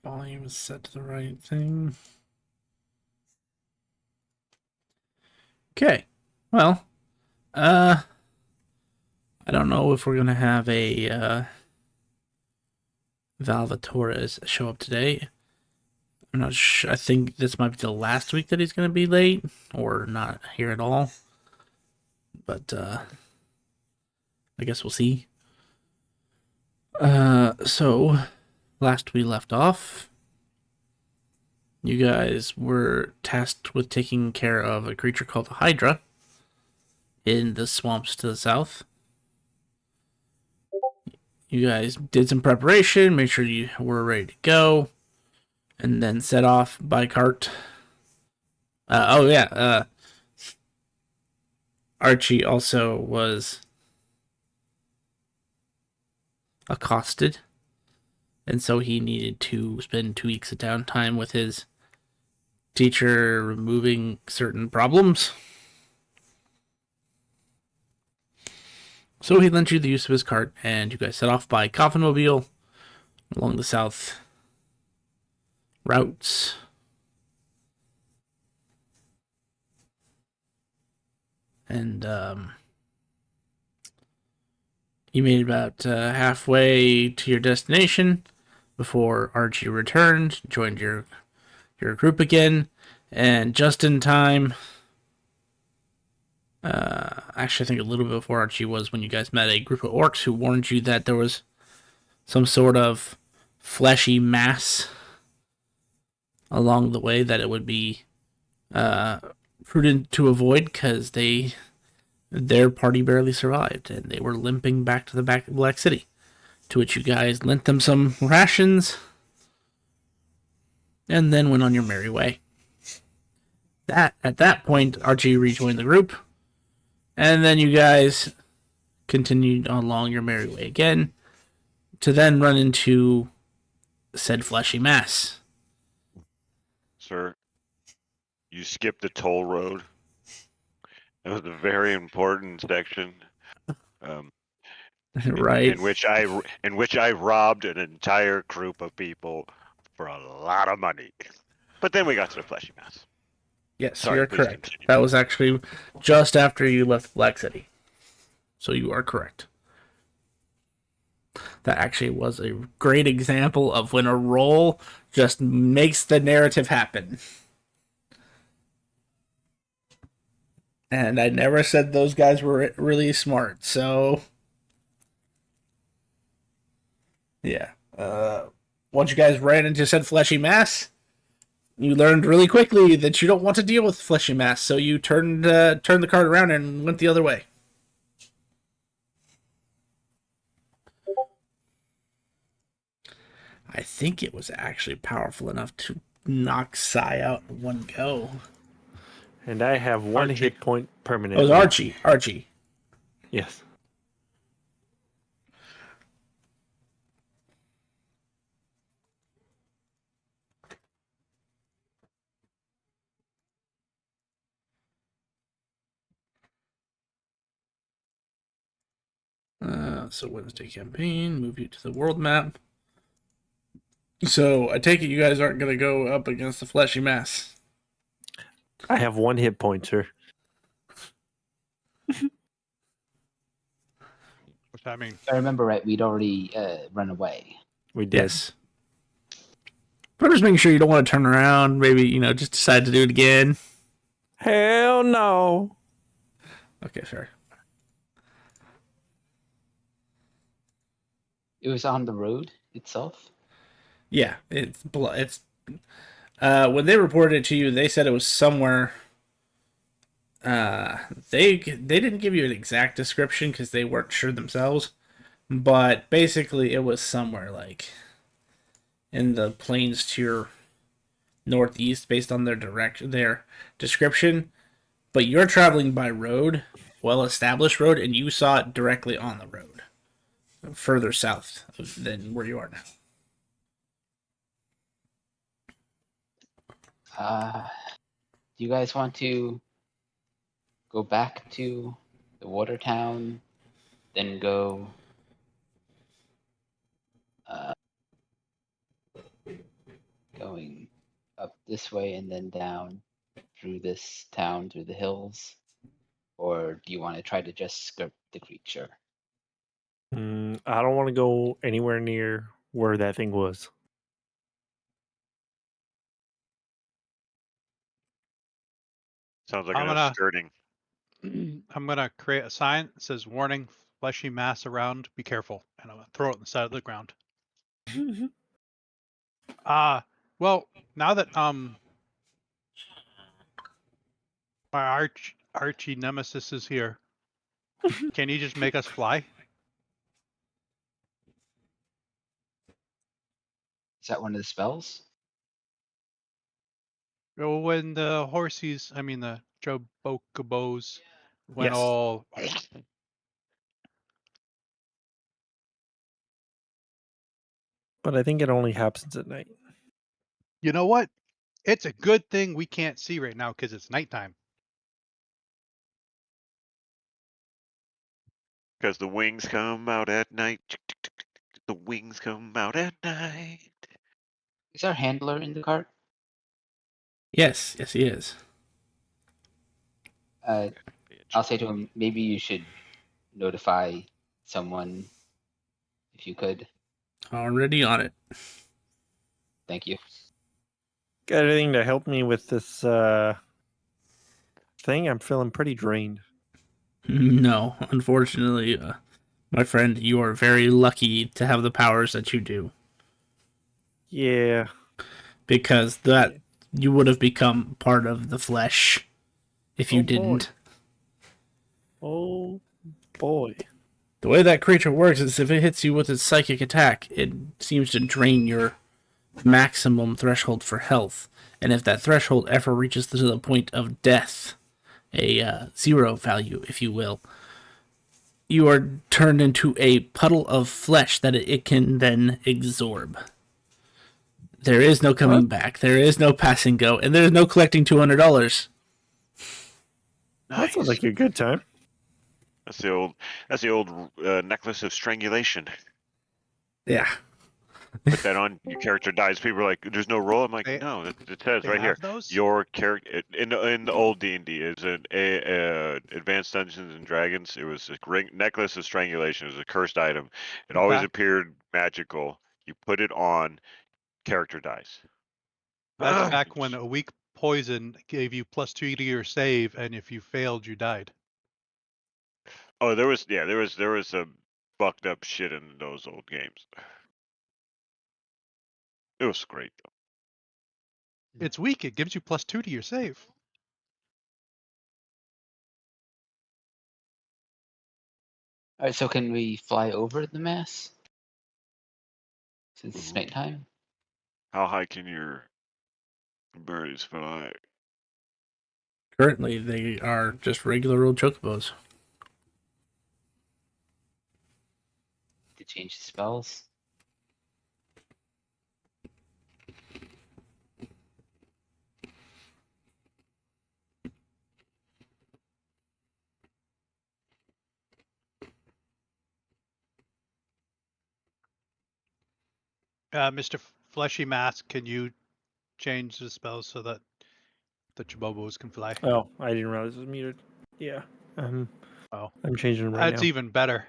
Volume is set to the right thing. Okay. Well, I don't know if we're gonna have a Valvatores show up today. I'm not sure. I think this might be the last week that he's gonna be late or not here at all. But I guess we'll see. So last we left off, you guys were tasked with taking care of a creature called a Hydra in the swamps to the south. You guys did some preparation, made sure you were ready to go, and then set off by cart. Archie also was accosted, and so he needed to spend 2 weeks of downtime with his teacher removing certain problems. So he lent you the use of his cart, and you guys set off by Coffinmobile along the south routes. And you made about halfway to your destination before Archie returned, joined your group again, and just in time. Actually, I think a little bit before Archie was when you guys met a group of orcs who warned you that there was some sort of fleshy mass along the way that it would be prudent to avoid because their party barely survived and they were limping back to the back of Black City. To which you guys lent them some rations and then went on your merry way. At that point, Archie rejoined the group. And then you guys continued along your merry way again to then run into said Fleshy Mass. Sir, you skipped the toll road. It was a very important section. Right. In which I robbed an entire group of people for a lot of money. But then we got to the Fleshy Mass. Yes, Sorry, you're please correct. continue. That was actually just after you left Black City. So you are correct. That actually was a great example of when a roll just makes the narrative happen. And I never said those guys were really smart, so yeah. Once you guys ran into said Fleshy Mass, you learned really quickly that you don't want to deal with Fleshy Mass, so you turned the card around and went the other way. I think it was actually powerful enough to knock Psy out in one go. And I have one Archie. hit point It permanently. was Archie. Archie. Yes. So Wednesday campaign, move you to the world map. So I take it you guys aren't going to go up against the Fleshy Mass. I have one hit point, sir. What's that mean? If I remember right, we'd already run away. We did. Yes. But I'm just making sure you don't want to turn around. Maybe, just decide to do it again. Hell no. Okay, fair. It was on the road itself. Yeah, it's when they reported it to you, they said it was somewhere. They didn't give you an exact description because they weren't sure themselves, but basically it was somewhere like in the plains to your northeast, based on their description. But you're traveling by road, well-established road, and you saw it directly on the road, further south than where you are now. Do you guys want to go back to the water town, then go going up this way and then down through this town, through the hills? Or do you want to try to just skirt the creature? I don't want to go anywhere near where that thing was. Sounds like I'm enough gonna skirting. I'm gonna create a sign that says warning, fleshy mass around, be careful. And I'm gonna throw it on the side of the ground. Well, now that my archie nemesis is here, can you just make us fly? Is that one of the spells? Oh, when the horsies, I mean the chobocobos went Yes. all But I think it only happens at night. you know what? It's a good thing we can't see right now because it's nighttime. Because the wings come out at night. The wings come out at night. Is our handler in the cart? Yes, yes, he is. I'll say to him, maybe you should notify someone if you could. Already on it. Thank you. Got anything to help me with this thing? I'm feeling pretty drained. No, unfortunately, my friend, you are very lucky to have the powers that you do. Yeah. Because that you would have become part of the flesh if you Oh, boy. didn't. Oh boy. The way that creature works is if it hits you with its psychic attack, it seems to drain your maximum threshold for health. And if that threshold ever reaches to the point of death, a zero value, if you will, you are turned into a puddle of flesh that it can then absorb. There is no coming back. There is no pass and go, and there is no collecting $200. That sounds like a good time. That's the old necklace of strangulation. Yeah. Put that on, your character dies. People are like, "There's no roll." I'm like, They- "No, it says They right here. have those? Your character in the old D&D is an Advanced Dungeons and Dragons. It was a necklace of strangulation. It was a cursed item. It always Back- appeared magical. You put it on, character dies. That's back when a weak poison gave you +2 to your save, and if you failed, you died. Oh, there was some fucked up shit in those old games. It was great though. It's weak. It gives you +2 to your save. All right, so can we fly over the mass? Since it's Mhm. nighttime? How high can your birds fly? Currently, they are just regular old chocobos. To change the spells? Mr. Fleshy Mass, can you change the spells so that the chobobos can fly? Oh, I didn't realize it was muted. Yeah. Oh, I'm changing them right that's now. even better.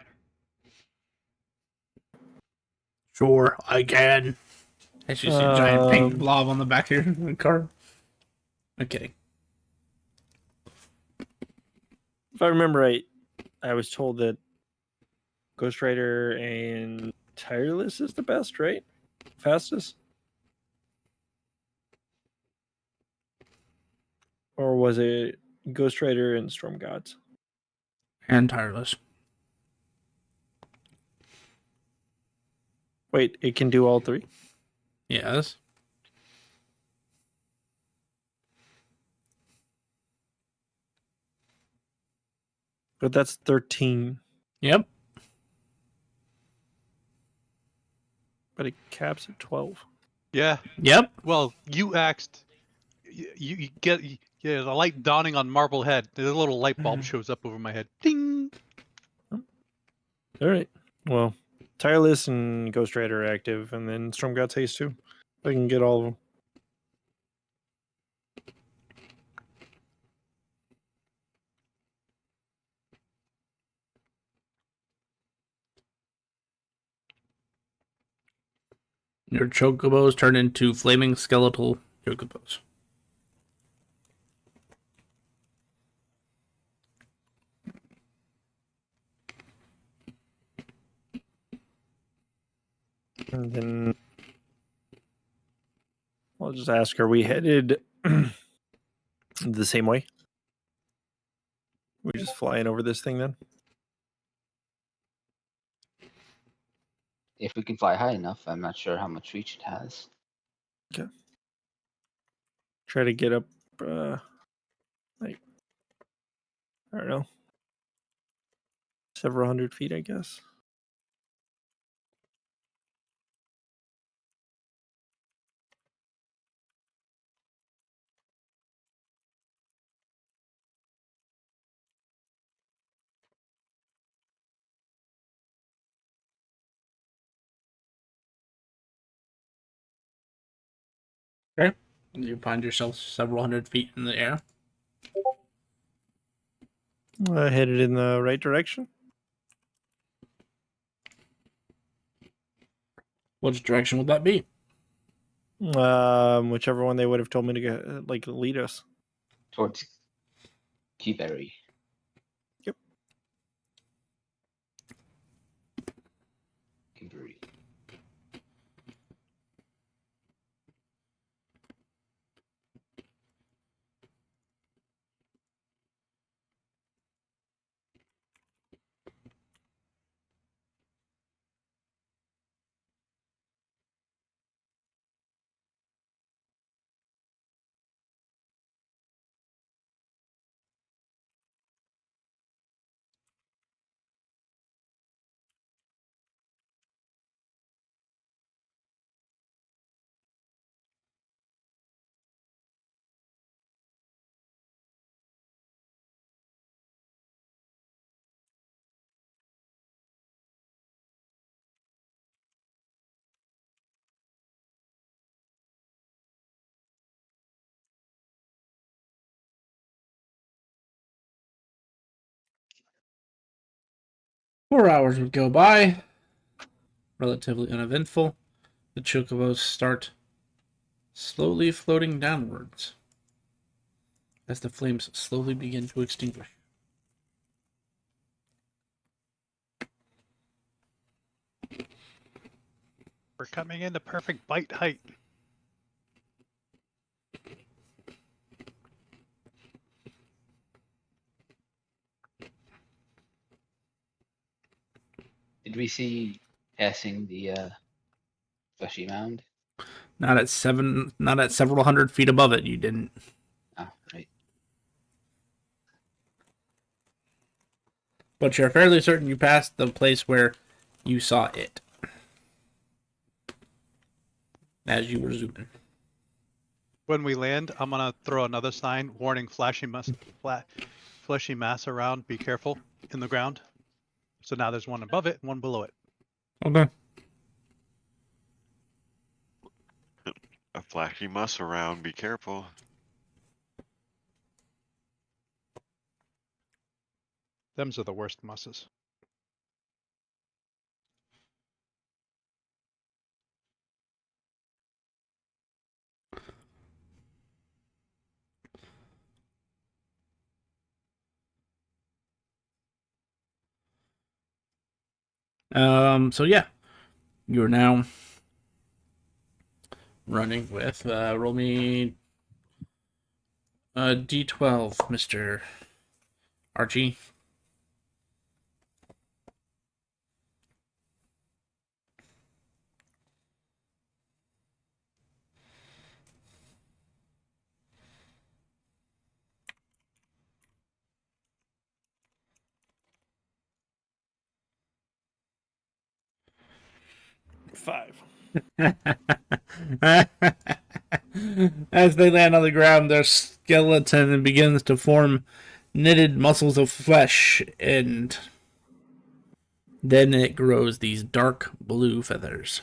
Sure, I can. As you see a giant pink blob on the back of your car. I'm kidding. If I remember right, I was told that Ghost Rider and Tireless is the best, right? Fastest? Or was it Ghost Rider and Storm Gods? And tireless. Wait, it can do all three? Yes. But that's 13. Yep. But it caps at 12. Yeah. Yep. Well, you asked. You get the light dawning on Marblehead. The little light bulb shows up over my head. Ding. All right. Well, Tireless and Ghost Rider are active, and then Storm Gods Haste too. I can get all of them. Your chocobos turn into flaming skeletal chocobos. And then I'll just ask, are we headed the same way? We just flying over this thing then? If we can fly high enough, I'm not sure how much reach it has. Try to get up, like, I don't know, several hundred feet, I guess. Okay. You find yourself several hundred feet in the air. Headed in the right direction. Which direction would that be? Whichever one they would have told me to go, like, lead us. Towards Keyberry. Yep. Keyberry. Four hours would go by, relatively uneventful. The chocobos start slowly floating downwards as the flames slowly begin to extinguish. We're coming into perfect bite height. Did we see passing the fleshy mound? Not at several hundred feet above it, you didn't. Oh, right. But you're fairly certain you passed the place where you saw it as you were zooming. When we land, I'm gonna throw another sign warning fleshy mass around. Be careful in the ground. So now there's one above it and one below it. Okay. A flashy muss around. Be careful. Them's are the worst musses. So yeah, you're now running with roll me D12, Mr. Archie. Five. As they land on the ground, their skeleton begins to form knitted muscles of flesh, and then it grows these dark blue feathers.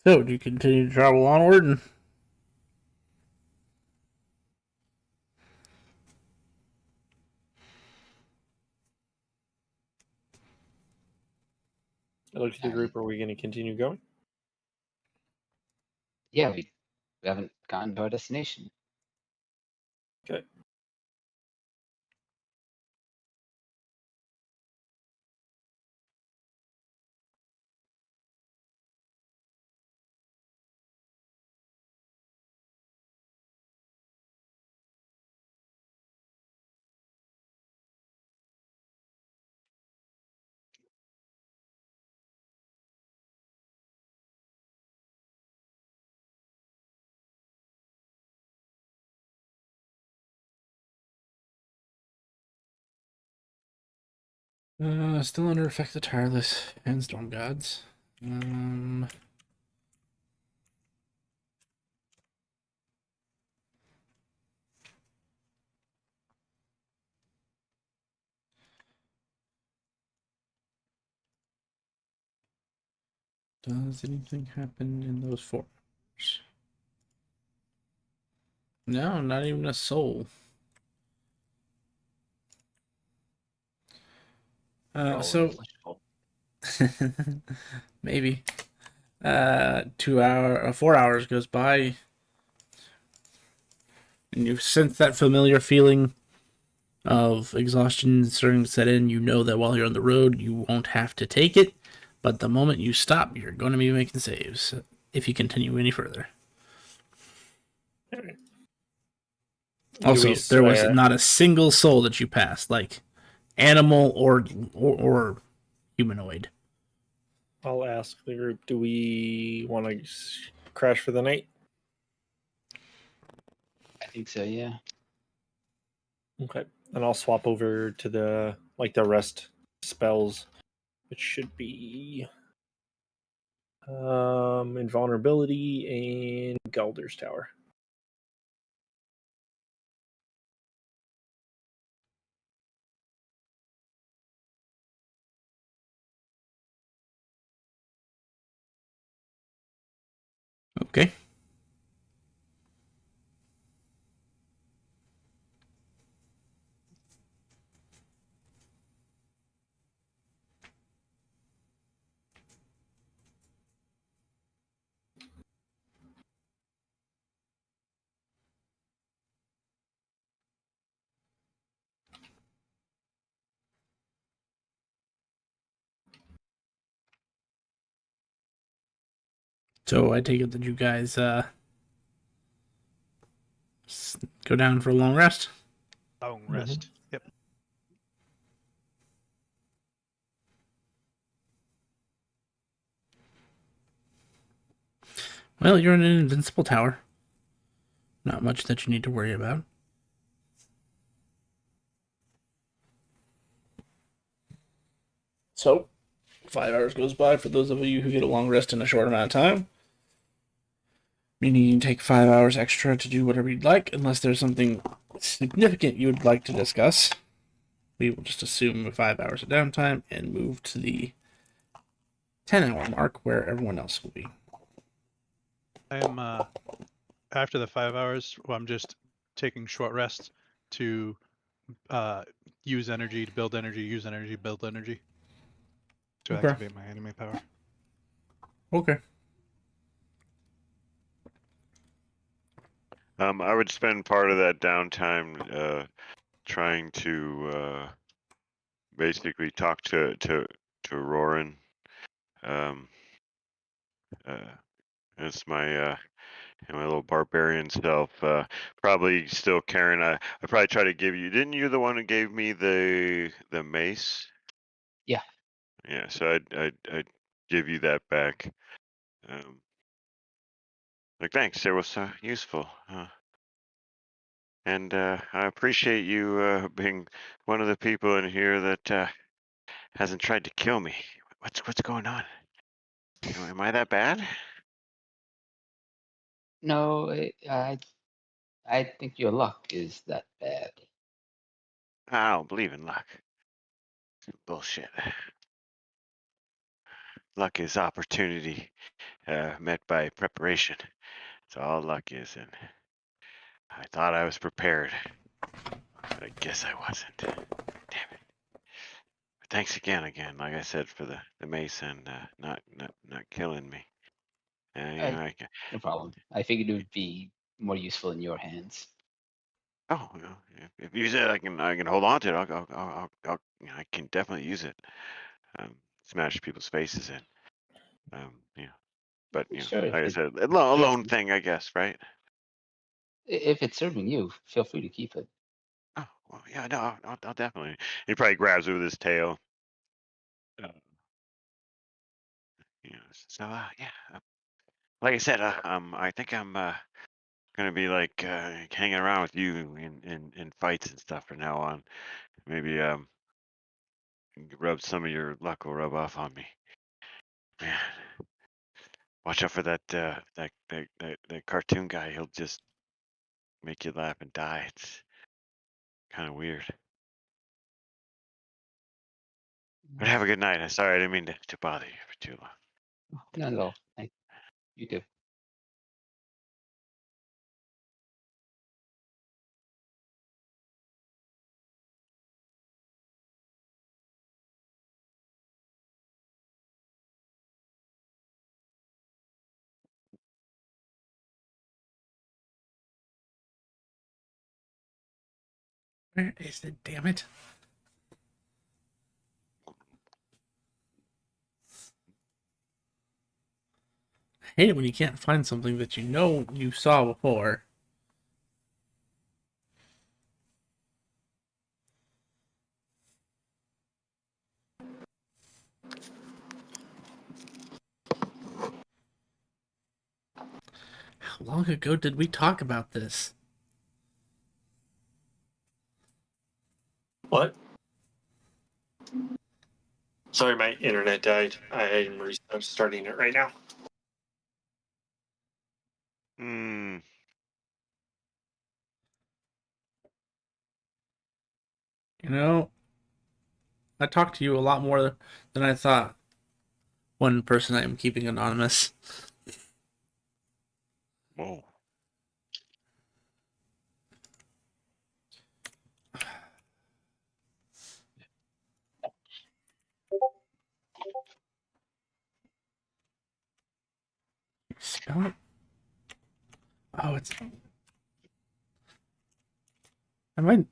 So, do you continue to travel onward? And I look at the group. Are we going to continue going? Yeah, we haven't gotten to our destination. Okay. still under effect of tireless and storm gods. Does anything happen in those 4 hours? No, not even a soul. So maybe 4 hours goes by, and you sense that familiar feeling of exhaustion starting to set in. You know that while you're on the road, you won't have to take it, but the moment you stop, you're going to be making saves if you continue any further. Alright. Also, there was not a single soul that you passed, like animal or humanoid. I'll ask the group, do we want to crash for the night? I think so, yeah. Okay. And I'll swap over to the rest spells, which should be invulnerability and Galder's Tower. Okay. So I take it that you guys go down for a long rest. Long rest. Yep. Well, you're in an invincible tower. Not much that you need to worry about. So, 5 hours goes by for those of you who get a long rest in a short amount of time. Meaning you can take 5 hours extra to do whatever you'd like, unless there's something significant you would like to discuss. We will just assume 5 hours of downtime and move to the 10-hour mark where everyone else will be. I am after the 5 hours. Well, I'm just taking short rests to use energy to build energy, use energy, build energy to Okay. activate my anime power. Okay. I would spend part of that downtime trying to basically talk to Roran. It's my little barbarian self. Probably still carrying. I probably try to give you. Didn't you the one who gave me the mace? Yeah. Yeah. So I'd give you that back. Like thanks. It was useful. And I appreciate you being one of the people in here that hasn't tried to kill me. What's going on? Am I that bad? No, I think your luck is that bad. I don't believe in luck. Bullshit. luck is opportunity met by preparation. That's all luck is, and I thought I was prepared, but I guess I wasn't. Damn it. But thanks again, like I said, for the mace and not killing me. You know, No problem. I figured it would be more useful in your hands. oh, you know, if you said I can hold on to it, I can definitely use it. Smash people's faces in. Yeah, but Sure, like I if said, a lone thing, I guess, right? it's serving you, feel free to keep it. Oh, well, yeah, no, I'll definitely. He probably grabs it with his tail. Uh, so yeah, like I said, I think I'm gonna be like hanging around with you in fights and stuff from now on. Maybe rub some of your luck will rub off on me. Man, watch out for that cartoon guy. He'll just make you laugh and die. It's kind of weird. But have a good night. I'm sorry, I didn't mean to bother you for too long. Not at all. You do. Where is it? Damn it! I hate it when you can't find something that you know you saw before. How long ago did we talk about this? What? Sorry, my internet died. I'm starting it right now. Hmm. You know, I talked to you a lot more than I thought. One person I am keeping anonymous. Whoa. Spell it. Oh, it's. I might.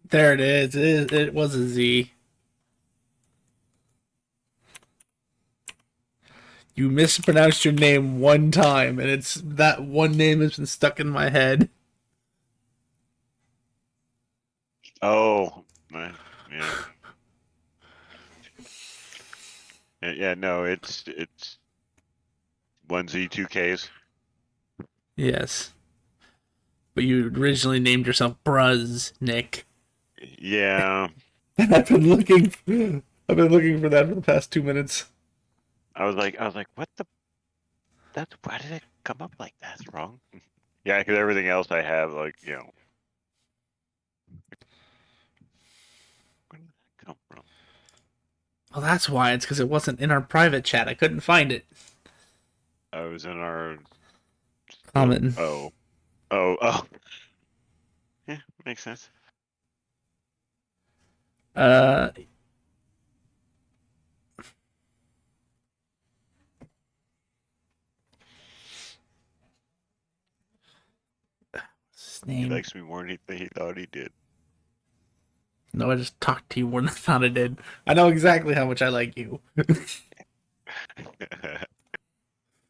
There it is. It was a Z. You mispronounced your name one time, and it's that one name has been stuck in my head. Oh, man. Yeah. Yeah, no, it's 1Z, 2Ks. Yes, but you originally named yourself Bruz Nick. Yeah. And I've been looking. I've been looking for that for the past 2 minutes. I was like, what the? Why did it come up like that? That's wrong. Yeah, because everything else I have, like, where did that come from? Well, that's why. It's because it wasn't in our private chat. I couldn't find it. I was in our. Common. Oh. Yeah, makes sense. Uh, what's his He name? likes me more than he thought he did. No, I just talked to you more than I thought I did. I know exactly how much I like you.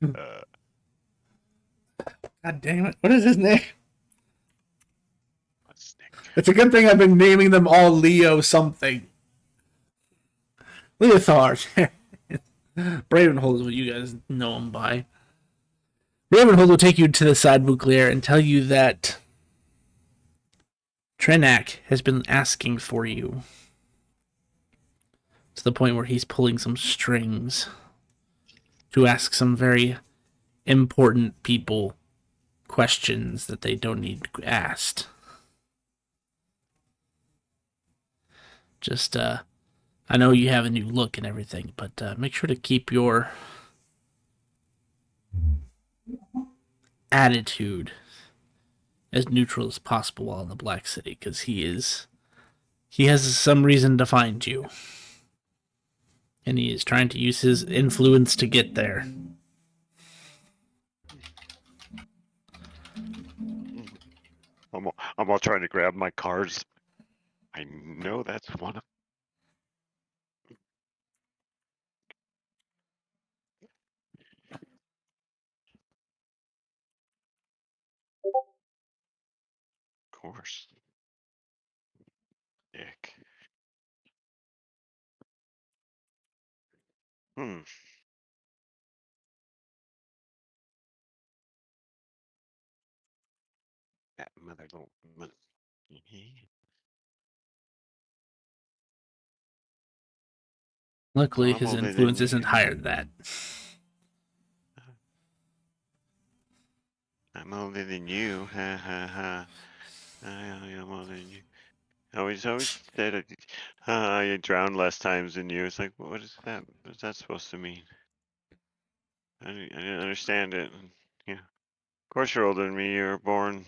uh, God damn it! What is his name? what's Nick? It's a good thing I've been naming them all Leo something. Leothar. Bravenhold is what you guys know him by. Bravenhold will take you to the side Bouclier and tell you that Trenak has been asking for you. To the point where he's pulling some strings to ask some very important people questions that they don't need asked. Just I know you have a new look and everything, but make sure to keep your attitude as neutral as possible while in the Black City, because he has some reason to find you, and he is trying to use his influence to get there. I'm all trying to grab my cards. I know that's one of. Of course. Dick. Hmm. That mother little. Luckily, I'm his older than influence isn't you. higher than that. I'm older than you. Ha ha ha. I'm older than you. Always said I drowned less times than you. It's like, what is that? What's that supposed to mean? I didn't understand it. Yeah. Of course you're older than me. You were born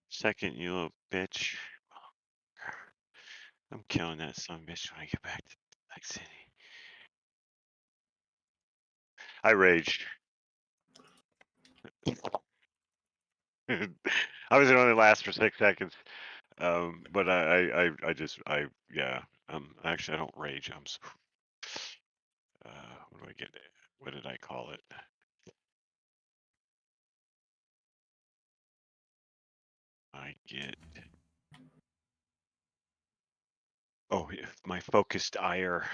second, you little bitch. I'm killing that son of a bitch when I get back to Black City. I raged. I was only last for 6 seconds. But yeah. Actually, I don't rage. What do I get? What did I call it? I get. Oh, my focused ire.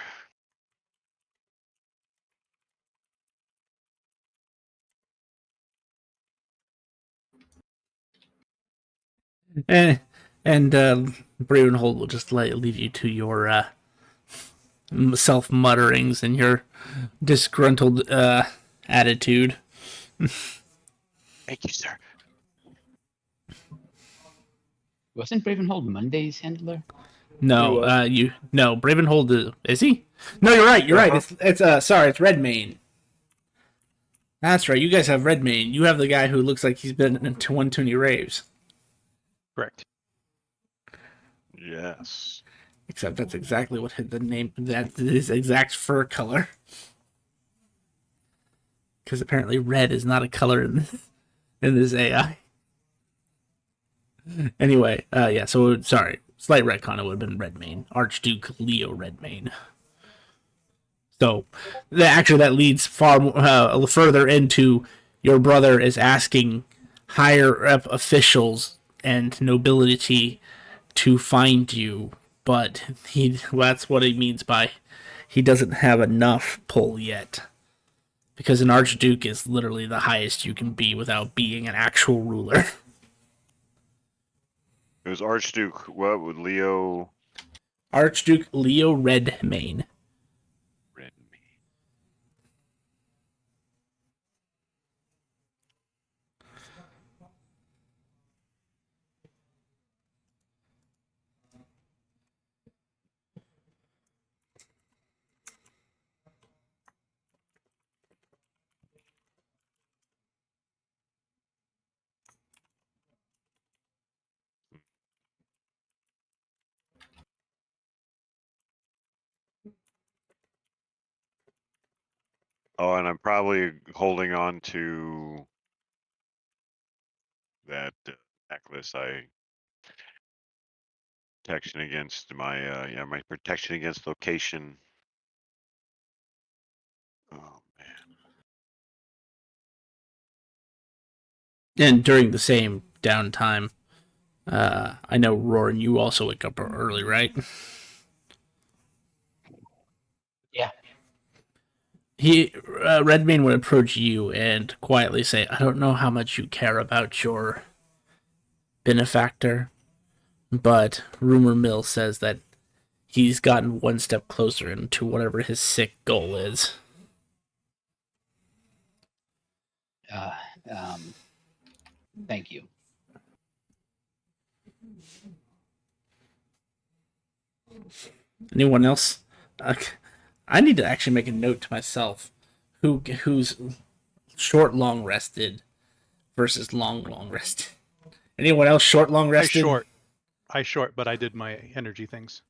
And Bravenhold will just leave you to your self mutterings and your disgruntled attitude. Thank you, sir. Wasn't Bravenhold Monday's handler? No, was. Bravenhold is he? No, you're right. You're right. Uh-huh. It's Redmane. That's right. You guys have Redmane. You have the guy who looks like he's been into one too many raves. Correct. Yes. Except that's exactly what the name. That's his exact fur color. Because apparently red is not a color in this AI. Anyway, yeah. So sorry, slight retcon. It would have been Redmane, Archduke Leo Redmane. So, that leads far further into your brother is asking higher up officials and nobility to find you, but that's what he means by he doesn't have enough pull yet. Because an archduke is literally the highest you can be without being an actual ruler. It was Archduke. What would Leo Archduke Leo Redmane. read me? Oh, and I'm probably holding on to that necklace. Protection against my protection against location. Oh man. And during the same downtime, I know, Roran, you also wake up early, right? Yeah. Redmayne would approach you and quietly say, I don't know how much you care about your benefactor, but rumor mill says that he's gotten one step closer into whatever his sick goal is. Uh, um, thank you. Anyone else? I need to actually make a note to myself who's short long rested versus long rested. Anyone else short long rested? I short, but I did my energy things.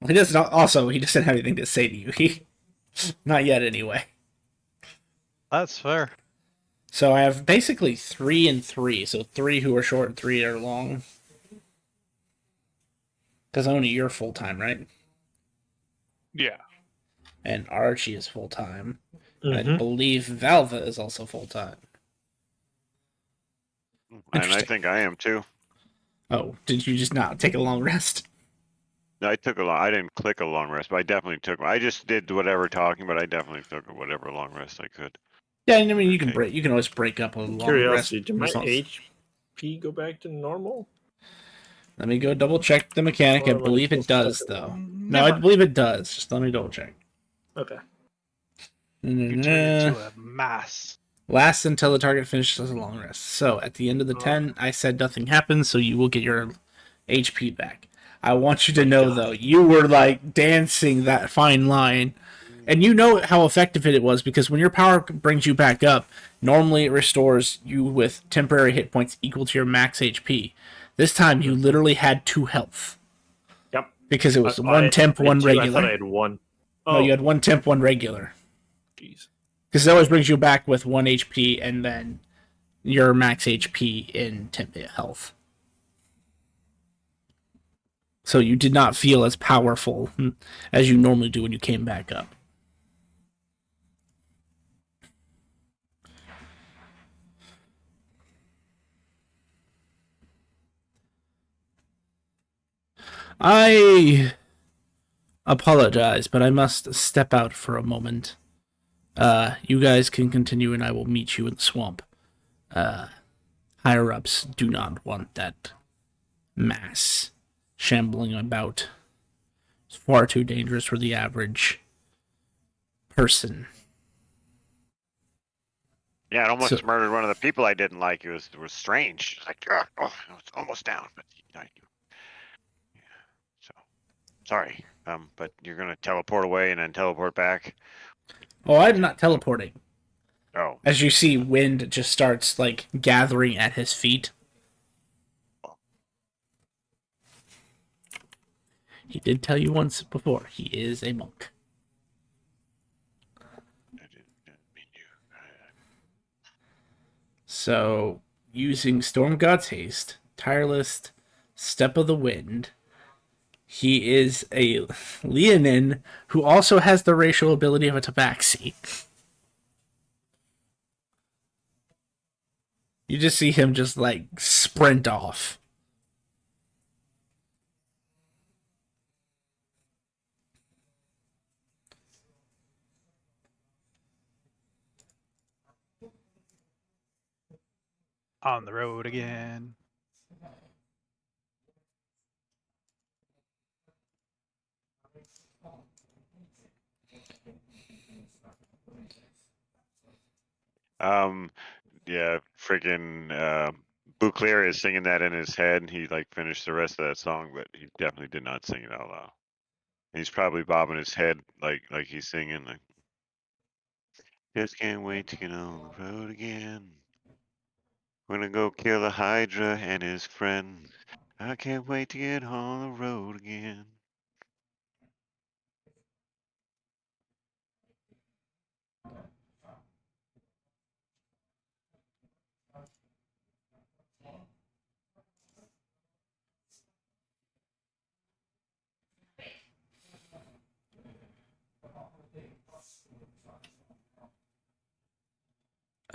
Well, he doesn't. Also, he doesn't have anything to say to you. He not yet anyway. That's fair. So I have basically 3 and 3. So 3 who are short and 3 are long. Because only you're full time, right? Yeah. And Archie is full time. I Mhm. believe Valva is also full time. And I Interesting. think I am too. Oh, did you just not take a long rest? I took a long. I didn't click a long rest, but I definitely took. I just did whatever talking, but I definitely took whatever long rest I could. Yeah, I mean you can Okay. break. You can always break up a long Curiosity, rest. did my results. HP go back to normal? Let me go double check the mechanic. I Or am I believe it still stuck does, at though. one? No, I Never. believe it does. Just let me double check. Okay. You turn into a mass. Last until the target finishes a long rest. So at the end of the 10, I said nothing happens, so you will get your HP back. I want you to Thank know, God. though, you were like dancing that fine line. And you know how effective it was because when your power brings you back up, normally it restores you with temporary hit points equal to your max HP. This time you literally had 2 health. Yep. Because it was 1 temp, I had 1 two. I regular. thought I had one. No, you had 1 temp, 1 regular. Jeez. Because it always brings you back with 1 HP and then your max HP in temp health. So you did not feel as powerful as you normally do when you came back up. I apologize, but I must step out for a moment. You guys can continue and I will meet you in the swamp. Higher ups do not want that mass shambling about. It's far too dangerous for the average person. Yeah, it almost So- murdered one of the people I didn't like. It was strange. It's like, oh, it's almost down, but yeah. So sorry. But you're gonna teleport away and then teleport back. Oh, I'm not teleporting. Oh, As you see, wind just starts like gathering at his feet. He did tell you once before, he is a monk. I didn't mean you. So, using Storm God's Haste, Tireless, Step of the Wind, he is a Leonin who also has the racial ability of a Tabaxi. You just see him just like sprint off. On the road again. Yeah, freaking Bouclair is singing that in his head. He like finished the rest of that song, but he definitely did not sing it out loud. He's probably bobbing his head like he's singing. Like, just can't wait to get on the road again. Gonna go kill the Hydra and his friend. I can't wait to get on the road again.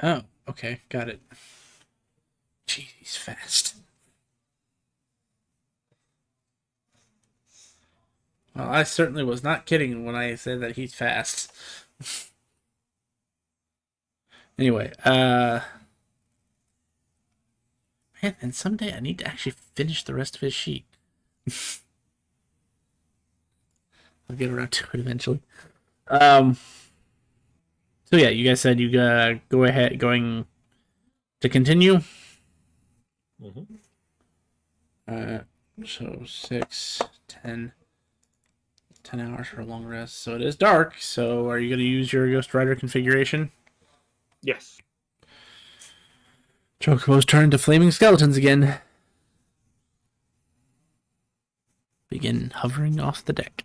Oh, okay, got it. Jeez, he's fast. Well, I certainly was not kidding when I said that he's fast. Anyway, man, and someday I need to actually finish the rest of his sheet. I'll get around to it eventually. So yeah, you guys said you going to continue. Mhm. So 6, 10, 10 hours for a long rest. So it is dark. So are you going to use your Ghost Rider configuration? Yes. Chocobos turn into flaming skeletons again. Begin hovering off the deck.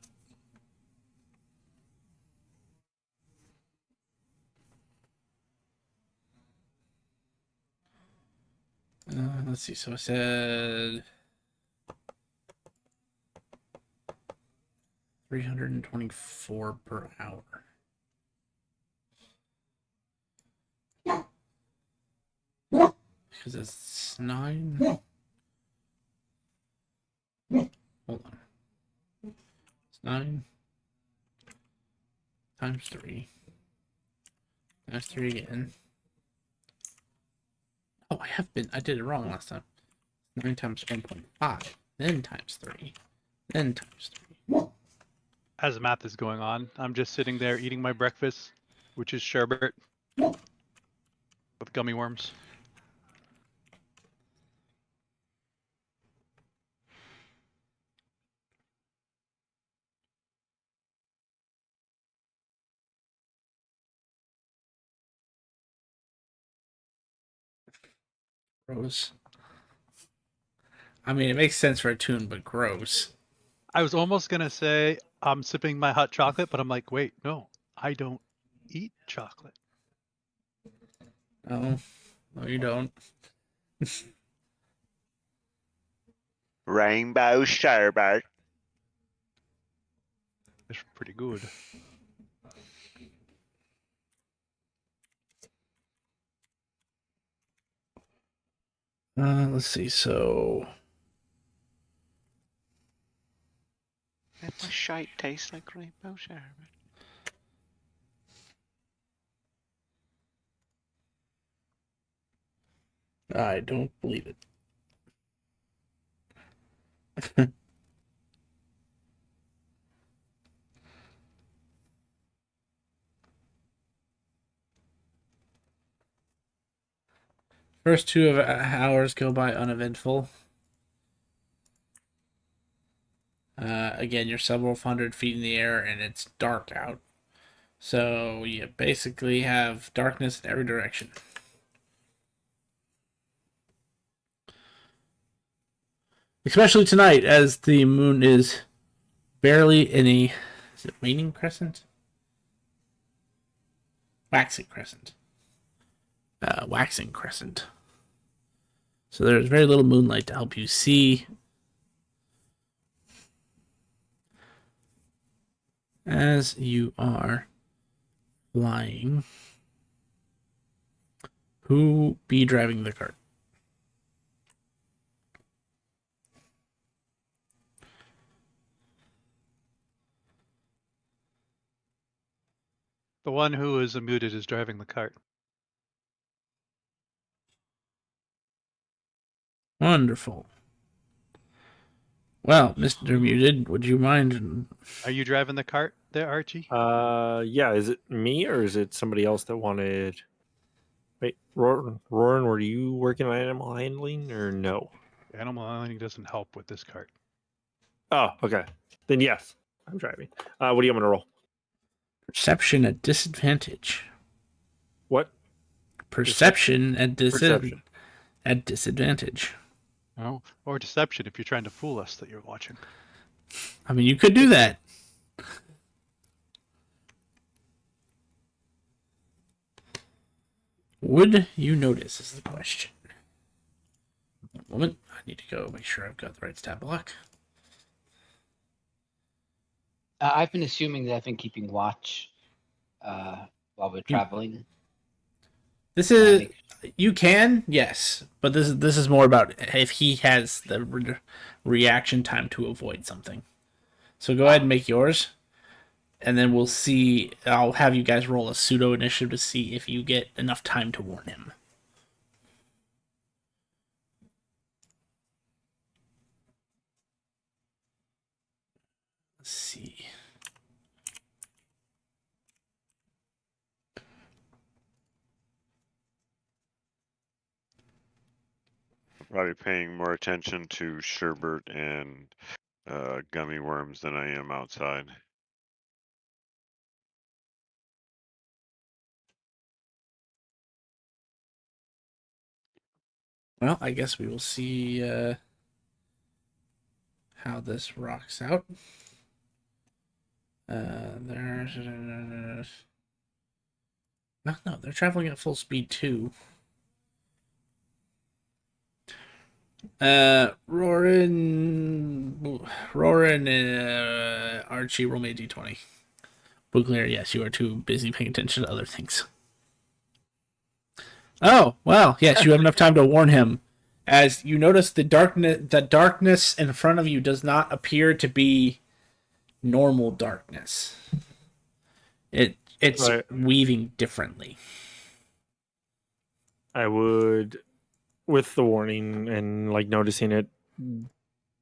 Let's see. So I said 324 per hour. Because it's 9. Hold on. It's 9 times 3. Times 3 again. Oh, I did it wrong last time. 9 times 1.5. Then times 3. Then times 3. As the math is going on, I'm just sitting there eating my breakfast, which is sherbet with gummy worms. Gross. I mean, it makes sense for a tune, but gross. I was almost gonna say I'm sipping my hot chocolate, but I'm like, wait, no, I don't eat chocolate. No, you don't. Rainbow sherbet. It's pretty good. Let's see. So And my shite tastes like rainbow sherbet. I don't believe it. First 2 hours go by uneventful. Again, you're several hundred feet in the air and it's dark out. So you basically have darkness in every direction. Especially tonight, as the moon is barely in a... Is it waning crescent? Waxing crescent. Waxing crescent. So there's very little moonlight to help you see. As you are flying, who be driving the cart? The one who is muted is driving the cart. Wonderful. Well, Mr. Muted, would you mind? Are you driving the cart there, Archie? Yeah. Is it me or is it somebody else that wanted? Wait, Roran, were you working on animal handling or no? Animal handling doesn't help with this cart. Oh, okay. Then yes, I'm driving. What do you want me to roll? Perception at disadvantage. What? Perception at Perception. at disadvantage. Oh, or deception if you're trying to fool us that you're watching. I mean, you could do that. Would you notice is the question. One moment. I need to go make sure I've got the right stat block. I've been assuming that I've been keeping watch while we're traveling. This is you can, yes, but this is more about if he has the reaction time to avoid something. So go ahead and make yours, and then we'll see. I'll have you guys roll a pseudo initiative to see if you get enough time to warn him. Let's see. Probably paying more attention to sherbet and gummy worms than I am outside. Well, I guess we will see how this rocks out. There's... no, they're traveling at full speed too. Roran, Archie, roll me a d20. Bookler, yes, you are too busy paying attention to other things. Oh, well, yes, you have enough time to warn him. As you notice, the darkness in front of you does not appear to be normal darkness. It's Right. weaving differently. I would, with the warning and like noticing it,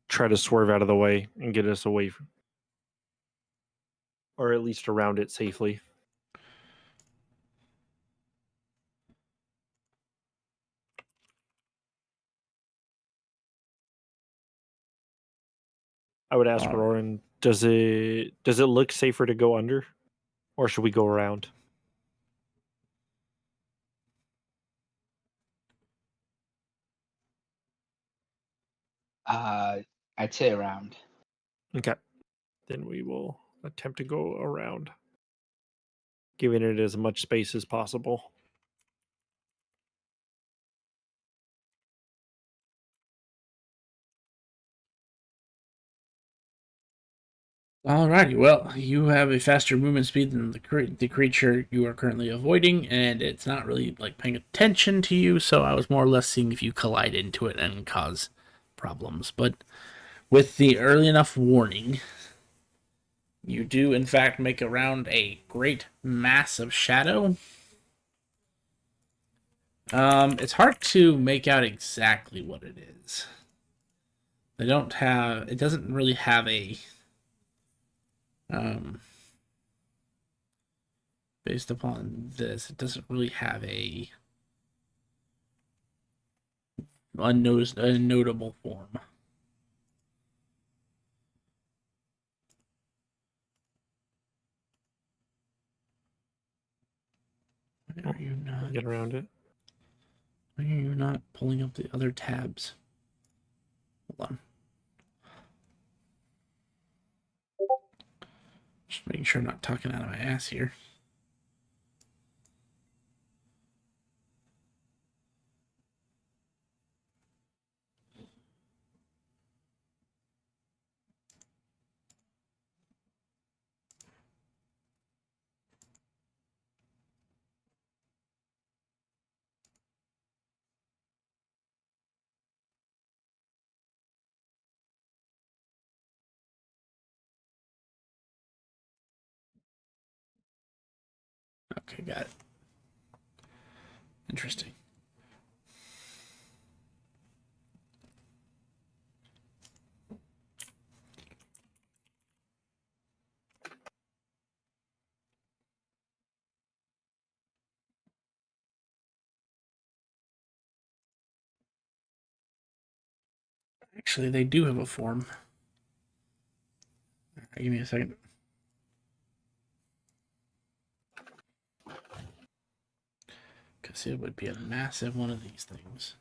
try to swerve out of the way and get us away from, or at least around it safely. I would ask Roran, does it look safer to go under, or should we go around? I'd say around. Okay, then we will attempt to go around, giving it as much space as possible. Alrighty, well, you have a faster movement speed than the creature you are currently avoiding, and it's not really like paying attention to you, so I was more or less seeing if you collide into it and cause problems. But with the early enough warning, you do in fact make around a great mass of shadow. It's hard to make out exactly what it is. It doesn't really have a based upon this, it doesn't really have a notable form. Why are you not Get around it. Why are you not pulling up the other tabs? Hold on. Just making sure I'm not talking out of my ass here. Okay, got it. Interesting. Actually, they do have a form. Right, give me a second. Because it would be a massive one of these things.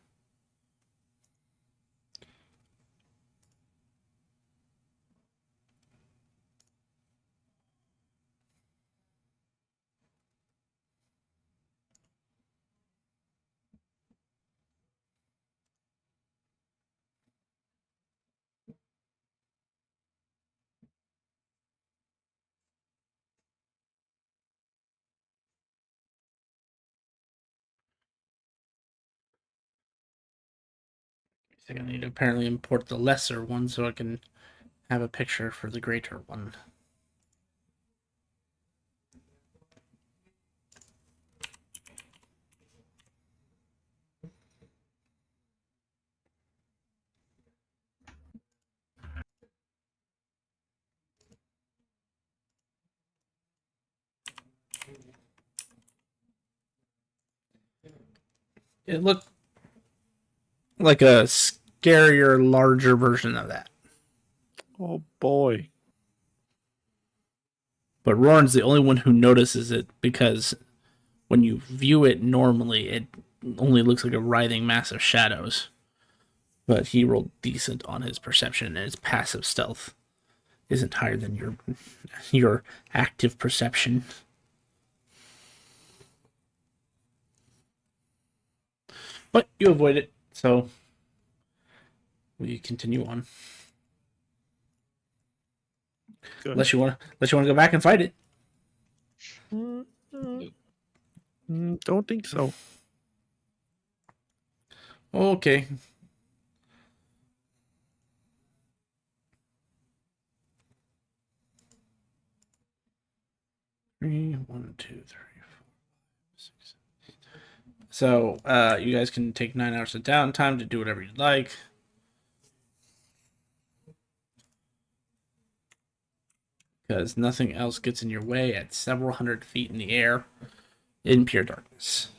I think I need to apparently import the lesser one so I can have a picture for the greater one. It looked like a scarier, larger version of that. Oh boy. But Roran's the only one who notices it because when you view it normally, only looks like a writhing mass of shadows. But he rolled decent on his perception, and his passive stealth isn't higher than your active perception. But you avoid it, so we continue on. Good. Unless you want to go back and fight it. Don't think so. Okay. One, two, three, 4, 5, 6, 7, 8. So you guys can take 9 hours of downtime to do whatever you'd like. Because nothing else gets in your way at several hundred feet in the air in pure darkness.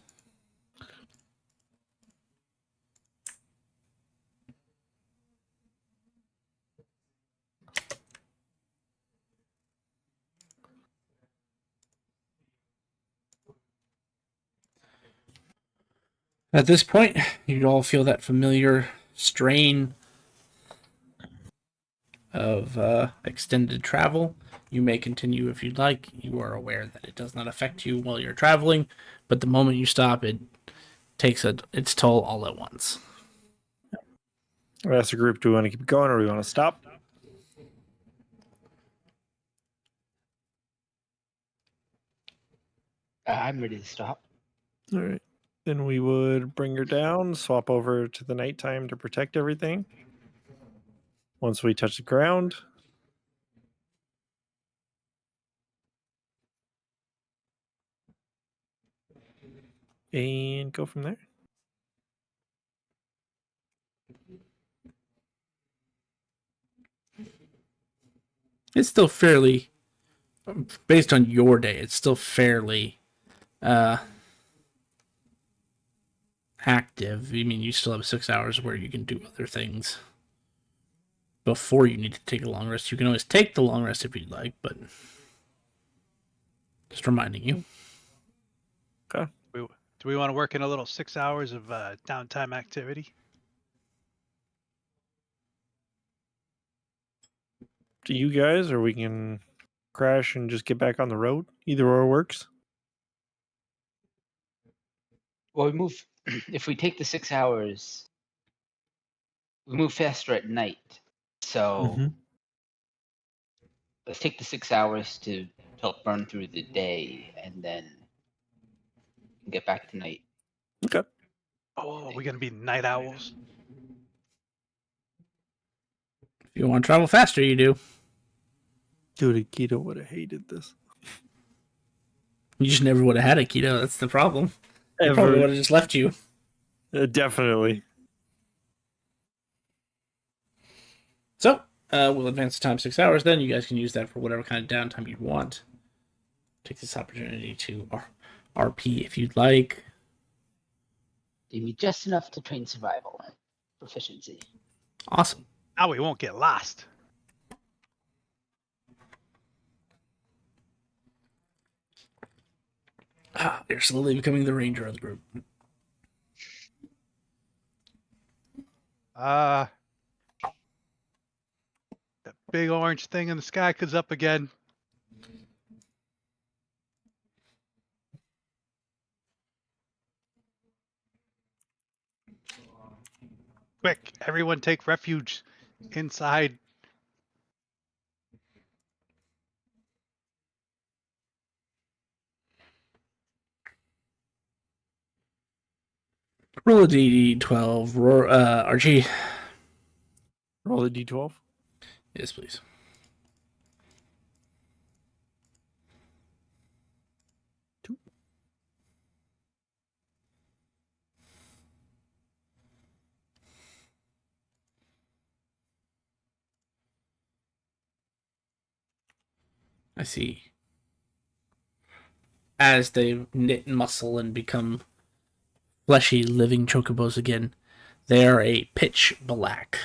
At this point, you'd all feel that familiar strain of extended travel. You may continue if you'd like. You are aware that it does not affect you while you're traveling, but the moment you stop, it takes its toll all at once. As a group, do we want to keep going or do we want to stop? I'm ready to stop. All right. Then we would bring her down, swap over to the nighttime to protect everything. Once we touch the ground, and go from there. It's still fairly, based on your day, it's still fairly active. I mean, you still have 6 hours where you can do other things before you need to take a long rest. You can always take the long rest if you'd like, but just reminding you. Okay. Do we want to work in a little 6 hours of downtime activity? To you guys, or we can crash and just get back on the road. Either or works. Well, we move. If we take the 6 hours, we move faster at night. So Mhm. let's take the 6 hours to help burn through the day, and then get back tonight. Okay. Oh, are we gonna be night owls? If you want to travel faster, you do. Dude, Akito would have hated this. You just never would have had a keto. That's the problem. He probably Ever. would have just left you. Definitely. So, we'll advance the time 6 hours then. You guys can use that for whatever kind of downtime you want. Take this opportunity to RP if you'd like. Give me just enough to train survival proficiency. Awesome. Now we won't get lost. You're slowly becoming the ranger of the group. That big orange thing in the sky comes up again. Quick, everyone take refuge inside. Roll a d12. Archie. Roll a d12. Yes, please. I see. As they knit muscle and become fleshy, living chocobos again, they are a pitch black.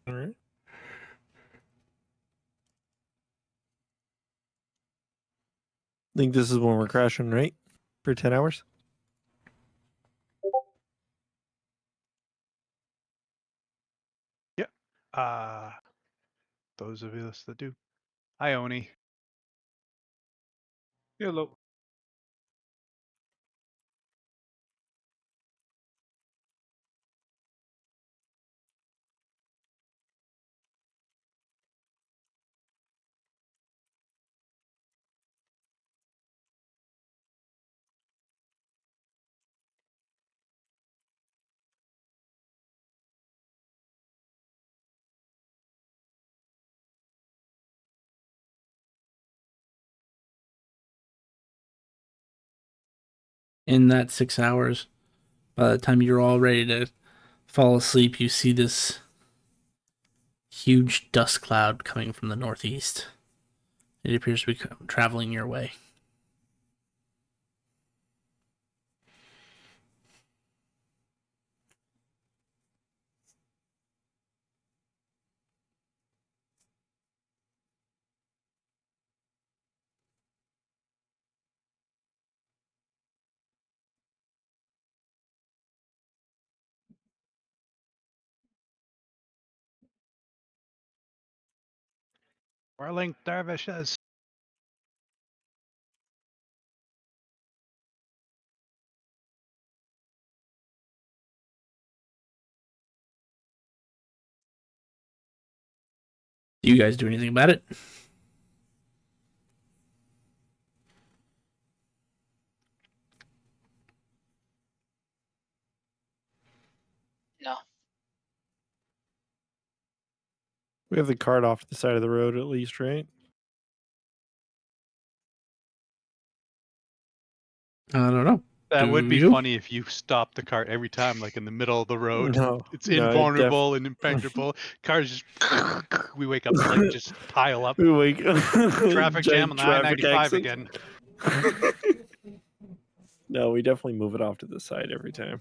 All right. Think this is when we're crashing, right? For 10 hours? Uh, those of us that do. Hi, Oni. Hello. In that 6 hours, by the time you're all ready to fall asleep, you see this huge dust cloud coming from the northeast. It appears to be traveling your way. Whirling dervishes. Do you guys do anything about it? No. We have the cart off the side of the road at least, right? I don't know. That Do would be you? funny if you stopped the cart every time, like in the middle of the road. No. It's no, invulnerable and impenetrable. Cars just we wake up and like just pile up. We wake Traffic jam on the I-95 again. No, we definitely move it off to the side every time.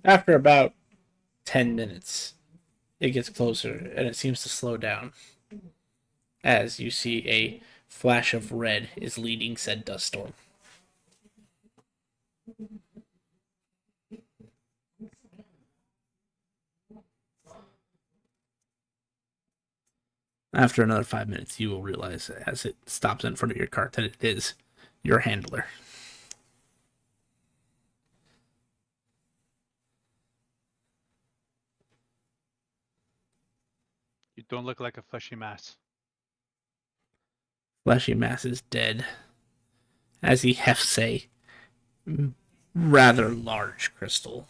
After about 10 minutes, it gets closer and it seems to slow down as you see a flash of red is leading said dust storm. After another 5 minutes, you will realize as it stops in front of your cart that it is your handler. You don't look like a fleshy mass. Fleshy Mass is dead as he hefts a rather large crystal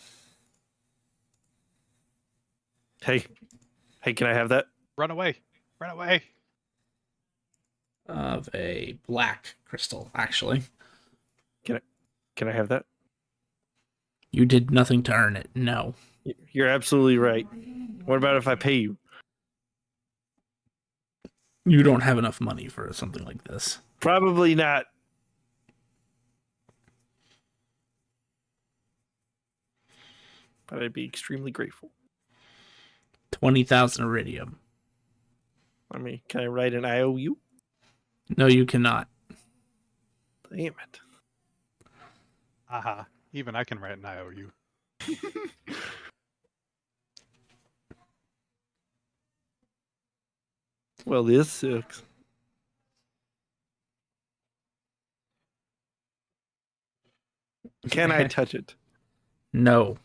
Hey, can I have that? Run away! Run away! of a black crystal, actually. Can I have that? You did nothing to earn it, no. You're absolutely right. What about if I pay you? You don't have enough money for something like this. Probably not. But I'd be extremely grateful. 20,000 iridium. I mean, can I write an IOU? No, you cannot. Damn it. Aha. Even I can write an IOU. Well, this sucks. Can I touch it? No.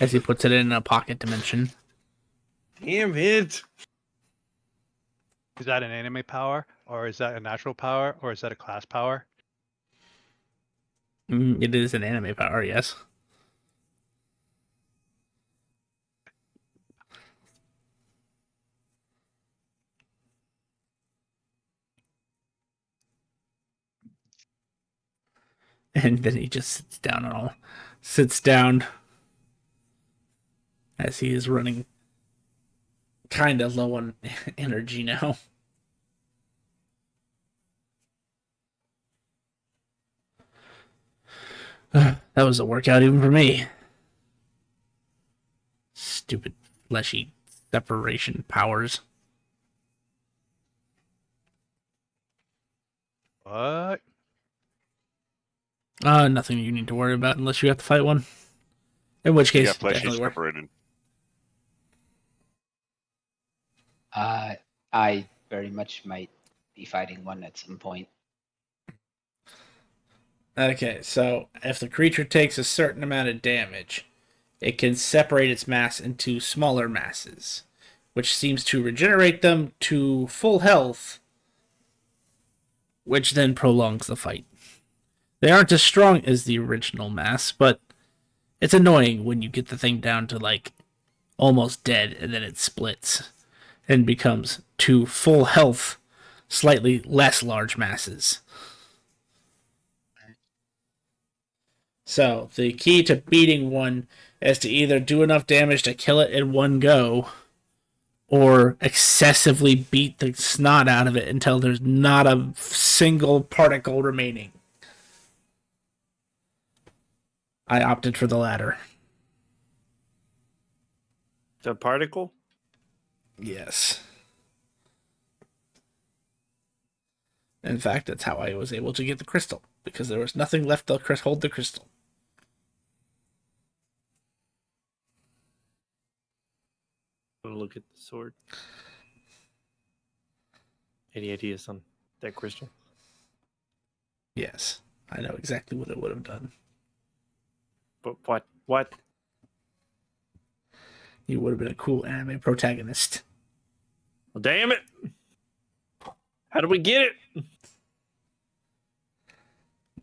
As he puts it in a pocket dimension. Damn it. Is that an anime power? Or is that a natural power? Or is that a class power? It is an anime power, yes. And then he just sits down as he is running kind of low on energy now. That was a workout even for me. Stupid fleshy separation powers. What? Nothing you need to worry about unless you have to fight one. In which You case, got Fleshy definitely worry. separated. I very much might be fighting one at some point. Okay, so if the creature takes a certain amount of damage, it can separate its mass into smaller masses, which seems to regenerate them to full health, which then prolongs the fight. They aren't as strong as the original mass, but it's annoying when you get the thing down to like almost dead and then it splits and becomes two full health, slightly less large masses. So the key to beating one is to either do enough damage to kill it in one go, or excessively beat the snot out of it until there's not a single particle remaining. I opted for the latter. The particle? Yes. In fact, that's how I was able to get the crystal, because there was nothing left to hold the crystal. Look at the sword. Any ideas on that crystal? Yes, I know exactly what it would have done. But what? What? You would have been a cool anime protagonist. Well, damn it! How do we get it?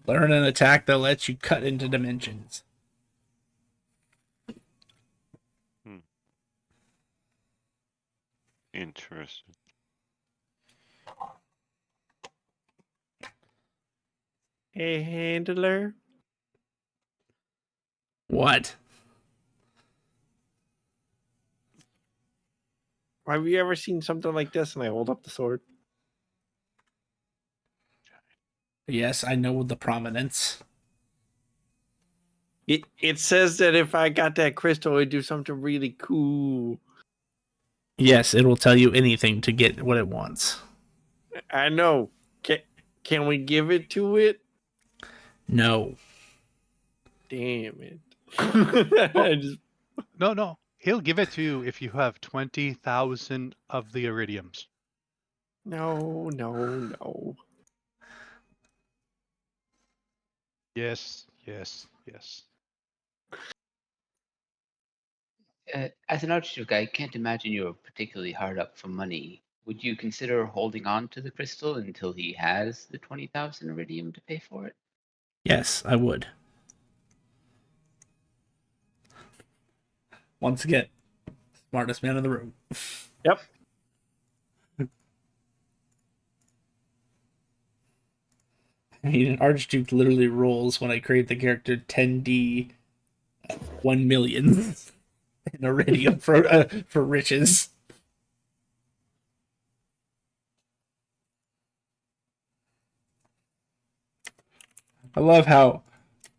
Learn an attack that lets you cut into dimensions. Interesting. Hey, handler. What? Have you ever seen something like this? And I hold up the sword. Yes, I know the prominence. It says that if I got that crystal, it'd do something really cool. Yes, it will tell you anything to get what it wants. I know. Can we give it to it? No. Damn it. I just, No. He'll give it to you if you have 20,000 of the iridiums. no. Yes. As an Archduke, I can't imagine you're particularly hard up for money. Would you consider holding on to the crystal until he has the 20,000 iridium to pay for it? Yes, I would. Once again, smartest man in the room. Yep. I mean, an Archduke literally rolls when I create the character 10D 1 million in iridium for riches. I love how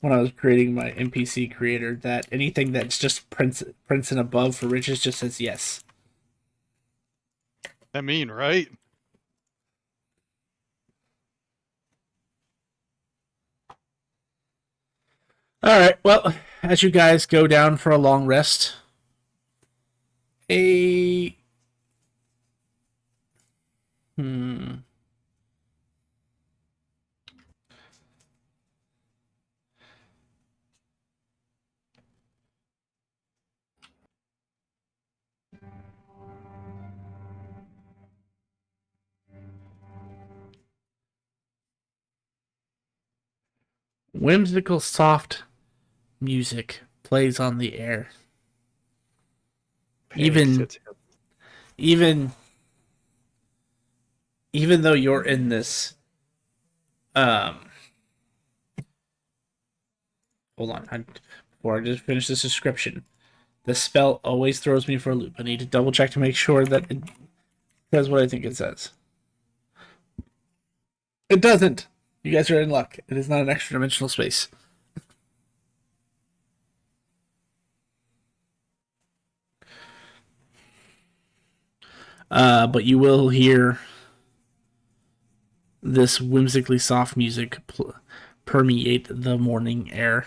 when I was creating my NPC creator that anything that's just prince and above for riches just says yes. I mean, right? All right. Well, as you guys go down for a long rest, a whimsical, soft music plays on the air. Even though you're in this hold on, before I just finish this description, the spell always throws me for a loop. I need to double check to make sure that it says what I think it says. It doesn't. You guys are in luck. It is not an extra dimensional space. But you will hear this whimsically soft music permeate the morning air.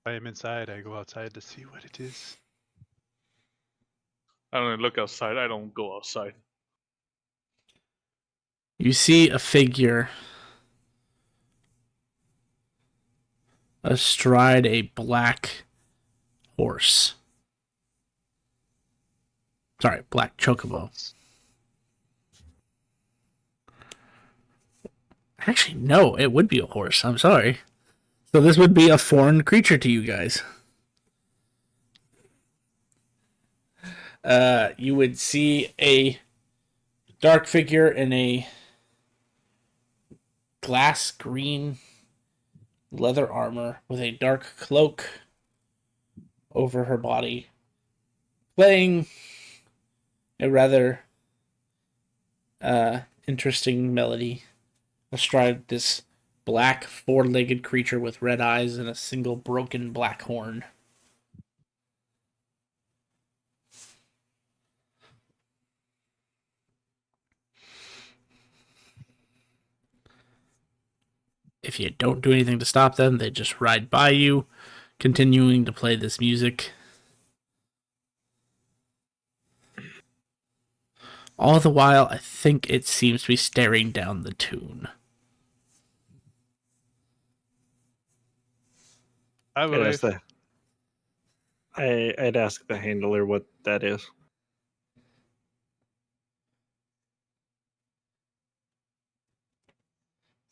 I am inside. I go outside to see what it is. I don't look outside. I don't go outside. You see a figure astride a black horse. Sorry, black chocobo. Actually, no, it would be a horse. I'm sorry. So this would be a foreign creature to you guys. You would see a dark figure in a glass green leather armor with a dark cloak over her body, playing a rather interesting melody astride this black four-legged creature with red eyes and a single broken black horn. If you don't do anything to stop them, they just ride by you, continuing to play this music. All the while, I think it seems to be staring down the tune. I would I'd ask the handler what that is.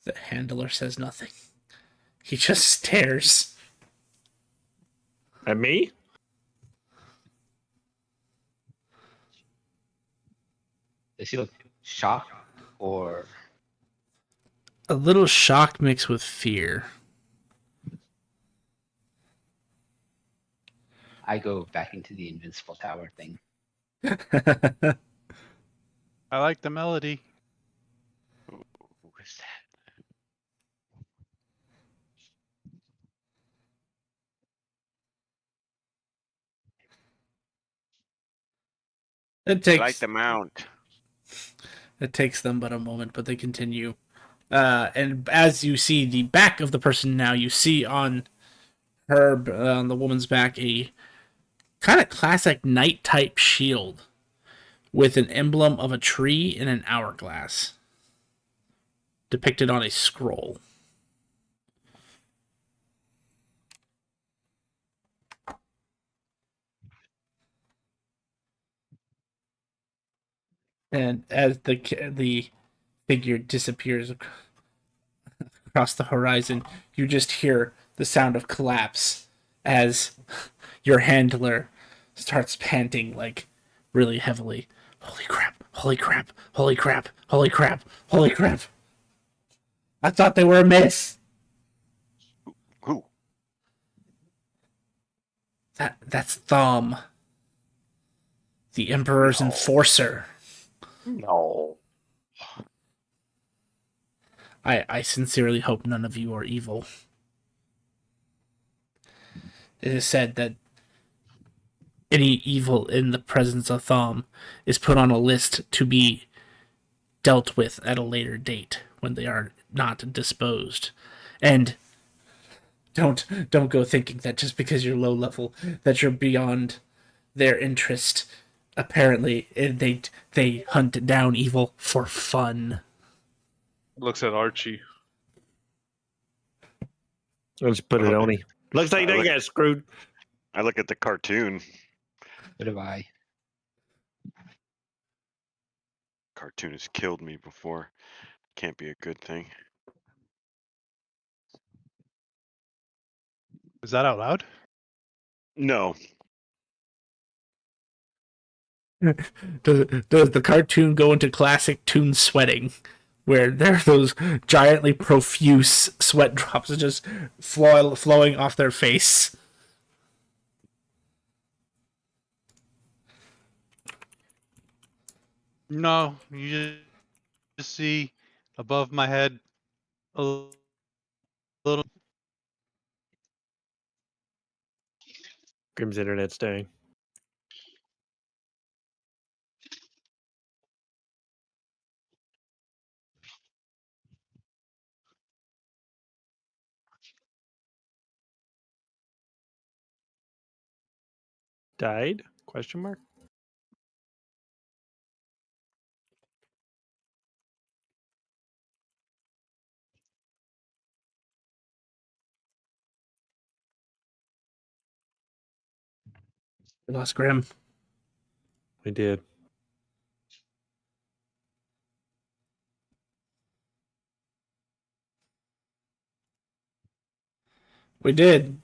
The handler says nothing. He just stares. At me? Does he look shocked or A little shock mixed with fear. I go back into the invincible tower thing? I like the melody. Who is that? I like the mount. It takes them but a moment, but they continue. And as you see the back of the person now, you see on her, on the woman's back, a kind of classic knight type shield with an emblem of a tree and an hourglass depicted on a scroll. And as the figure disappears across the horizon, you just hear the sound of collapse as your handler starts panting like really heavily. Holy crap, holy crap, holy crap, holy crap, holy crap. I thought they were a miss. Who? That's Thom, the Emperor's No. enforcer. No. I sincerely hope none of you are evil. It is said that any evil in the presence of Thom is put on a list to be dealt with at a later date when they are not disposed. And don't go thinking that just because you're low level that you're beyond their interest. Apparently, they hunt down evil for fun. Looks at Archie. Let's put it on him. Looks like they got screwed. I look at the cartoon. What do I? Cartoon has killed me before. Can't be a good thing. Is that out loud? No. Does the cartoon go into classic toon sweating, where there are those giantly profuse sweat drops that just flowing off their face? No, you just see above my head a little. Grim's internet's dying. died? Question mark. We lost Grim. We did. We did.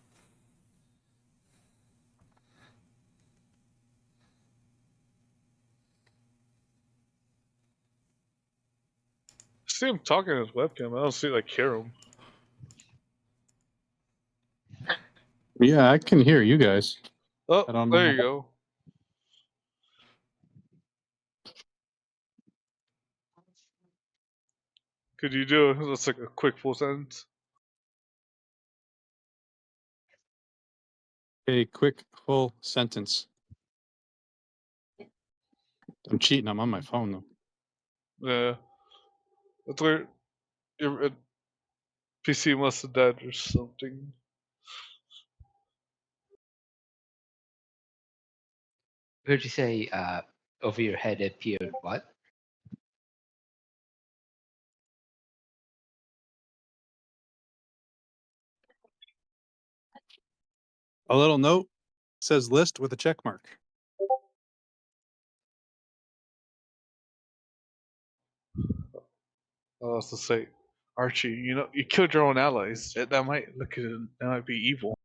I see him talking on his webcam. I don't see like hear him. Yeah, I can hear you guys. Oh, I don't know. there you go. Could you do that's like a quick full sentence? A quick full sentence. I'm cheating. I'm on my phone though. Yeah. That's weird. Your PC must have died or something. Heard you say over your head appeared what? A little note says list with a check mark. I was to say, Archie, you know, you killed your own allies. That might that might be evil.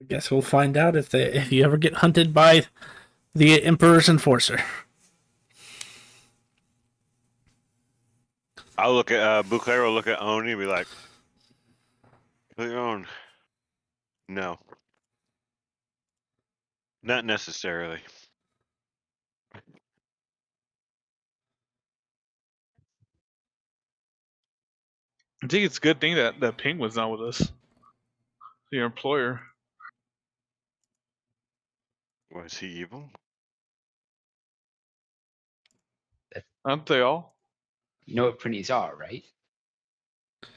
I guess we'll find out if you ever get hunted by the Emperor's enforcer. I'll look at Bouclair will look at Oni and be like, "Kill your own." No, not necessarily. I think it's a good thing that Penguin's not with us. Your employer. Was he evil? Aren't they all? You know what printies are, right?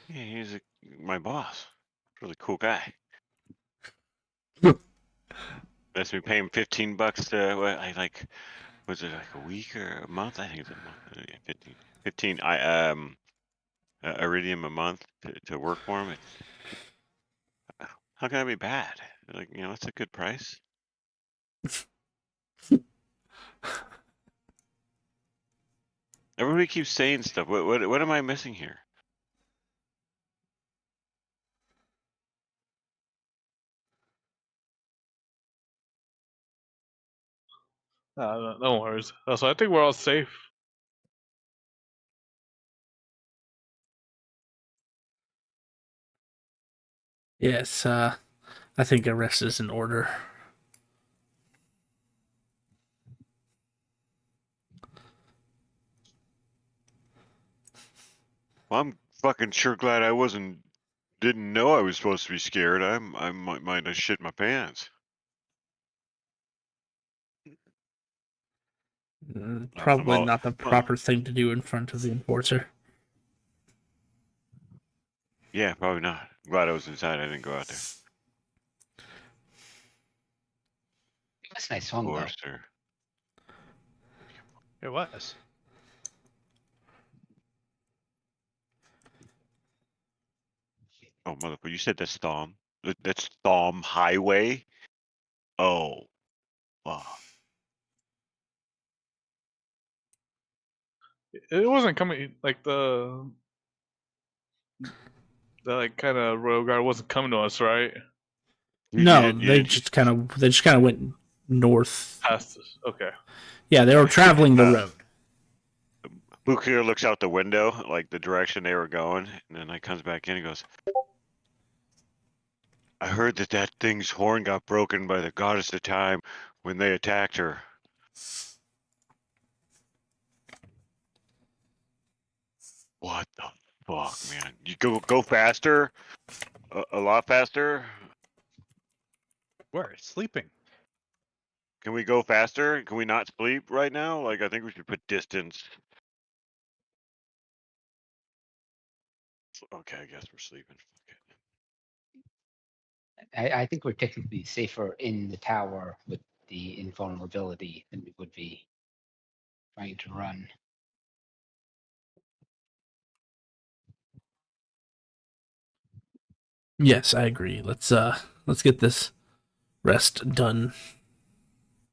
Yeah, he's my boss. Really cool guy. That's me paying $15 to what I like. Was it like a week or a month? I think it's a month. Yeah, 15. 15. Iridium a month to work for him. It's how can I be bad? Like it's a good price. Everybody keeps saying stuff. What am I missing here? No worries. So I think we're all safe. Yes, I think arrest is in order. Well, I'm fucking sure glad I didn't know I was supposed to be scared. I might have shit my pants. Probably all- not the well, proper thing to do in front of the enforcer. Yeah, probably not. I'm glad I was inside. I didn't go out there. That's a nice song, though. Sir. It was. Oh, motherfucker! You said that's Thom. That's Thom Highway. Oh, fuck. It wasn't coming like the like kind of royal guard wasn't coming to us, right? No, they just kind of went north. Past us. Okay. Yeah, they were traveling the road. Bukir looks out the window, like the direction they were going, and then comes back in and goes, I heard that thing's horn got broken by the goddess of time when they attacked her. What the fuck, man? You go faster? A lot faster? We're sleeping. Can we go faster? Can we not sleep right now? Like, I think we should put distance Okay, I guess we're sleeping. Fuck it. I think we're technically safer in the tower with the invulnerability than we would be trying to run. Yes, I agree. Let's get this rest done.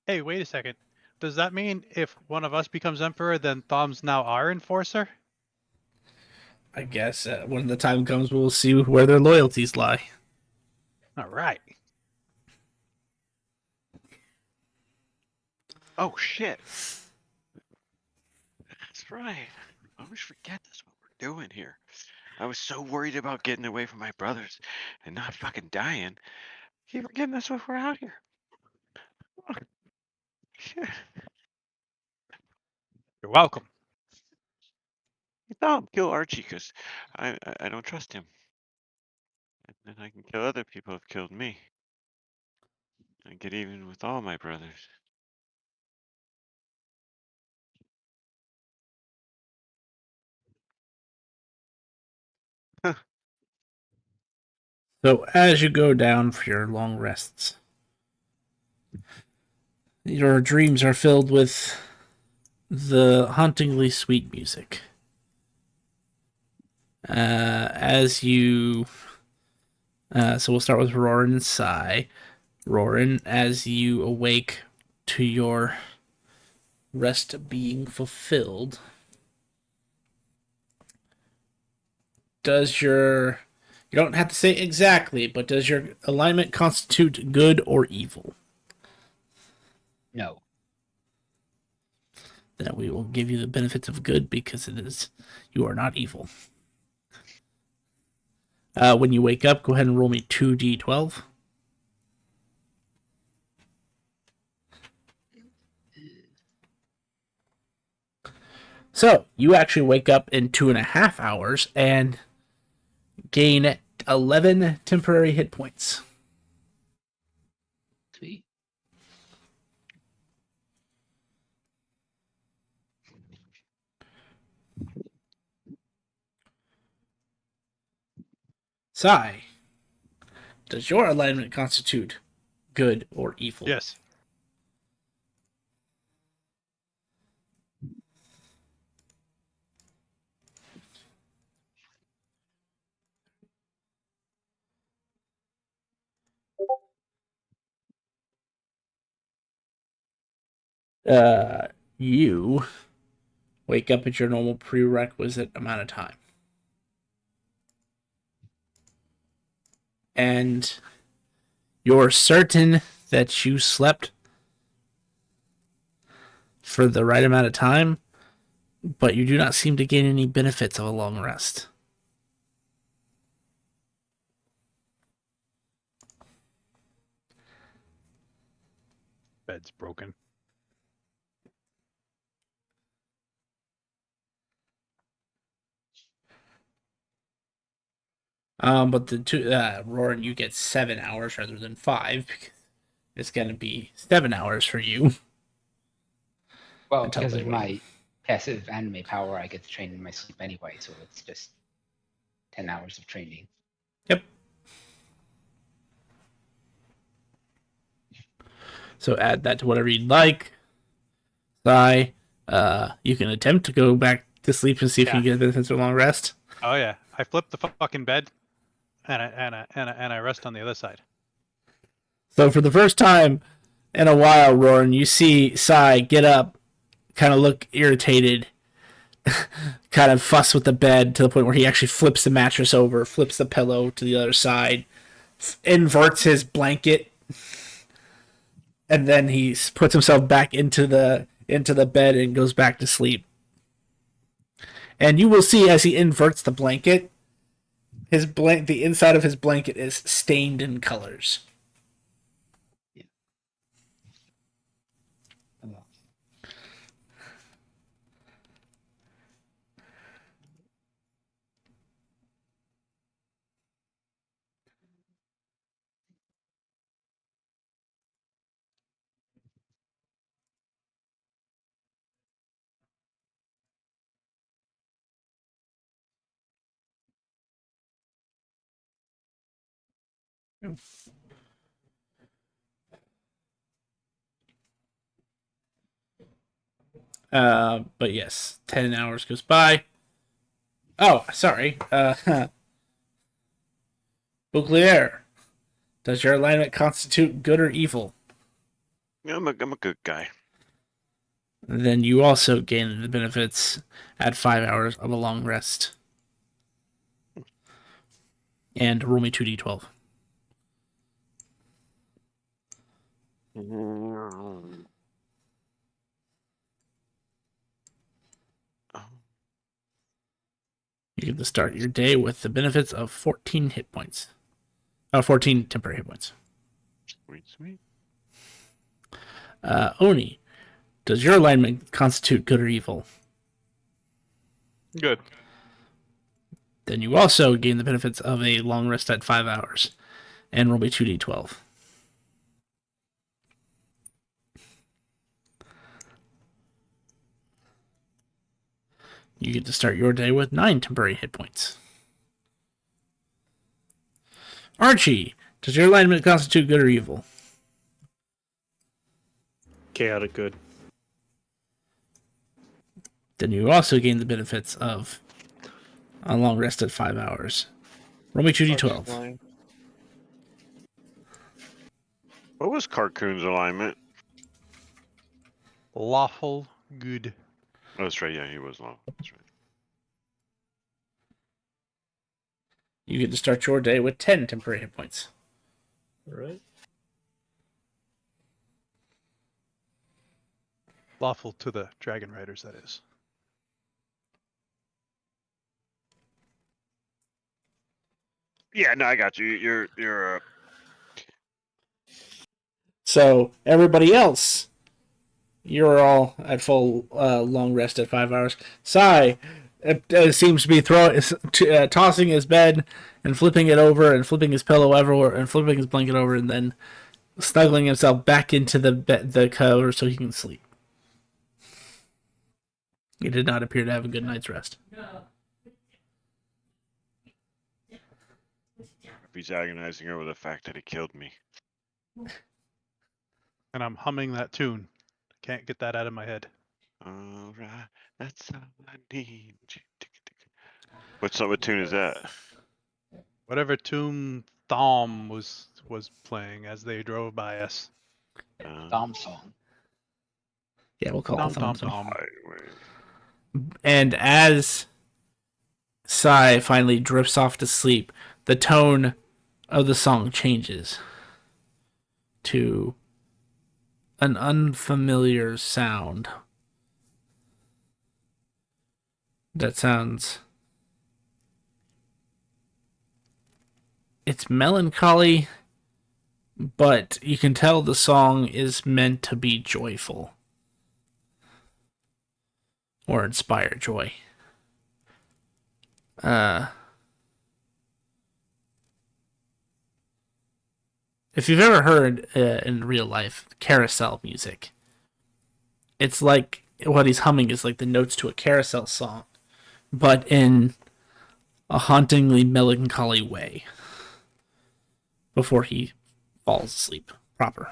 Hey, wait a second. Does that mean if one of us becomes emperor, then Thom's now our enforcer? I guess when the time comes, we'll see where their loyalties lie. All right. Oh shit! That's right. I always forget that's what we're doing here. I was so worried about getting away from my brothers and not fucking dying. Keep forgetting that's why we're out here. Oh, shit. You're welcome. You thought I'd kill Archie because I don't trust him. And then I can kill other people who've killed me. And get even with all my brothers. Huh. So as you go down for your long rests, your dreams are filled with the hauntingly sweet music. As you, so we'll start with Roran and Sai. Roran, as you awake to your rest being fulfilled, does your, you don't have to say exactly, but does your alignment constitute good or evil? No. Then we will give you the benefits of good because it is, you are not evil. When you wake up, go ahead and roll me 2d12. So you actually wake up in 2.5 hours and gain 11 temporary hit points. Sweet. Sai, does your alignment constitute good or evil? Yes. You wake up at your normal prerequisite amount of time. And you're certain that you slept for the right amount of time, but you do not seem to gain any benefits of a long rest. Bed's broken. But the two, Roran, you get 7 hours rather than 5 because it's going to be 7 hours for you. Well, Until because they of wake. my passive anime power, I get to train in my sleep anyway, so it's just 10 hours of training. Yep. So add that to whatever you'd like. Sai, you can attempt to go back to sleep and see if you Yeah. can get benefits of a long rest. Oh yeah. I flip the fucking bed, and I rest on the other side. So for the first time in a while, Roran, you see Sai get up, kind of look irritated, kind of fuss with the bed to the point where he actually flips the mattress over, flips the pillow to the other side, inverts his blanket, and then he puts himself back into the bed and goes back to sleep. And you will see as he inverts the blanket, the inside of his blanket is stained in colors. Oh, But yes, 10 hours goes by. Oh, sorry. Bouclier, does your alignment constitute good or evil? I'm a good guy. Then you also gain the benefits at 5 hours of a long rest. And roll me 2d12. You get to start your day with the benefits of 14 hit points. 14 temporary hit points. Sweet. Oni, does your alignment constitute good or evil? Good. Then you also gain the benefits of a long rest at 5 hours. And roll me 2d12. You get to start your day with 9 temporary hit points. Archie, does your alignment constitute good or evil? Chaotic good. Then you also gain the benefits of a long rest at 5 hours. Roll me 2d12. Flying. What was Carcoon's alignment? Lawful good. Oh, that's right. Yeah, he was long. That's right. You get to start your day with 10 temporary hit points. All right. Lawful to the Dragon Riders, that is. Yeah, no, I got you. You're So, everybody else, you're all at full long rest at 5 hours. Sai seems to be tossing his bed and flipping it over and flipping his pillow everywhere and flipping his blanket over and then snuggling himself back into the cover so he can sleep. He did not appear to have a good night's rest. he's agonizing over the fact that he killed me. And I'm humming that tune. Can't get that out of my head. All right, that's all I need. What tune is that? Whatever tune Thom was playing as they drove by us. Thom song. Yeah, we'll call Thom it Thom Thom. Thom. And as Sai finally drifts off to sleep, the tone of the song changes to an unfamiliar sound that sounds... It's melancholy, but you can tell the song is meant to be joyful or inspire joy. If you've ever heard in real life carousel music, it's like what he's humming is like the notes to a carousel song, but in a hauntingly melancholy way before he falls asleep proper.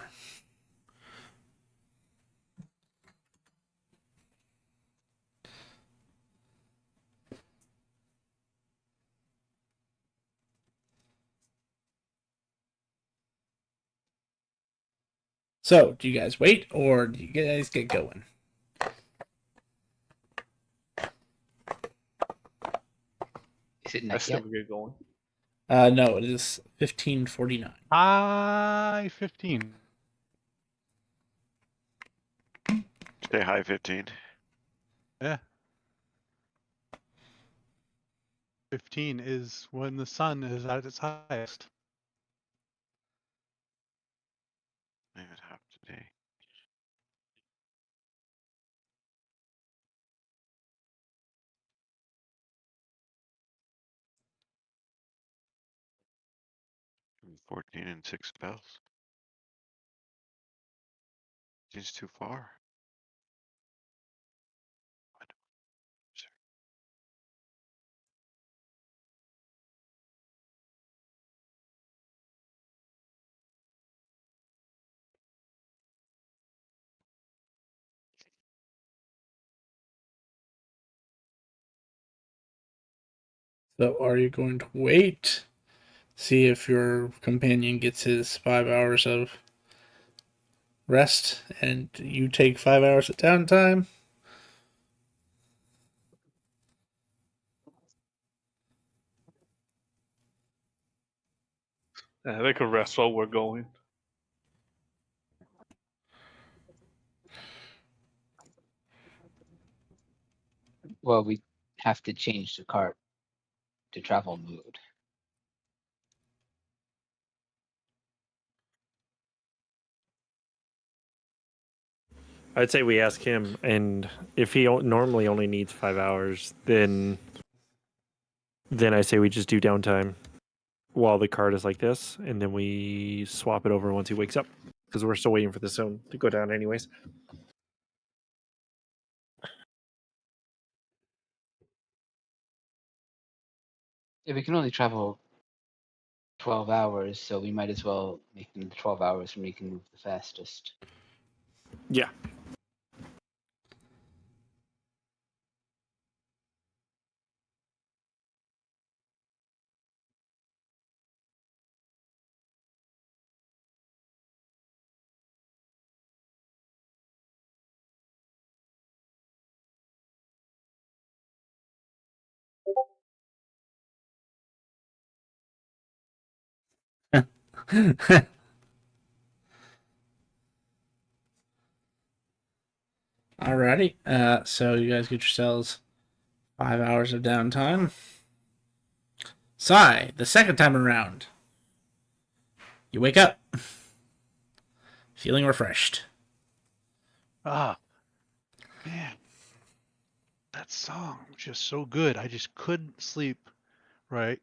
So, do you guys wait or do you guys get going? Is it I night still yet? get going. No, it is 15:49. High 15. Say hi, 15. Yeah. 15 is when the sun is at its highest. I would have today. I'm 14 and 6 spells. Seems too far. So are you going to wait? See if your companion gets his 5 hours of rest and you take 5 hours of downtime? Yeah, they could rest while we're going. Well, we have to change the cart to travel mode. I'd say we ask him, and if he normally only needs 5 hours, then I say we just do downtime while the card is like this, and then we swap it over once he wakes up, because we're still waiting for the zone to go down anyways. Yeah, we can only travel 12 hours, so we might as well make them the 12 hours when we can move the fastest. Yeah. Alrighty. So you guys get yourselves 5 hours of downtime. Sigh, the second time around. You wake up. Feeling refreshed. Ah, man, that song was just so good. I just couldn't sleep. Right.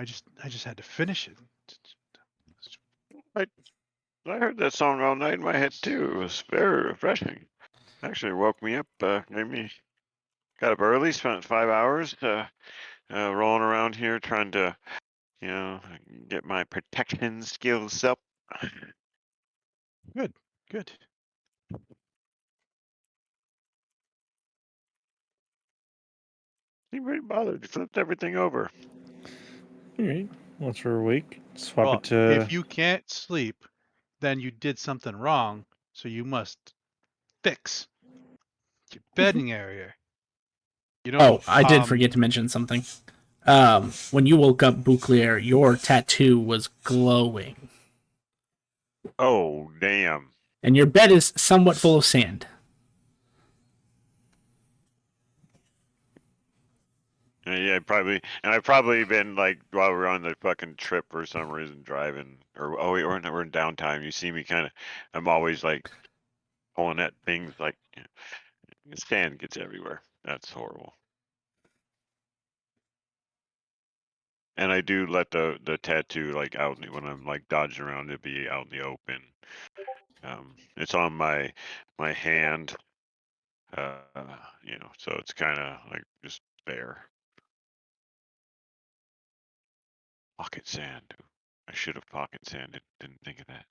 I just had to finish it. I heard that song all night in my head too. It was very refreshing. Actually woke me up, made me got up early, spent 5 hours rolling around here trying to, you know, get my protection skills up. Good. Good. Seemed pretty bothered. Flipped everything over. All right. Once we're awake, swap Well, it to. if you can't sleep, then you did something wrong. So you must fix your bedding area. You know, Oh, I did forget to mention something. When you woke up, Bouclier, your tattoo was glowing. Oh, damn. And your bed is somewhat full of sand. Yeah, probably. And I've probably been like while we're on the fucking trip for some reason driving, or oh, wait, we're in downtime. You see me kind of. I'm always like pulling at things like sand gets everywhere. That's horrible. And I do let the tattoo like out when I'm like dodging around to be out in the open. It's on my hand, uh, so it's kind of like just there. Pocket sand. I should have pocket sanded. Didn't think of that.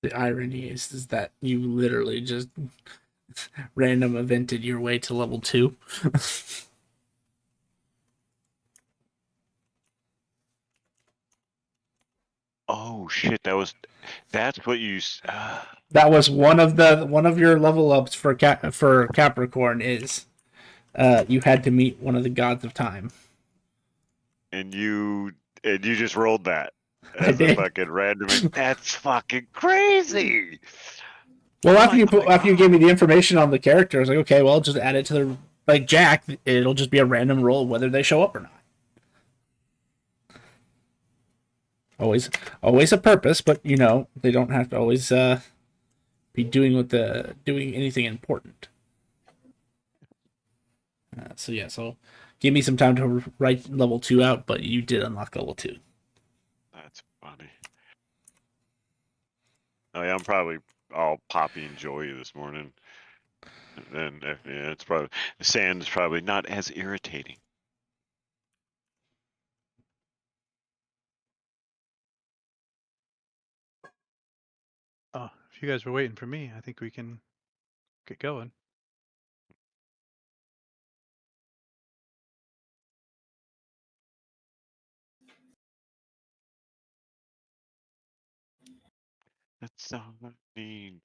The irony is that you literally just random evented your way to level 2. Oh shit! That's what you. That was one of your level ups for Capricorn is you had to meet one of the gods of time. And you just rolled that I as a did. fucking random. That's fucking crazy. Well, Oh after you gave me the information on the character, I was like, okay, well, just add it to the like Jack. It'll just be a random roll whether they show up or not. Always a purpose, but they don't have to always be doing anything important. So give me some time to write level 2 out, but you did unlock level 2. That's funny. Oh yeah, I'm probably all poppy and joy this morning. And then yeah, it's probably the sand is probably not as irritating. oh, if you guys were waiting for me, I think we can get going. That's all I need.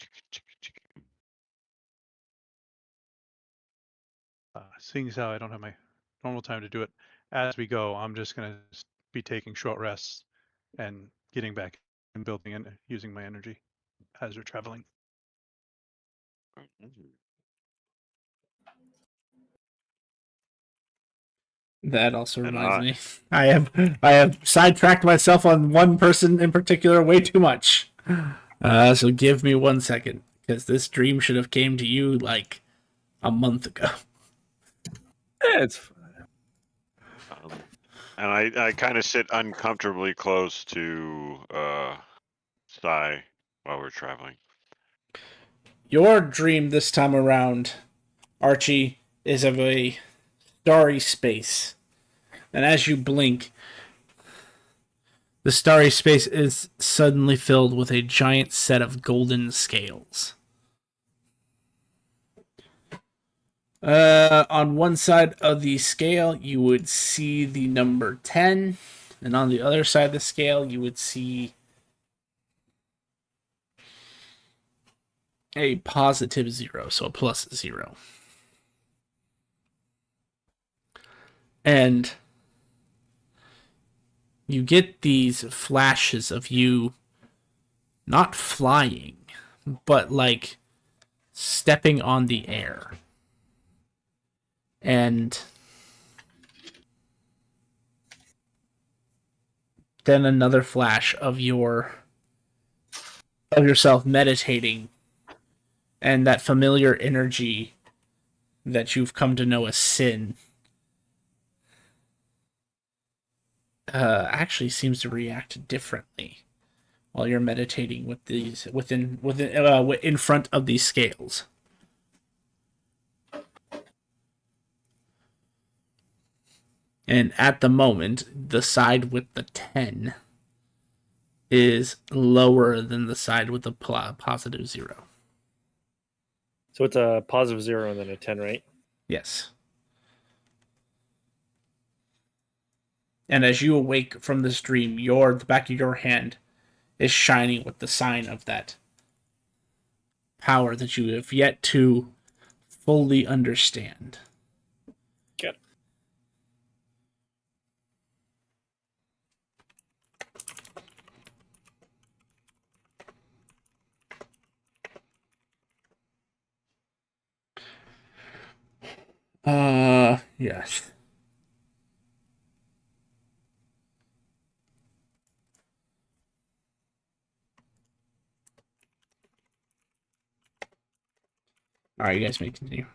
Seeing as how I don't have my normal time to do it, as we go, I'm just going to be taking short rests and getting back and building and using my energy as we're traveling. That also And reminds me. I have sidetracked myself on one person in particular way too much. So give me 1 second, because this dream should have came to you like a month ago. Yeah, it's and I kind of sit uncomfortably close to Sai while we're traveling. Your dream this time around, Archie, is of a starry space. And as you blink, the starry space is suddenly filled with a giant set of golden scales. On one side of the scale, you would see the number 10, and on the other side of the scale, you would see a positive 0, so a plus 0. And you get these flashes of you not flying, but like stepping on the air. And then another flash of yourself meditating, and that familiar energy that you've come to know as sin actually seems to react differently while you're meditating with these in front of these scales. And at the moment, the side with the 10 is lower than the side with the positive 0. so it's a positive 0 and then a 10, right? Yes. And as you awake from this dream, the back of your hand is shining with the sign of that power that you have yet to fully understand. Good. Yes. All right, you guys may continue.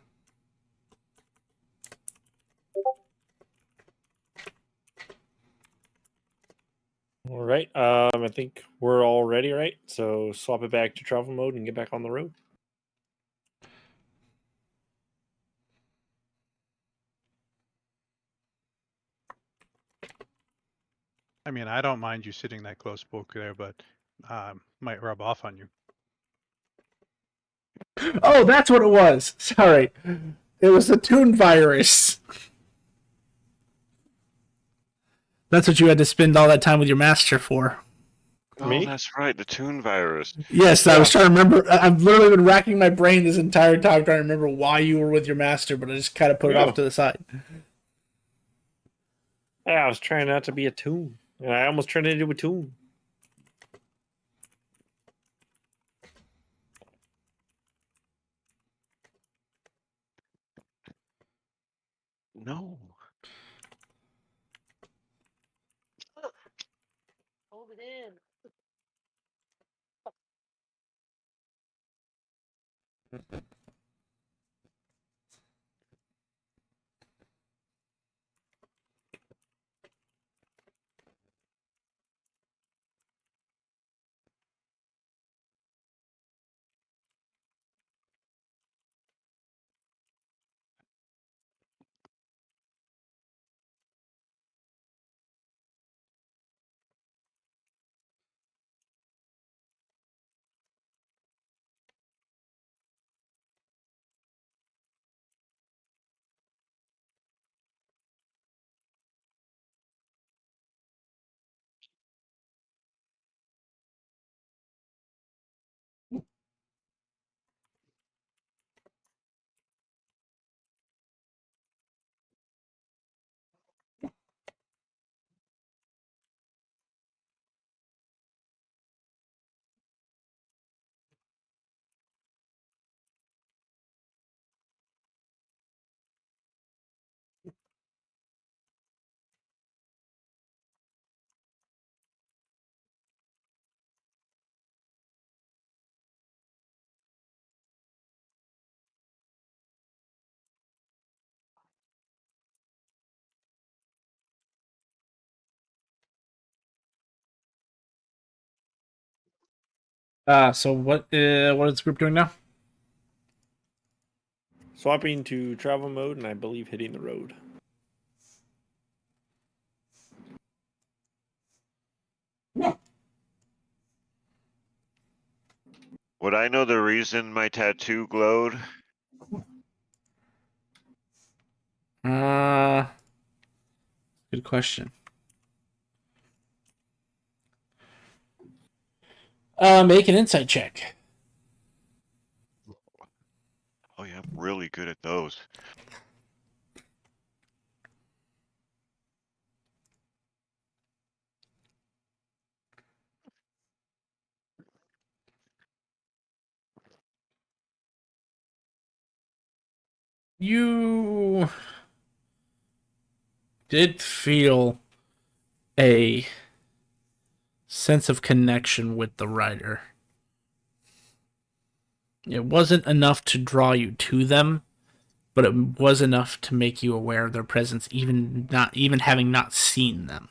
All right. I think we're all ready, right? So swap it back to travel mode and get back on the road. I mean, I don't mind you sitting that close spoke there, but might rub off on you. Oh, that's what it was. Sorry. It was the Toon virus. That's what you had to spend all that time with your master for. Oh, Me? that's right, the Toon virus. Yes, I Yeah. was trying to remember. I've literally been racking my brain this entire time trying to remember why you were with your master, but I just kind of put it Yeah. off to the side. Yeah, I was trying not to be a toon. And I almost turned into a toon. No. Hold it in. So what is the group doing now? Swapping to travel mode and I believe hitting the road. Would I know the reason my tattoo glowed? Good question. Make an insight check. Oh yeah, I'm really good at those. You did feel a sense of connection with the writer. It wasn't enough to draw you to them, but it was enough to make you aware of their presence, even having not seen them.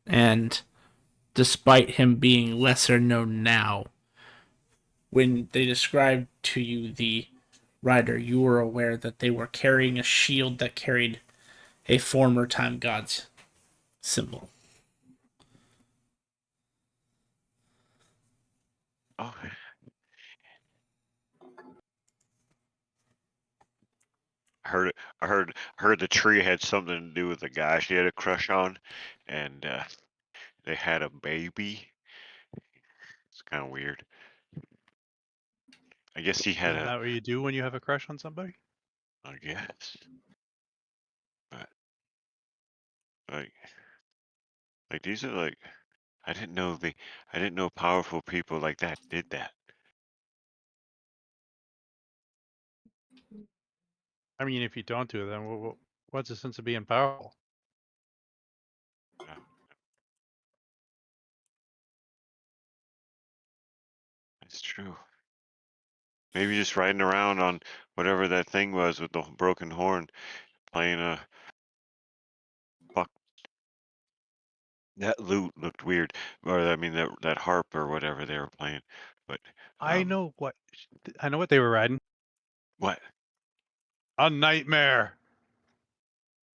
And despite him being lesser known now, when they described to you the rider, you were aware that they were carrying a shield that carried a former time god's symbol. Oh. I heard the tree had something to do with the guy she had a crush on, and they had a baby. It's kind of weird. I guess he had Isn't that what you do when you have a crush on somebody? I guess, but like, these are like, I didn't know powerful people like that did that. I mean, if you don't do it, then what's the sense of being powerful? Yeah, it's true. Maybe just riding around on whatever that thing was with the broken horn, playing a fuck. That lute looked weird, or I mean that harp or whatever they were playing. But I know what they were riding. what A nightmare.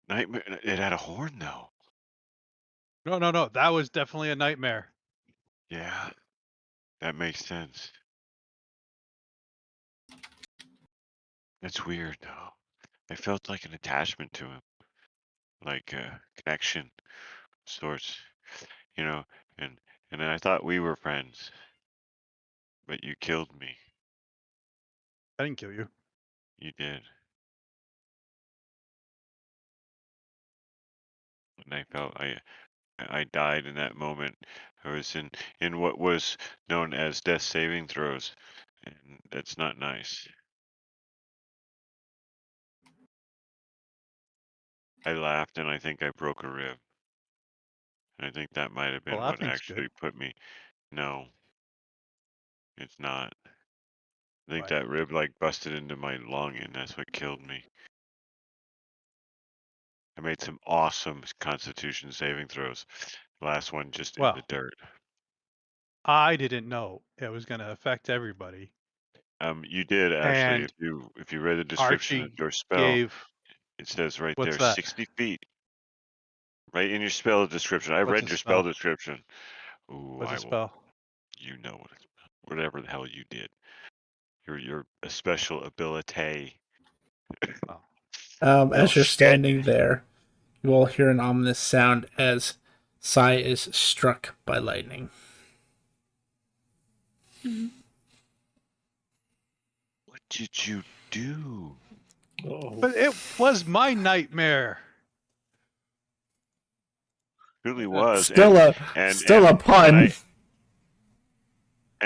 nightmare? It had a horn though. No. That was definitely a nightmare. Yeah, that makes sense. That's weird though. I felt like an attachment to him, like a connection of sorts, you know. And then I thought we were friends, but you killed me. I didn't kill you. You did, and I felt I died in that moment. I was in what was known as death saving throes, and that's not nice. I laughed and I think I broke a rib. I think that might have Well, been what laughing's good. actually put me. No, it's not. I think Why? that rib like busted into my lung and that's what killed me. I made some awesome Constitution saving throws. Last one just in the Well, dirt. I didn't know it was going to affect everybody. You did actually. And If you read the description of Archie your spell, gave, it says right what's there, that? 60 feet. Right in your spell description. I What's read a your spell spell? description. Ooh, What's a I will. spell? You know what? Whatever the hell you did. You're a special ability. Oh. No As you're shit. standing there, you will hear an ominous sound as Sai is struck by lightning. What did you do? Oh, But it was my nightmare. Really was, Still a and still a and and pun.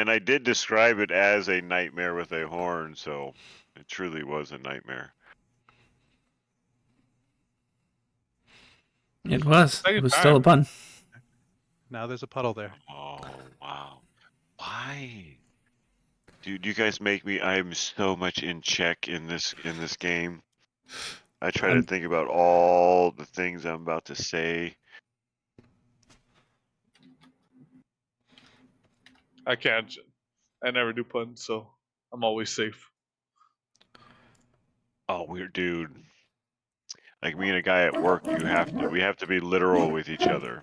I did describe it as a nightmare with a horn, so it truly was a nightmare. It was. It Second was still a time. pun. Now there's a puddle there. Oh wow. Why? Dude, you guys make me. I'm so much in check in this game. I try to think about all the things I'm about to say. I can't. I never do puns, so I'm always safe. Oh, weird dude. Like me and a guy at work, we have to be literal with each other.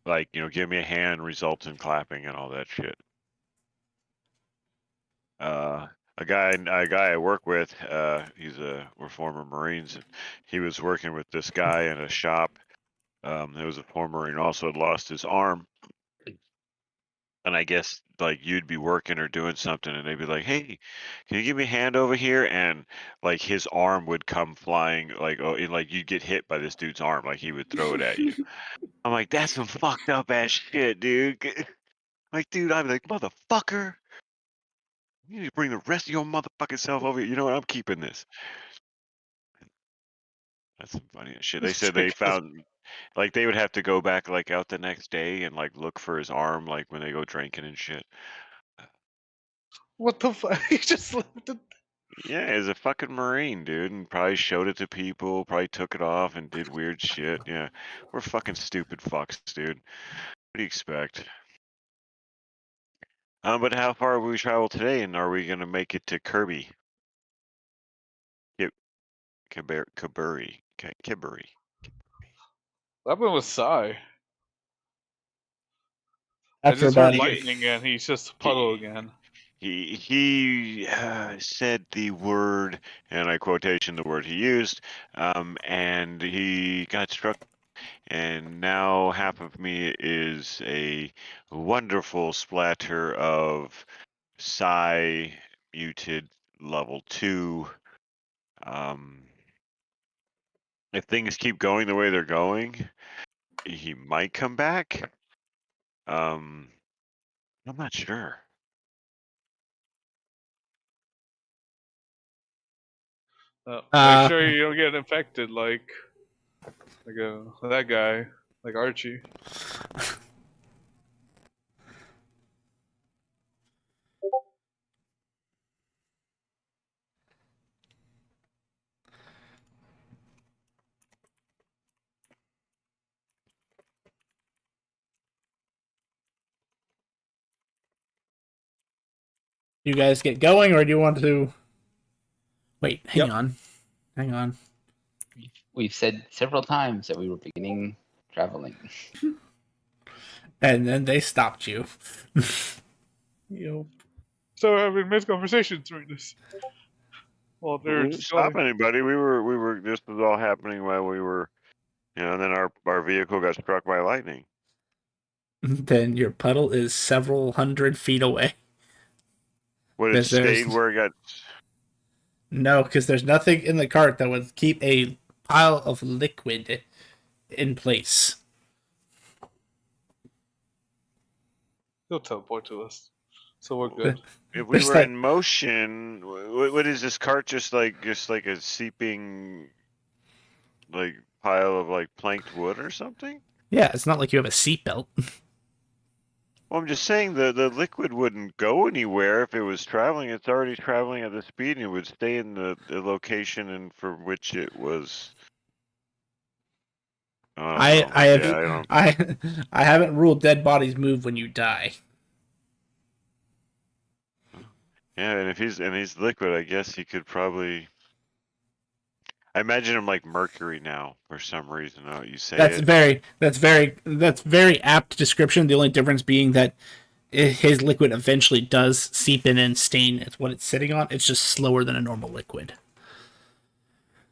Like, give me a hand results in clapping and all that shit. A guy I work with, we're former Marines, and he was working with this guy in a shop. There was a former Marine also had lost his arm. And I guess like you'd be working or doing something and they'd be like, "Hey, can you give me a hand over here?" And like his arm would come flying, like, oh, and like you'd get hit by this dude's arm, like he would throw it at you. I'm like, that's some fucked up ass shit, dude. Like, dude, I'd be like, motherfucker, you need to bring the rest of your motherfucking self over here. You know what? I'm keeping this. That's some funny ass shit. They said they found, like, they would have to go back like out the next day and like look for his arm, like when they go drinking and shit. What the fuck? He just left it. Yeah, as a fucking Marine, dude, and probably showed it to people, probably took it off and did weird shit. Yeah, we're fucking stupid fucks, dude. What do you expect? But how far have we traveled today, and are we gonna make it to Kirby? Yep, Kiburi. That one was Psy. I After just heard about lightning and he's just a puddle again. He said the word, and I quotation the word he used, and he got struck. And now half of me is a wonderful splatter of psi muted level 2. If things keep going the way they're going, he might come back. I'm not sure. Make sure you don't get infected like that guy, like Archie. you guys get going, or do you want to wait? Hang Yep. on. We've said several times that we were beginning traveling. And then they stopped you. Yep. So having mid conversations during this. Well, We they're didn't just stop going. anybody. We were. This was all happening while we were. And then our vehicle got struck by lightning. Then your puddle is several hundred feet away. Would it Because stayed there's where it got? no, because there's nothing in the cart that would keep a pile of liquid in place. He'll teleport to us, so we're good. If we There's were like in motion, what is this cart just like a seeping like pile of like planked wood or something? yeah, it's not like you have a seatbelt. Well, I'm just saying the liquid wouldn't go anywhere if it was traveling. It's already traveling at the speed and it would stay in the location and for which it was. I don't know. I Yeah, have I don't. I haven't ruled dead bodies move when you die. Yeah, and if he's liquid, I guess he could probably. I imagine him like mercury now for some reason. Oh, you say That's it. very apt description. The only difference being that his liquid eventually does seep in and stain what it's sitting on. It's just slower than a normal liquid.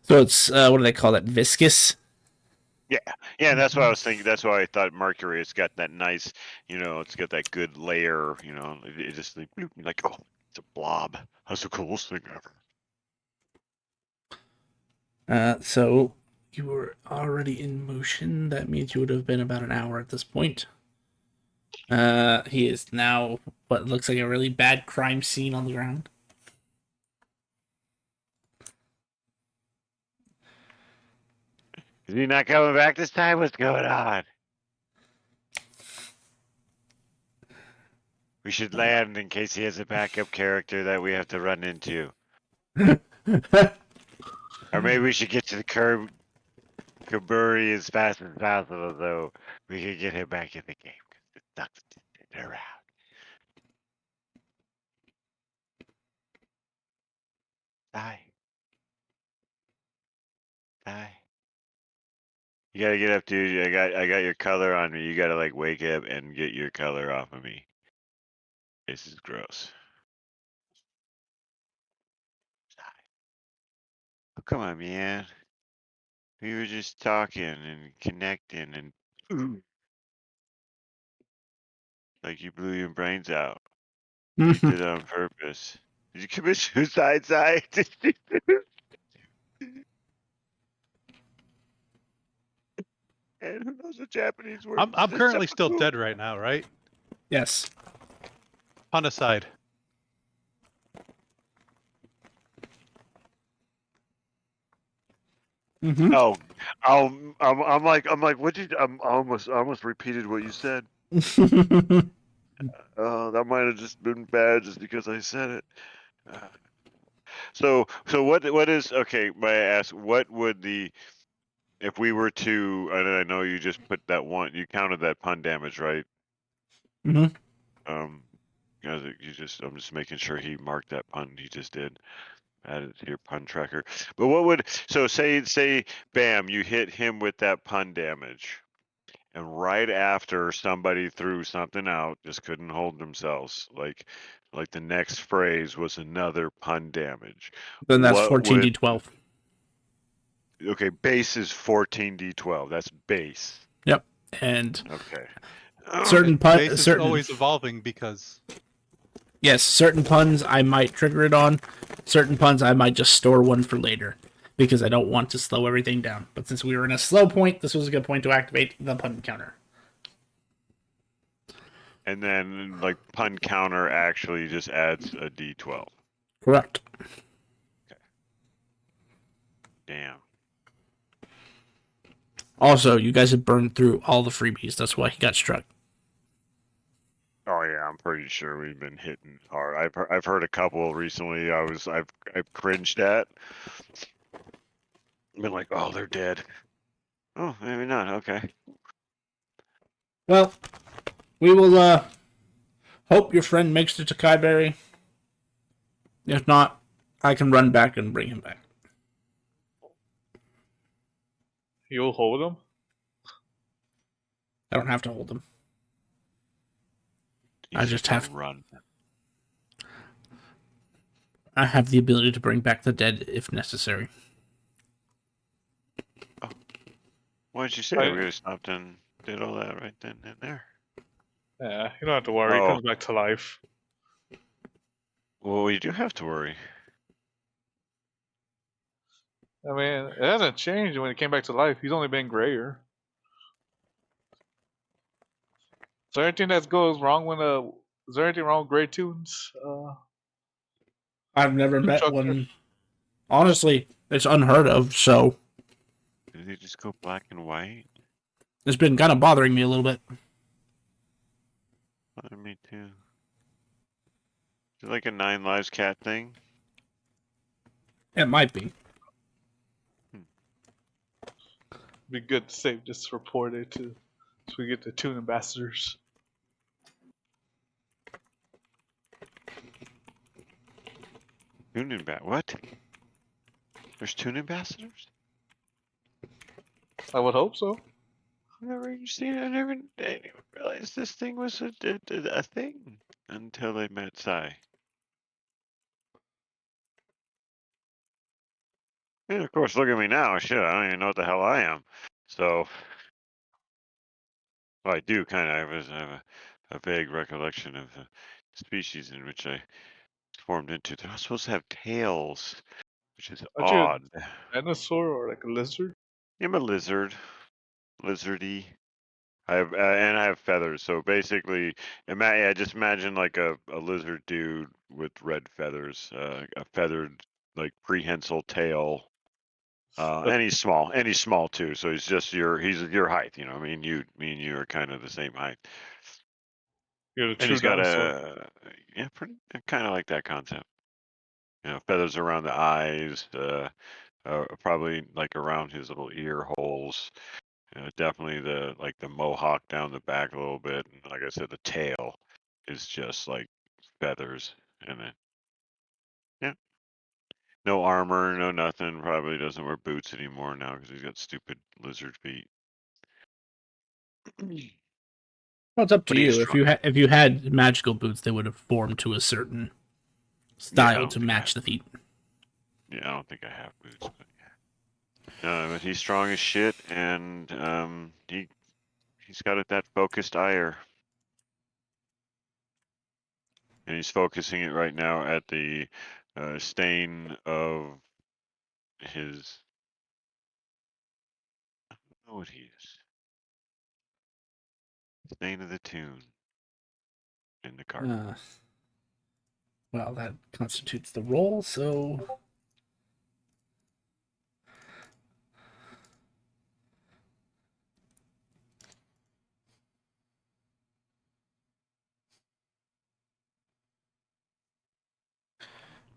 So it's what do they call that? Viscous. Yeah, that's what I was thinking. That's why I thought mercury. It's got that nice, it's got that good layer. It just like, bloop, you're like, oh, it's a blob. That's the coolest thing ever. So you were already in motion. That means you would have been about an hour at this point. He is now what looks like a really bad crime scene on the ground. Is he not coming back this time? What's going on? We should land in case he has a backup character that we have to run into. Or maybe we should get to the Kaburi as fast as possible so we can get him back in the game. Because the ducks did around. Die. Die. You gotta get up, dude. I got your color on me. You gotta like wake up and get your color off of me. This is gross. Die. Oh, come on, man. We were just talking and connecting and like you blew your brains out. You did it on purpose. Did you commit suicide, Si? And who knows the Japanese word? I'm currently still dead right now, right? Yes. Punaside. Mm-hmm. Oh, I'm like, what did I almost repeated what you said. That might have just been bad just because I said it. So what is okay? May I ask, what would if we were to? And I know you just put that one. You counted that pun damage, right? Mm-hmm. Guys, I'm just making sure he marked that pun he just did. Add it to your pun tracker. But what would say bam, you hit him with that pun damage. And right after somebody threw something out, just couldn't hold themselves. Like the next phrase was another pun damage. Then that's What would 14d12. okay, base is 14d12. That's base. Yep. And Okay. certain Base is certain always evolving because yes, certain puns I might trigger it on. Certain puns I might just store one for later because I don't want to slow everything down. But since we were in a slow point, this was a good point to activate the pun counter. And then like pun counter actually just adds a d12. Correct. Damn. Also, you guys have burned through all the freebies. That's why he got struck. Oh yeah, I'm pretty sure we've been hitting hard. I've heard a couple recently. I've cringed at. Been like, oh, they're dead. Oh, maybe not. Okay. Well, we will hope your friend makes it to Kaiberry. If not, I can run back and bring him back. You'll hold him. I don't have to hold him. He's I just gonna have run. I have the ability to bring back the dead if necessary. Oh, why did you say we would have stopped and did all that right then and there? Yeah, you don't have to worry. He Oh. comes back to life. Well, you do have to worry. I mean, it hasn't changed when he came back to life. He's only been grayer. Is there anything that goes wrong when is there anything wrong with gray tunes? I've never met Chuck- one. Honestly, it's unheard of, so Did they just go black and white? it's been kind of bothering me a little bit. Me too. Is it like a 9 lives cat thing? It might be. Be good to save this report it to so we get the tune ambassadors. Tune what? There's tune ambassadors? I would hope so. I never realized this thing was a thing until I met Sai. And of course, look at me now. Shit, I don't even know what the hell I am. So, well, I do kind of. I have a vague recollection of the species in which I formed into. They're not supposed to have tails, which is Aren't you odd. a dinosaur or like a lizard? I'm a lizard, lizardy. I have feathers. So basically, just imagine like a lizard dude with red feathers, a feathered like prehensile tail. And he's small too. So he's your height. You know, me and you are kind of the same height. You're the And true he's got dinosaur. pretty kind of like that concept. You know, feathers around the eyes, probably like around his little ear holes. Definitely the mohawk down the back a little bit, and like I said, the tail is just like feathers, and then yeah, no armor, no nothing. Probably doesn't wear boots anymore now because he's got stupid lizard feet. Well, it's up to But he is you. strong. If you had magical boots, they would have formed to a certain I style don't to think I match have. the feet. Yeah, I don't think I have boots, but yeah. But he's strong as shit, and he's got that focused ire, and he's focusing it right now at the stain of his. I don't know what he is. Stain of the tune in the card. Well, that constitutes the roll, so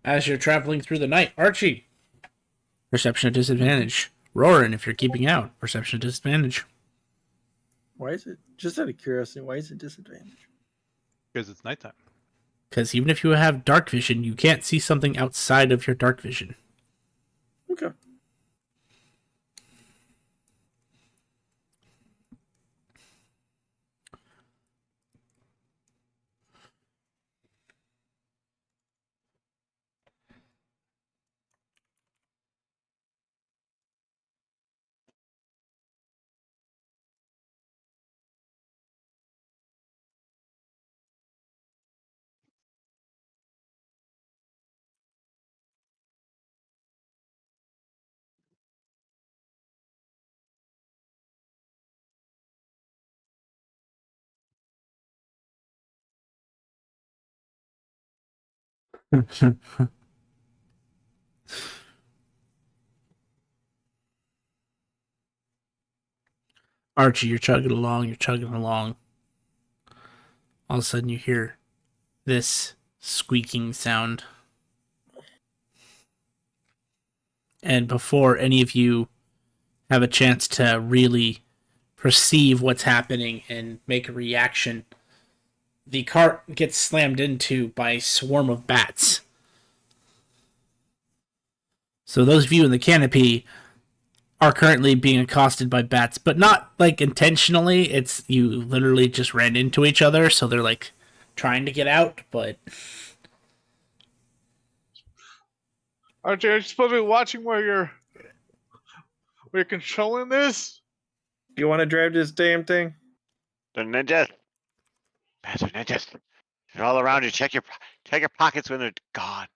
as you're traveling through the night, Archie, perception at disadvantage. Roaring, if you're keeping out, perception at disadvantage. Why is it, just out of curiosity, why is it disadvantage? Because it's nighttime. Because even if you have dark vision, you can't see something outside of your dark vision. Okay. Archie, you're chugging along, you're chugging along. All of a sudden, you hear this squeaking sound. And before any of you have a chance to really perceive what's happening and make a reaction, the cart gets slammed into by a swarm of bats. So those of you in the canopy are currently being accosted by bats, but not like intentionally. It's you literally just ran into each other, so they're like trying to get out, but Aren't you supposed to be watching where you're controlling this? Do you want to drive this damn thing? The ninjas. Bastard ninjas. They're all around you. Check your pockets when they're gone.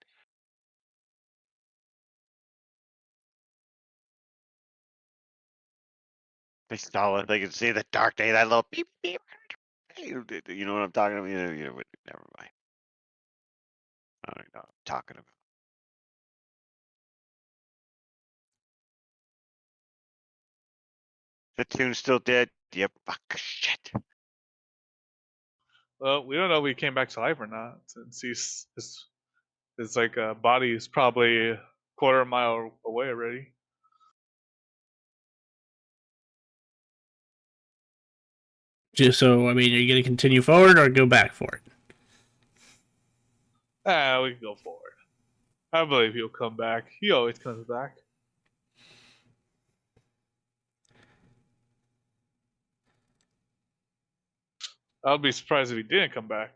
They saw it. They can see the dark day. That little beep beep. You know what I'm talking about? Never mind. I don't know what I'm talking about. The tune's still dead. You fuck shit. Well, we don't know if he came back to life or not, since his like body is probably a quarter mile away already. so I mean, are you going to continue forward or go back for it? We can go forward. I believe he'll come back. He always comes back. I'll be surprised if he didn't come back.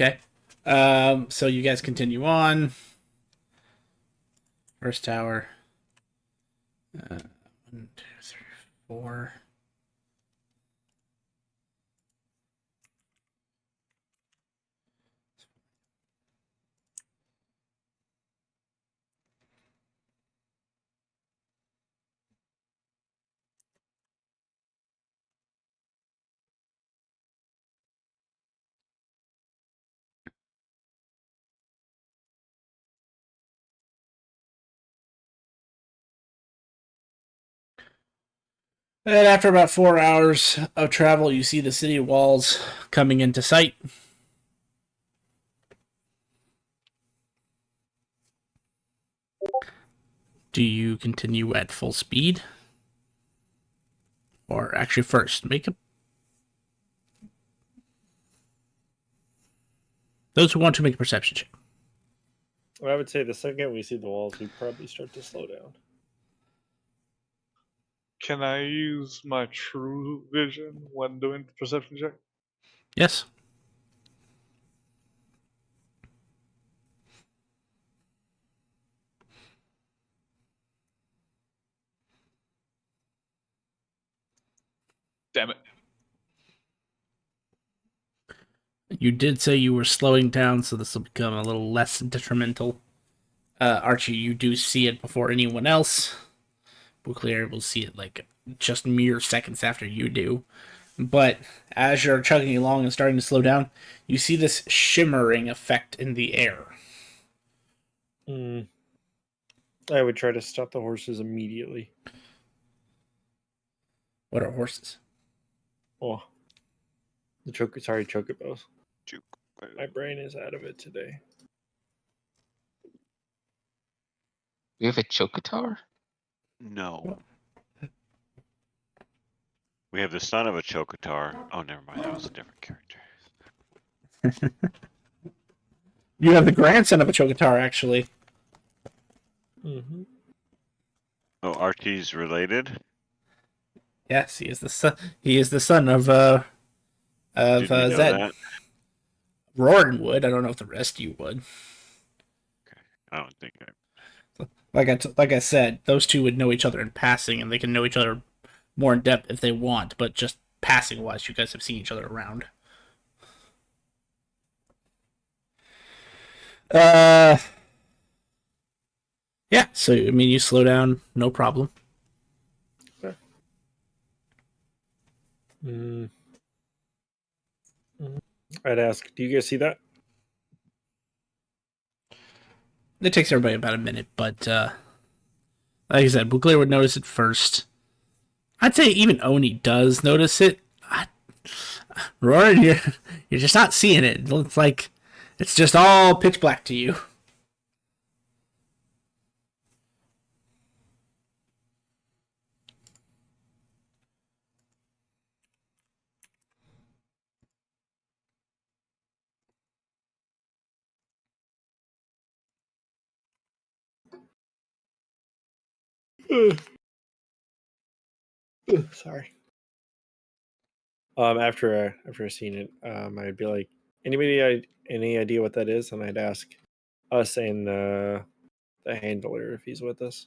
Okay. So you guys continue on. First tower. 1, 2, 3, 4. And after about 4 hours of travel, you see the city walls coming into sight. Do you continue at full speed? Or actually, first, make a. Those who want to make a perception check. Well, I would say the second we see the walls, we probably start to slow down. Can I use my true vision when doing the perception check? Yes. Damn it. You did say you were slowing down, so this will become a little less detrimental. Archie, you do see it before anyone else. Bouclair will see it like just mere seconds after you do. But as you're chugging along and starting to slow down, you see this shimmering effect in the air. I would try to stop the horses immediately. What are horses? Oh, chocobos. My brain is out of it today. We have a Chocotar? No. We have the son of a Chocotar. Oh, never mind. That was a different character. You have the grandson of a Chocotar, actually. Mm-hmm. Oh, Archie's related? Yes, he is the son. He is the son of Did we know Zed. that? Roran would. I don't know if the rest of you would. Okay. I don't think I. Like I said, those two would know each other in passing, and they can know each other more in depth if they want. But just passing wise, you guys have seen each other around. Yeah. So I mean, you slow down, no problem. I'd ask, do you guys see that? It takes everybody about a minute, but like I said, Bouclair would notice it first. I'd say even Oni does notice it. Roran, you're just not seeing it. It looks like it's just all pitch black to you. Sorry. After I've seen it, I'd be like, anybody any idea what that is? And I'd ask us and the handler if he's with us.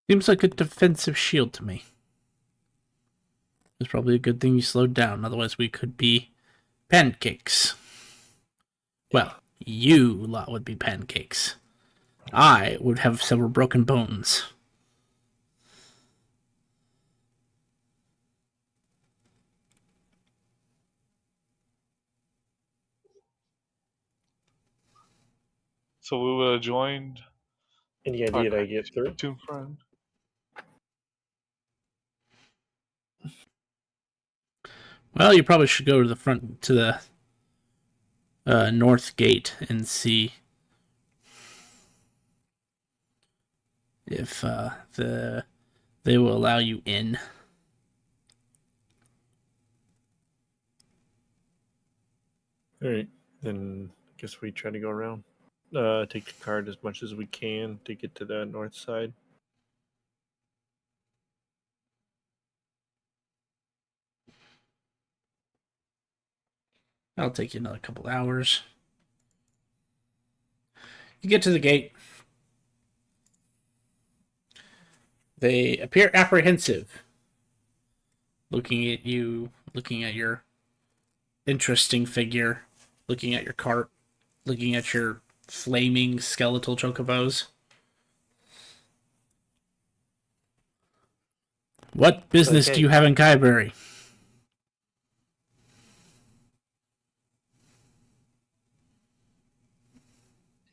Seems like a defensive shield to me. It's probably a good thing you slowed down, otherwise we could be pancakes. Well, you lot would be pancakes. I would have several broken bones. So we would have joined Any our idea that I get through? cartoon friend. Well, you probably should go to the front, to the north gate and see if they will allow you in. All right, then I guess we try to go around. Take the card as much as we can to get to the north side. That'll take you another couple hours. You get to the gate. They appear apprehensive, looking at you, looking at your interesting figure, looking at your cart, looking at your flaming skeletal chocobos. What business Okay. do you have in Kyberry?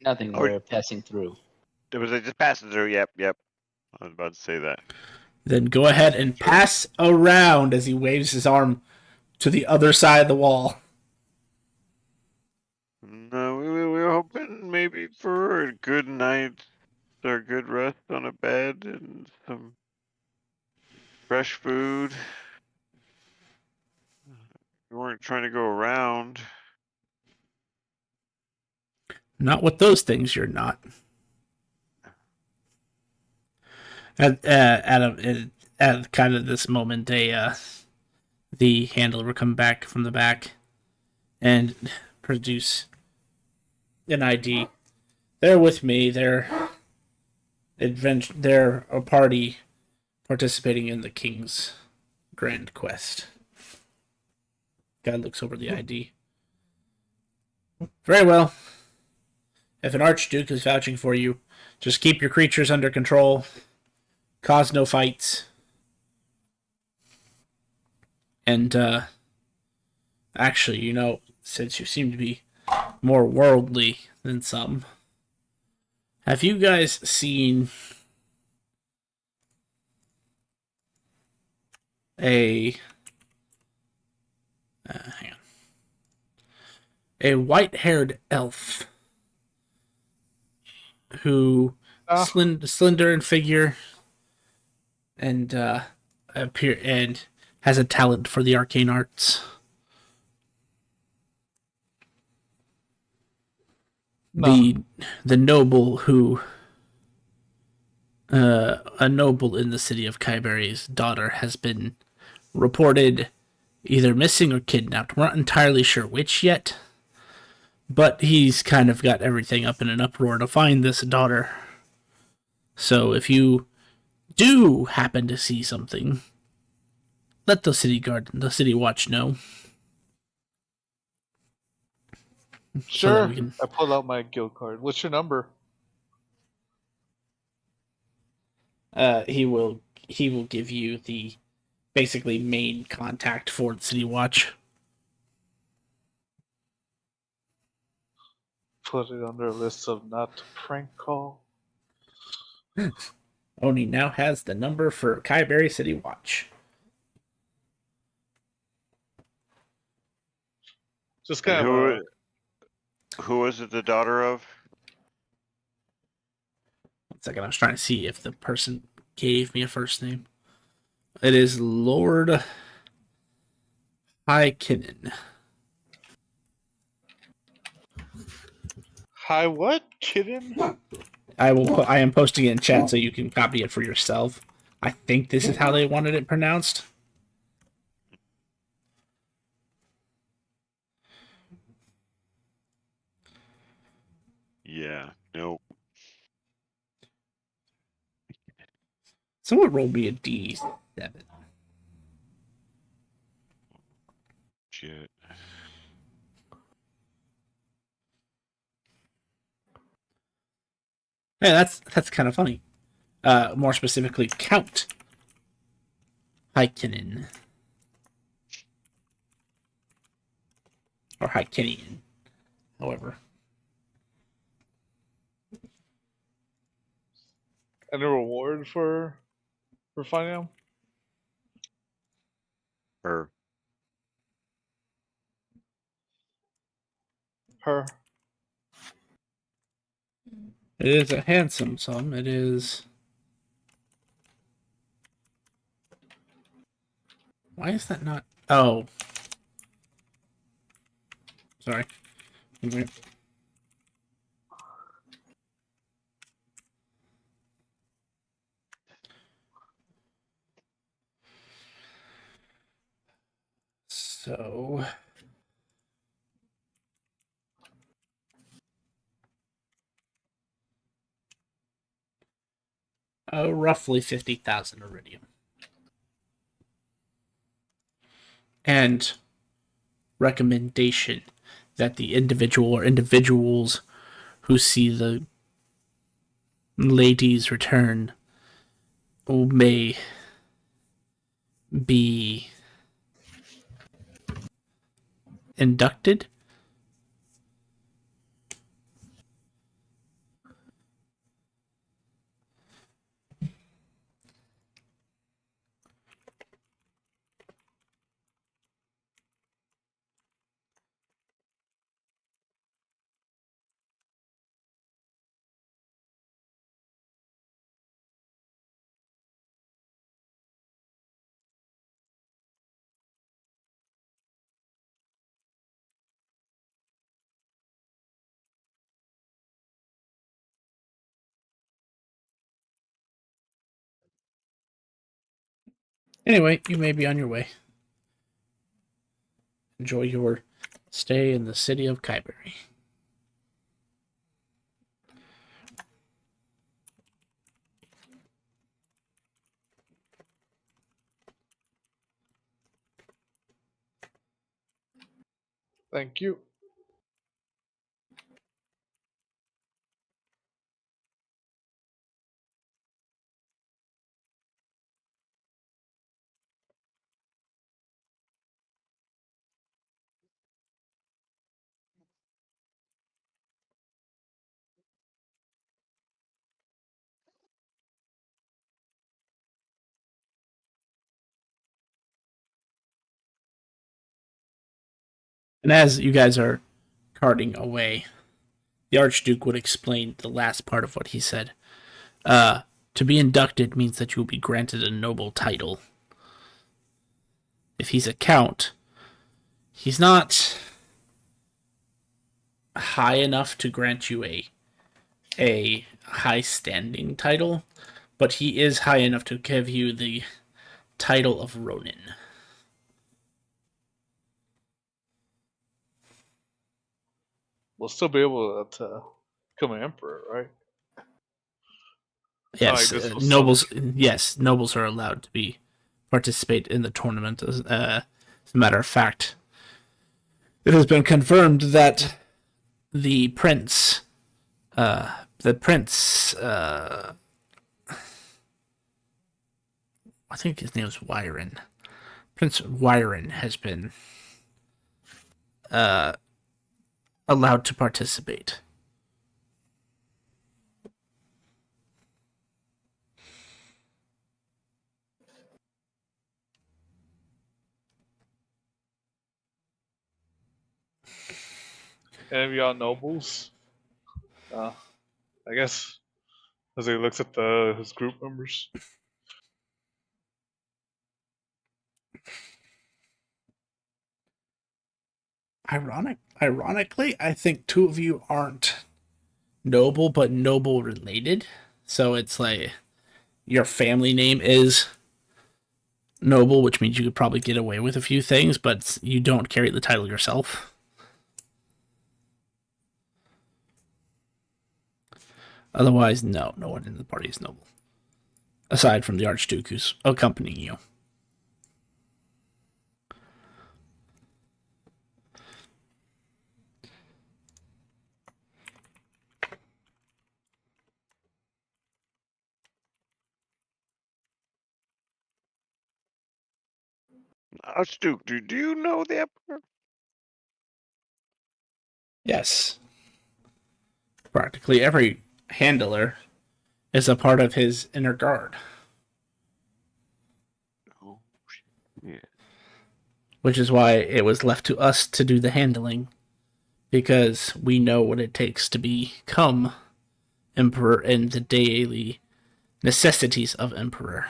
Nothing. Oh, We're passing through. Was I just passing through? Yep. I was about to say that. Then go ahead and pass around as he waves his arm to the other side of the wall. No, we were hoping maybe for a good night or a good rest on a bed and some fresh food. We weren't trying to go around. Not with those things, you're not. At kind of this moment, the handler will come back from the back and produce an ID. They're with me. They're a party participating in the King's Grand Quest. Guy looks over the ID. Very well. If an Archduke is vouching for you, just keep your creatures under control. Cause no fights. And, actually, since you seem to be more worldly than some, have you guys seen a hang on, a white-haired elf who slender in figure and has a talent for the arcane arts? No. The noble who a noble in the city of Kyberry's daughter has been reported either missing or kidnapped. We're not entirely sure which yet, but he's kind of got everything up in an uproar to find this daughter. So if you do happen to see something, let the city watch know. Sure. we can- I pulled out my guild card. What's your number? He will give you the basically main contact for the city watch. Put it under a list of not to prank call. Oni now has the number for Kyberry City Watch. Just And kind of who was it the daughter of? 1 second, I was trying to see if the person gave me a first name. It is Lord Hykinen. hi what? Kidding? I am posting it in chat so you can copy it for yourself. I think this is how they wanted it pronounced. Yeah, nope. Someone rolled me a D7. Shit. Hey, that's kind of funny. More specifically, Count Hykinen. Or Hykinian, however. Any reward for finding him? Her. Her. It is a handsome sum. It is... Why is that not... Oh. Sorry. So... roughly 50,000 iridium. And recommendation that the individual or individuals who see the lady's return may be inducted. Anyway, you may be on your way. Enjoy your stay in the city of Kyberry. Thank you. And as you guys are carting away, the Archduke would explain the last part of what he said. To be inducted means that you will be granted a noble title. If he's a count, he's not high enough to grant you a high standing title, but he is high enough to give you the title of Ronin. We'll still be able to become an emperor, right? Yes, this was nobles. Yes, nobles are allowed to participate in the tournament. As a matter of fact, it has been confirmed that the prince, I think his name is Wyron. Prince Wyron has been allowed to participate. Any of y'all nobles? I guess as he looks at his group members. Ironically, I think two of you aren't noble, but noble related. So it's like your family name is noble, which means you could probably get away with a few things, but you don't carry the title yourself. Otherwise, no one in the party is noble. Aside from the Archduke who's accompanying you. Archduke, do you know the Emperor? Yes. Practically every handler is a part of his inner guard. Oh, yeah. Which is why it was left to us to do the handling. Because we know what it takes to become Emperor and the daily necessities of Emperor.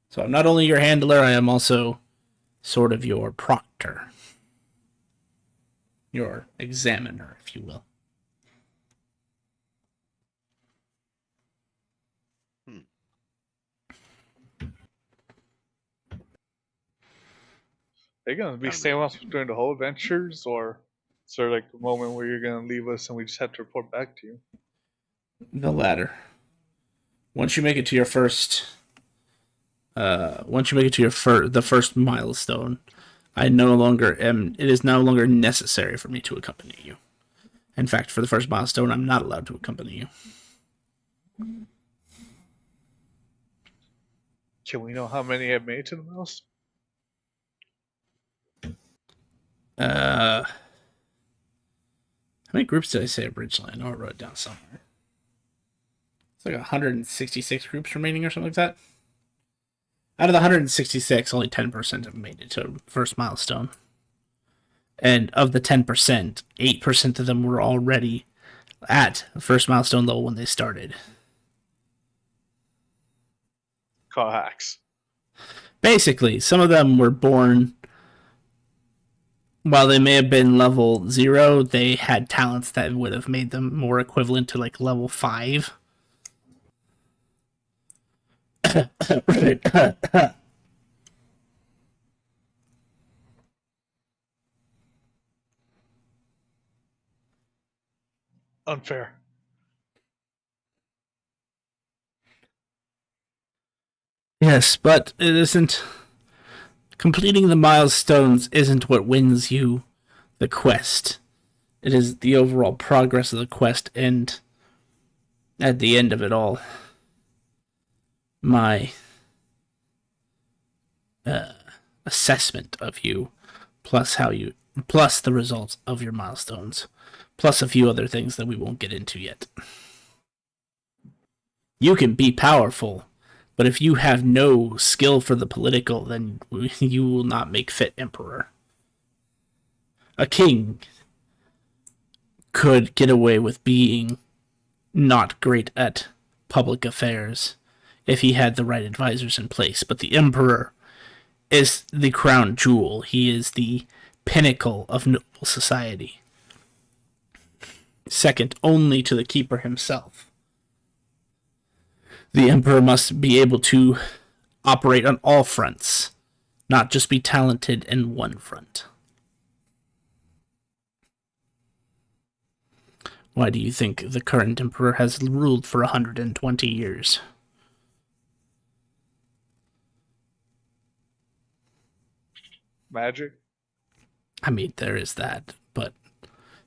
So I'm not only your handler, I am also sort of your proctor. Your examiner, if you will. Are you gonna be staying with us during the whole adventures, or is there like a moment where you're gonna leave us and we just have to report back to you? The latter. Once you make it to your first, the first milestone, I no longer am. It is no longer necessary for me to accompany you. In fact, for the first milestone, I'm not allowed to accompany you. Can we know how many have made it to the milestone? How many groups did I say originally? I know I wrote it down somewhere. It's like 166 groups remaining or something like that. Out of the 166, only 10% have made it to first milestone. And of the 10%, 8% of them were already at first milestone level when they started. Call hacks. Basically, some of them were born, while they may have been level 0, they had talents that would have made them more equivalent to like level 5. Unfair. Yes, but it isn't. Completing the milestones isn't what wins you the quest. It is the overall progress of the quest, and at the end of it all, my assessment of you, plus the results of your milestones, plus a few other things that we won't get into yet. You can be powerful, but if you have no skill for the political, then you will not make fit emperor. A king could get away with being not great at public affairs if he had the right advisors in place, but the emperor is the crown jewel. He is the pinnacle of noble society, second only to the keeper himself. The emperor must be able to operate on all fronts, not just be talented in one front. Why do you think the current emperor has ruled for 120 years? Magic. I mean, there is that, but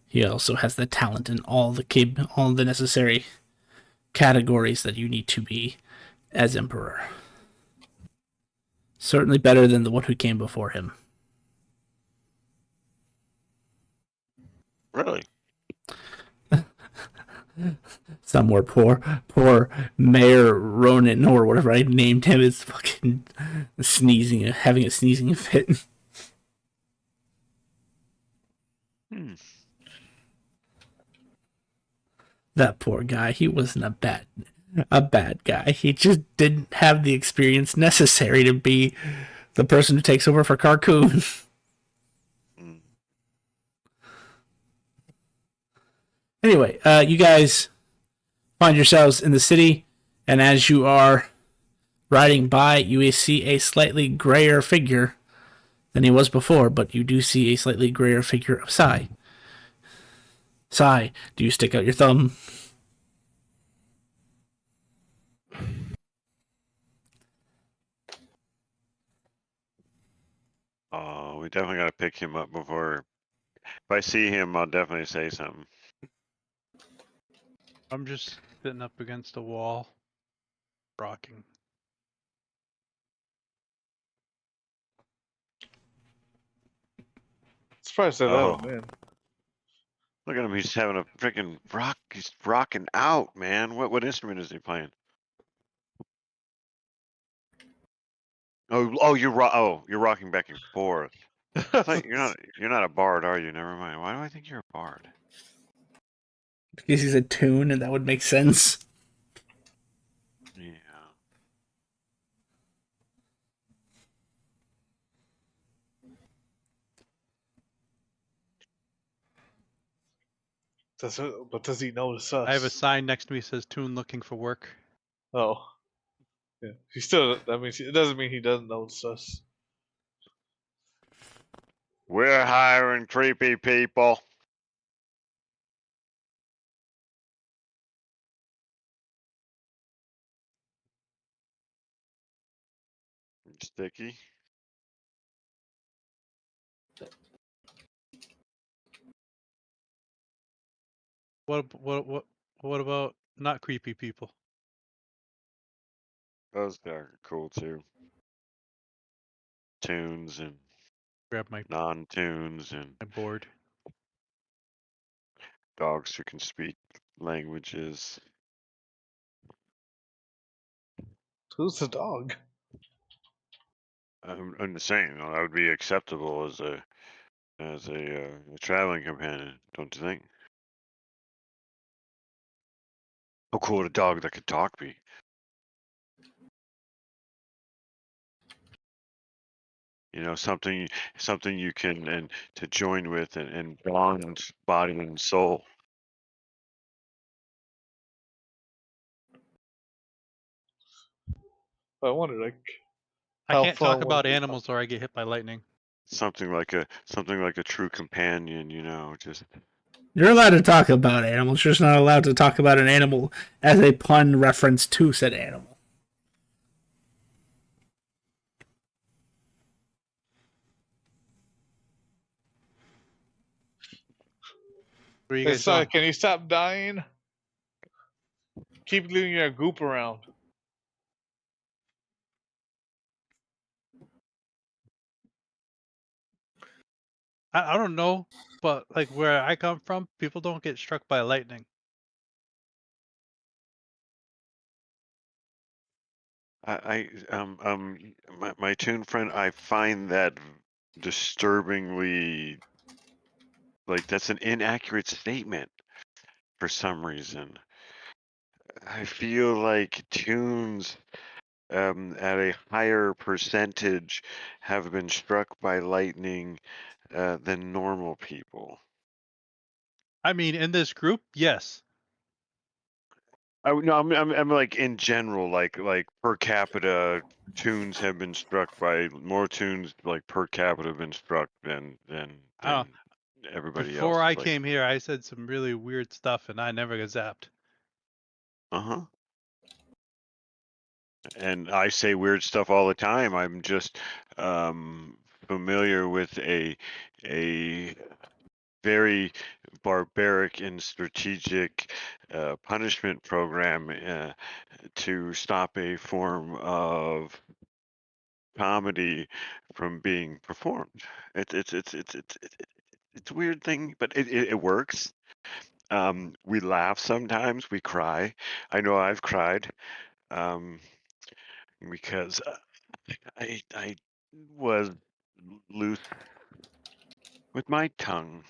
he also has the talent in all the necessary categories that you need to be as emperor. Certainly better than the one who came before him. Really? Somewhere poor Mayor Ronan or whatever I named him is fucking sneezing, having a sneezing fit. That poor guy. He wasn't a bad guy. He just didn't have the experience necessary to be the person who takes over for Carcoon. Anyway, you guys find yourselves in the city, and as you are riding by, you see a slightly grayer figure than he was before, but you do see a slightly grayer figure of Sai. Sai, do you stick out your thumb? Oh, we definitely got to pick him up before. If I see him, I'll definitely say something. I'm just sitting up against a wall, rocking. Surprised that Oh. man. Look at him. He's having a freaking rock. He's rocking out, man. What instrument is he playing? Oh, you're rocking back and forth. You're not a bard, are you? Never mind. Why do I think you're a bard? Because he's a tune, and that would make sense. Yeah. But does he notice us? I have a sign next to me that says "Tune looking for work." Oh. Yeah. He still. That means it doesn't mean he doesn't notice us. We're hiring creepy people. Sticky. What about not creepy people? Those guys are cool too. Tunes and Grab my non-tunes and board. dogs who can speak languages. Who's the dog? I'm just saying, that would be acceptable as a traveling companion, don't you think? How cool would a dog that could talk be? You know, something you can and to join with and bond body and soul. But I wonder, like, I how can't far talk one about goes. animals or I get hit by lightning. Something like a true companion, you know, just You're allowed to talk about animals. You're just not allowed to talk about an animal as a pun reference to said animal. Where you Hey, guys going? can you stop dying? Keep leaving your goop around. I don't know, but like where I come from, people don't get struck by lightning. my tune friend, I find that disturbingly, like, that's an inaccurate statement for some reason. I feel like tunes at a higher percentage have been struck by lightning than normal people. I mean, in this group, yes. No, I'm like in general, like per capita, tunes have been struck by more tunes like per capita have been struck I don't. than everybody Before else. I Like, came here, I said some really weird stuff, and I never got zapped. uh-huh. And I say weird stuff all the time. I'm just familiar with a very barbaric and strategic punishment program to stop a form of comedy from being performed. It's a weird thing, but it works. We laugh sometimes, we cry. I know I've cried because I was loose with my tongue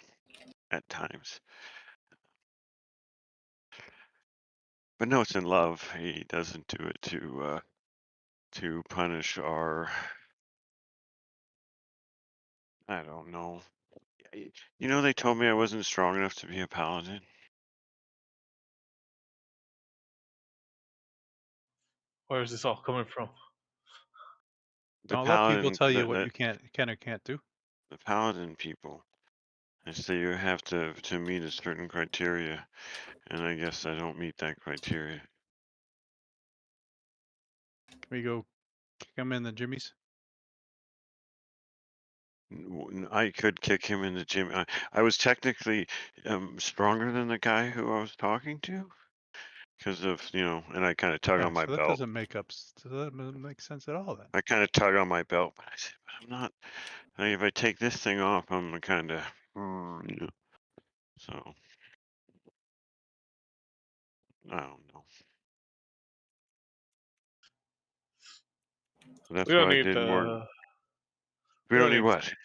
at times. But no, it's in love. He doesn't do it to punish our, I don't know. You know, they told me I wasn't strong enough to be a paladin. Where is this all coming from? The Don't let people paladin, tell you what you can or can't do. the paladin people. They say you have to meet a certain criteria, and I guess I don't meet that criteria. Can we go kick them in the jimmies? I could kick him in the gym. I was technically stronger than the guy who I was talking to because of, you know, and I kind of tug Yeah, on my so that belt. doesn't make up. So that doesn't make sense at all then. I kind of tug on my belt, but I said, but I'm not. Like, if I take this thing off, I'm kind of, you know. So I don't know. So that's We don't what I need did more. We we don't don't need need to what? stop.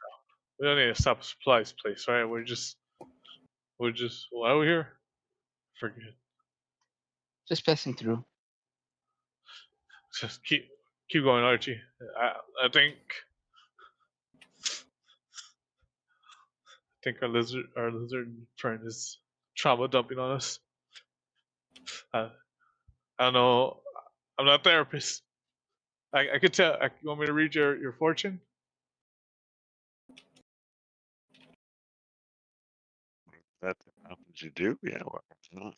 We don't need to stop a supplies place, right? We're just well, out here. Forget. Just passing through. Just keep going, Archie. I think our lizard friend is trauma dumping on us. I don't know. I'm not a therapist. I could tell. You want me to read your fortune? That happens you do? Yeah, well, it's not.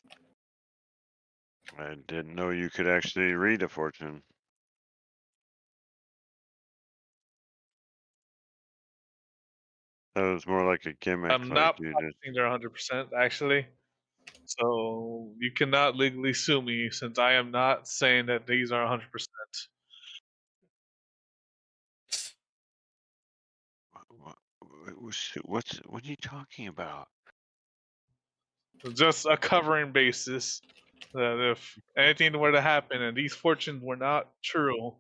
I didn't know you could actually read a fortune. That was more like a gimmick, I'm like not you just. promising they're 100% actually. So you cannot legally sue me since I am not saying that these are 100%. What are you talking about? Just a covering basis that if anything were to happen and these fortunes were not true,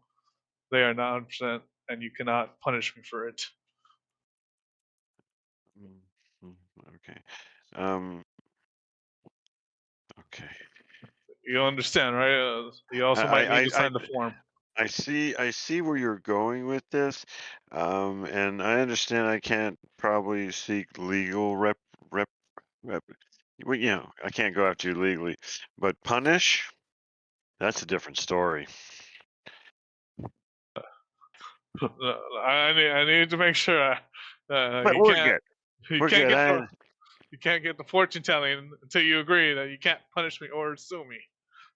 they are not 100%, and you cannot punish me for it. Okay. Um. Okay. You understand, right? You also might need to I sign the form. I see where you're going with this, and I understand I can't probably seek legal rep. Well, you know, I can't go after you legally, but punish, that's a different story. I need to make sure. But You we're can't. good. You We're can't good. get the. You can't get the fortune telling until you agree that you can't punish me or sue me.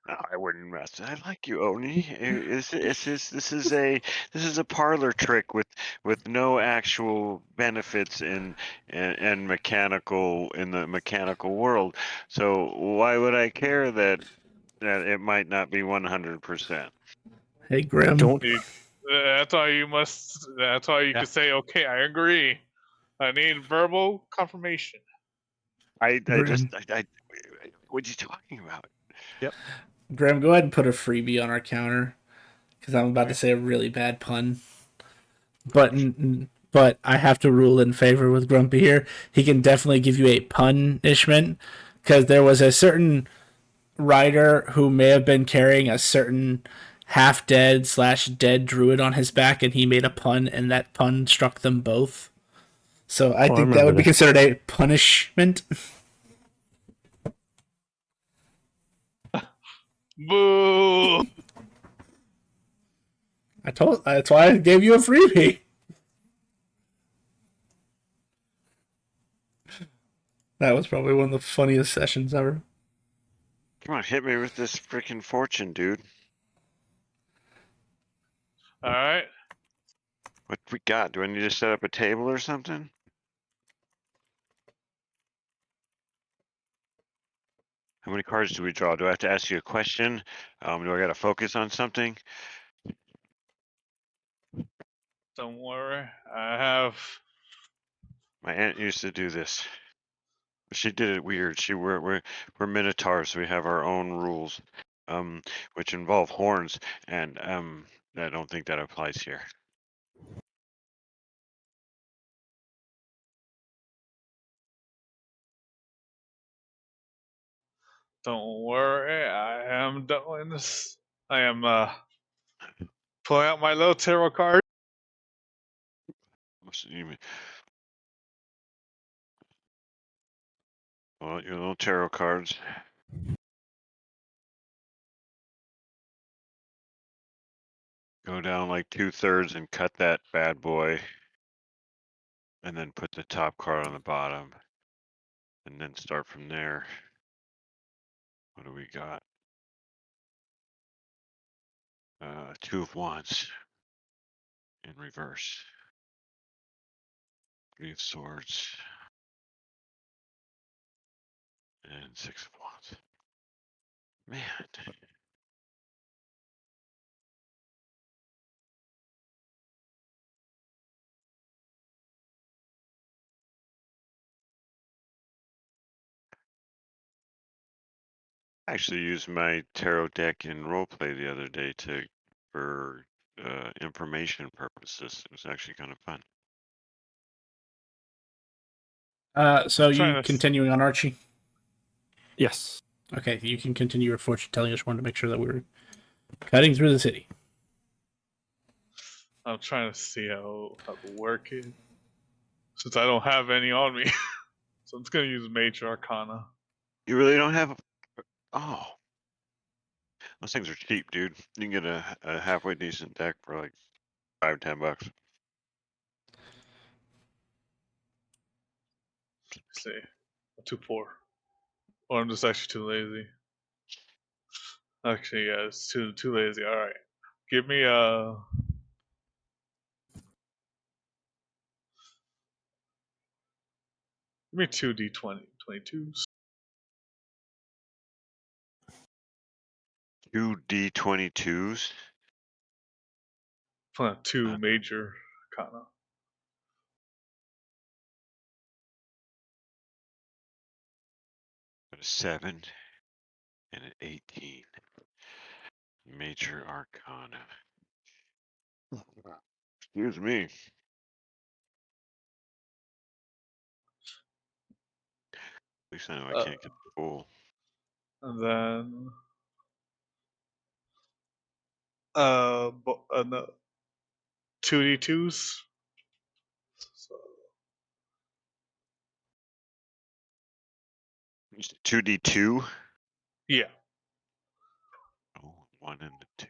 No, I wouldn't mess. I like you, Oni. This is a parlor trick with no actual benefits and mechanical in the mechanical world. So why would I care that it might not be 100%? Hey, Grim. Don't. That's why you must. That's why you Yeah. could say, "Okay, I agree." I need verbal confirmation. Grim. What are you talking about? Grim, go ahead and put a freebie on our counter because I'm about to say a really bad pun. But I have to rule in favor with Grumpy here. He can definitely give you a punishment because there was a certain rider who may have been carrying a certain half dead / dead druid on his back, and he made a pun, and that pun struck them both. So I think that remember would be this. considered a punishment. Boo! That's why I gave you a freebie. That was probably one of the funniest sessions ever. Come on, hit me with this freaking fortune, dude. All right. What we got? Do I need to set up a table or something? How many cards do we draw? Do I have to ask you a question? Do I got to focus on something? Don't worry. I have. My aunt used to do this. She did it weird. We're minotaurs, so we have our own rules, which involve horns, and I don't think that applies here. Don't worry. I am doing this. I am pulling out my little tarot card. What's you mean? Well, your little tarot cards. Go down like 2/3 and cut that bad boy, and then put the top card on the bottom, and then start from there. What do we got? Two of Wands in reverse. Three of Swords. And Six of Wands. Man. I actually used my tarot deck in roleplay the other day for information purposes. It was actually kind of fun. So I'm trying you to. continuing on Archie? Yes. Okay, you can continue your fortune telling. I just wanted to make sure that we were cutting through the city. I'm trying to see how to work it, since I don't have any on me. So I'm just gonna use Major Arcana. You really don't have. Oh. Those things are cheap, dude. You can get a halfway decent deck for like $5-10. Let's see, I'm too poor, or I'm just actually too lazy. Actually, yeah, it's too lazy. All right, give me give me 2d20 22s. 2d22s. Two Major Arcana. Got a 7 and an 18. Major Arcana. Excuse me. At least I know I can't get the full. And then no, 2d2s. So 2d2. yeah, Oh, 1 and a 2.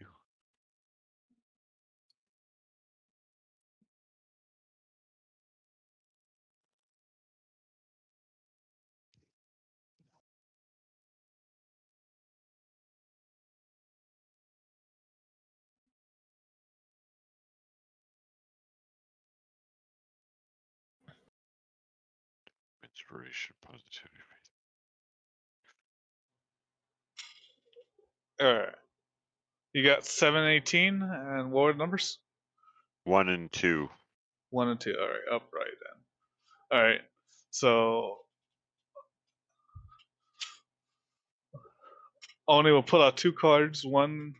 Inspiration, positivity. All right. You got 7, 18, and what were the numbers? 1 and 2. 1 and 2. All right, upright then. All right. So Oni will pull out 2 cards. One,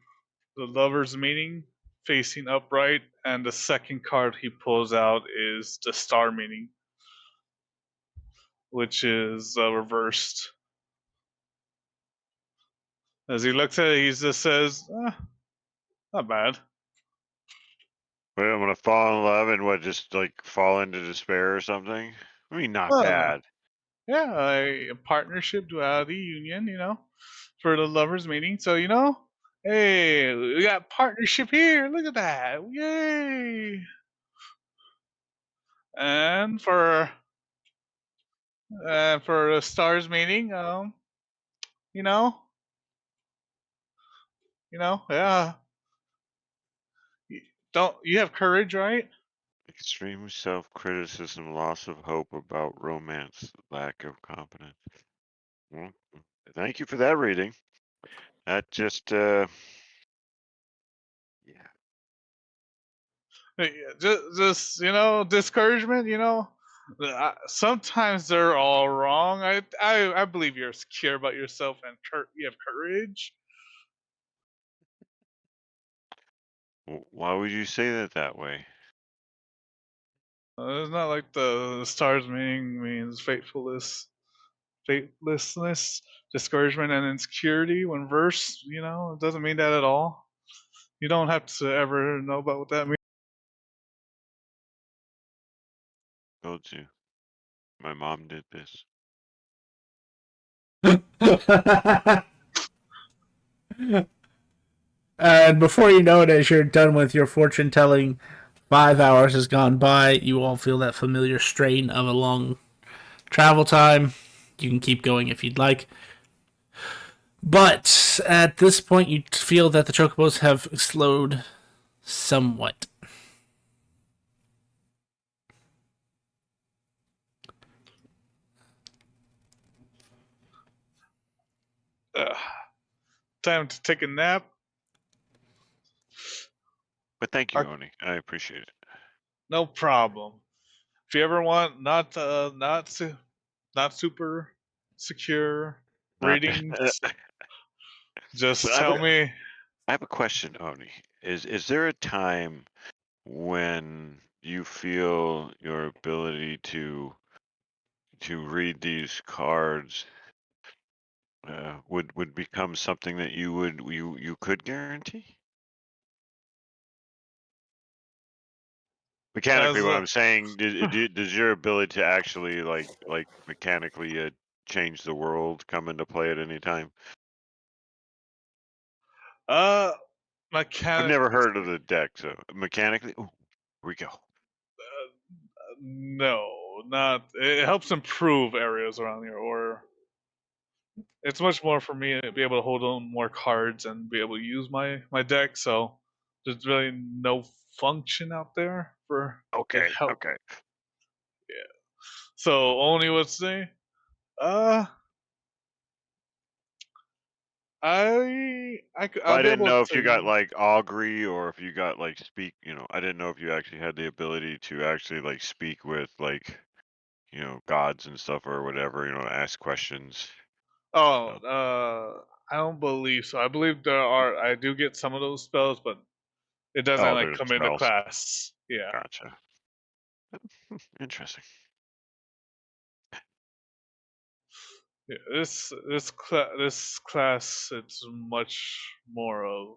the Lover's Meaning, facing upright, and the second card he pulls out is the Star Meaning, which is reversed. As he looks at it, he just says, "Not bad." Wait, I'm gonna fall in love and what? Just like fall into despair or something? I mean, not Uh, bad. Yeah, a partnership, duality, union. For the Lovers Meaning. So hey, we got partnership here. Look at that! Yay! And for the Stars Meaning, you know, yeah. Don't you have courage, right? Extreme self-criticism, loss of hope about romance, lack of confidence. Well, thank you for that reading. That just, yeah. Just discouragement. Sometimes they're all wrong. I believe you're secure about yourself and you have courage. Why would you say that way? It's not like the Stars Meaning means faithlessness, discouragement, and insecurity. When verse, it doesn't mean that at all. You don't have to ever know about what that means. Told you. My mom did this. And before you know it, as you're done with your fortune telling, 5 hours has gone by. You all feel that familiar strain of a long travel time. You can keep going if you'd like. But at this point, you feel that the chocobos have slowed somewhat. Time to take a nap. But thank you, Oni. I appreciate it. No problem. If you ever want not super secure Not readings, just But tell me. I have a question, Oni. Is there a time when you feel your ability to read these cards would become something that you could guarantee? Mechanically, As what I'm saying, does your ability to actually like mechanically change the world come into play at any time? I've mechanic. never heard of the deck, so mechanically, ooh, here we go. No, not. It helps improve areas around here, or it's much more for me to be able to hold on more cards and be able to use my deck. So there's really no function out there for it Okay, help. okay. Yeah. So only would say, uh, Well, I'll I be didn't able know if you got to. like augury or if you got like speak. I didn't know if you actually had the ability to actually like speak with like gods and stuff or whatever. Ask questions. Oh, So, I don't believe so. I believe there are. I do get some of those spells, but it doesn't oh, like there's come into spells. class. Yeah. Gotcha. Interesting. Yeah, this class, it's much more of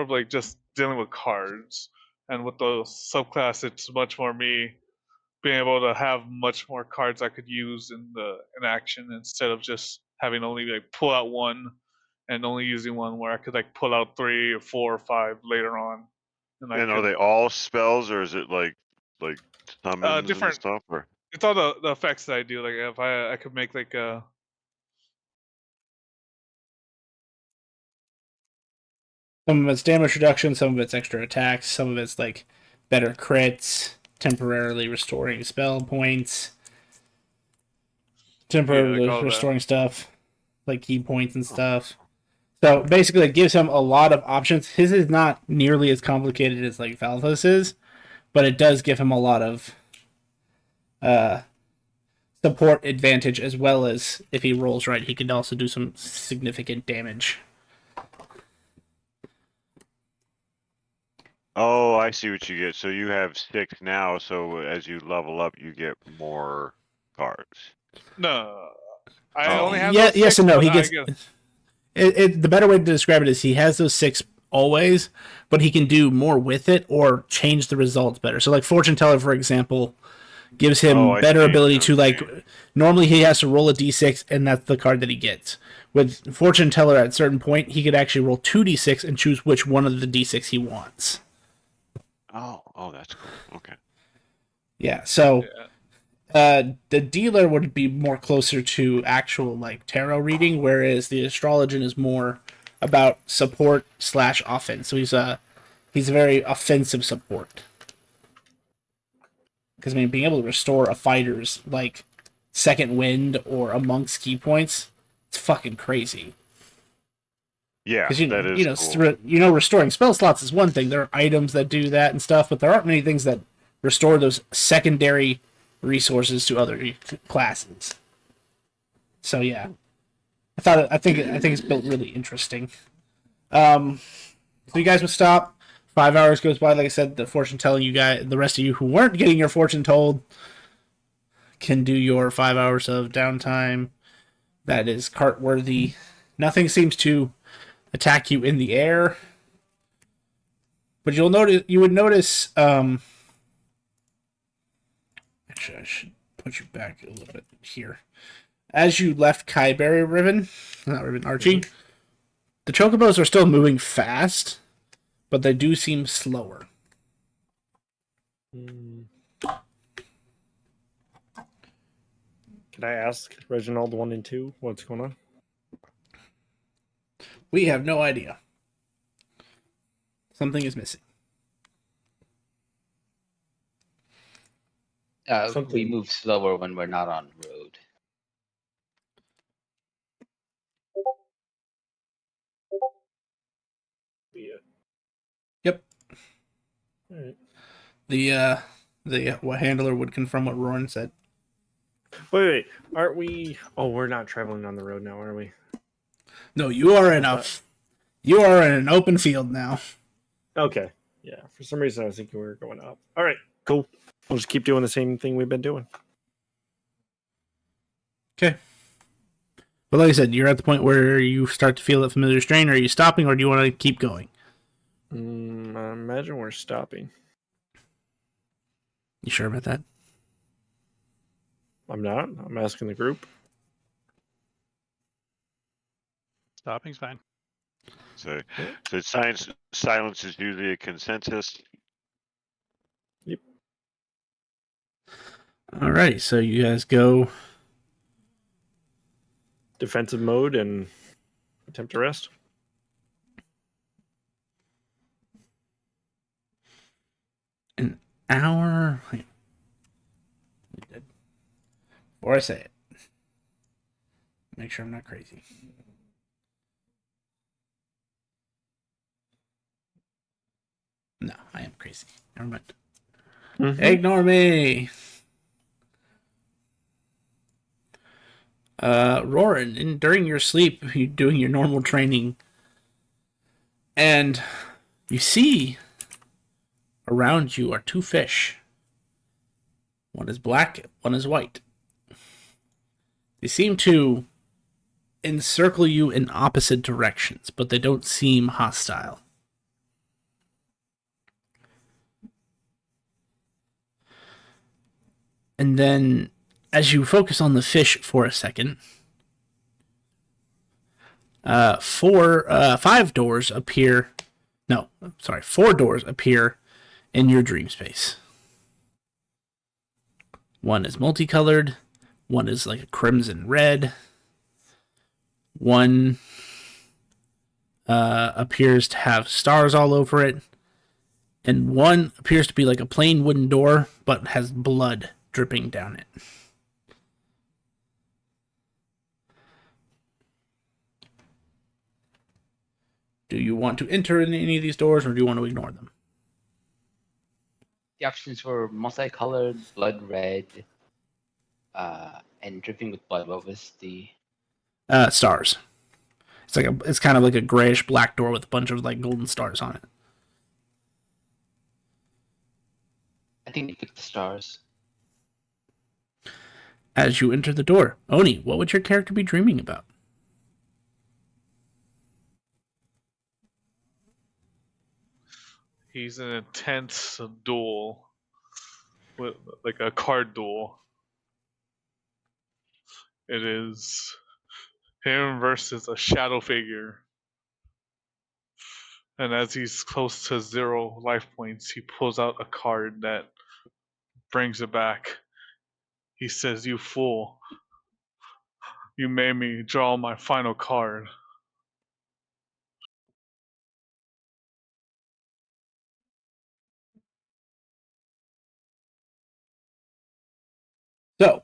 like just dealing with cards, and with the subclass, it's much more me being able to have much more cards I could use in action instead of just having only like pull out one and only using one, where I could like pull out 3 or 4 or 5 later on, and I And are could they all spells or is it like summons and different. stuff or? It's all the effects that I do. Like if I could make like a. Some of it's damage reduction, some of it's extra attacks, some of it's like better crits. temporarily restoring spell points, Yeah, temporarily like all that. restoring stuff, like key points and stuff. So basically, it gives him a lot of options. His is not nearly as complicated as like Valthos is, but it does give him a lot of support advantage, as well as if he rolls right, he can also do some significant damage. Oh, I see what you get. So you have 6 now. So as you level up, you get more cards. No, I Oh. only have Yeah, those yes six, and no. but He I gets the better way to describe it is he has those 6 always, but he can do more with it or change the results better. So like Fortune Teller, for example, gives him Oh, I better see. ability to Okay. like. Normally he has to roll a d6 and that's the card that he gets. With Fortune Teller, at a certain point, he could actually roll 2d6 and choose which one of the d6 he wants. Oh, that's cool. Okay. Yeah, so yeah. the dealer would be more closer to actual like tarot reading, whereas the astrologian is more about support / offense. So he's a very offensive support. Because I mean, being able to restore a fighter's like second wind or a monk's key points, it's fucking crazy. Yeah, Because that is cool. restoring spell slots is one thing. There are items that do that and stuff, but there aren't many things that restore those secondary resources to other classes. So yeah, I think it's built really interesting. So you guys would stop. 5 hours goes by. Like I said, the fortune telling you guys, the rest of you who weren't getting your fortune told, can do your 5 hours of downtime. That is cart worthy. Nothing seems to attack you in the air, but you would notice. Actually, I should put you back a little bit here. As you left Kyberry Archie, the chocobos are still moving fast, but they do seem slower. Can I ask Reginald 1 and 2 what's going on? We have no idea. Something is missing. We Something- move slower when we're not on road. Yep. All right. The handler would confirm what Roran said. Wait. Aren't we? Oh, we're not traveling on the road now, are we? No, you are in an open field now. Okay. Yeah. For some reason, I was thinking we were going up. All right. Cool. We'll just keep doing the same thing we've been doing. Okay. But like I said, you're at the point where you start to feel that familiar strain. Are you stopping, or do you want to keep going? I imagine we're stopping. You sure about that? I'm not. I'm asking the group. Stopping's fine. So silence is usually a consensus. Alrighty, so you guys go. Defensive mode and attempt to rest. An hour. Wait. Before I say it, make sure I'm not crazy. No, I am crazy. Never mind. Mm-hmm. Ignore me. Roran, during your sleep, you're doing your normal training, and you see around you are 2 fish. One is black, one is white. They seem to encircle you in opposite directions, but they don't seem hostile. And then, as you focus on the fish for a second, 5 doors appear. No, sorry, 4 doors appear in your dream space. One is multicolored. One is like a crimson red. One appears to have stars all over it. and one appears to be like a plain wooden door, but has blood dripping down it. Do you want to enter in any of these doors, or do you want to ignore them? The options were multicolored, blood red, and dripping with blood. What was the? Stars. It's kind of like a grayish black door with a bunch of like golden stars on it. I think you picked the stars. As you enter the door, Oni, what would your character be dreaming about? He's in an intense duel with like a card duel. It is him versus a shadow figure. And as he's close to 0 life points, he pulls out a card that brings it back. He says, "You fool. You made me draw my final card." So,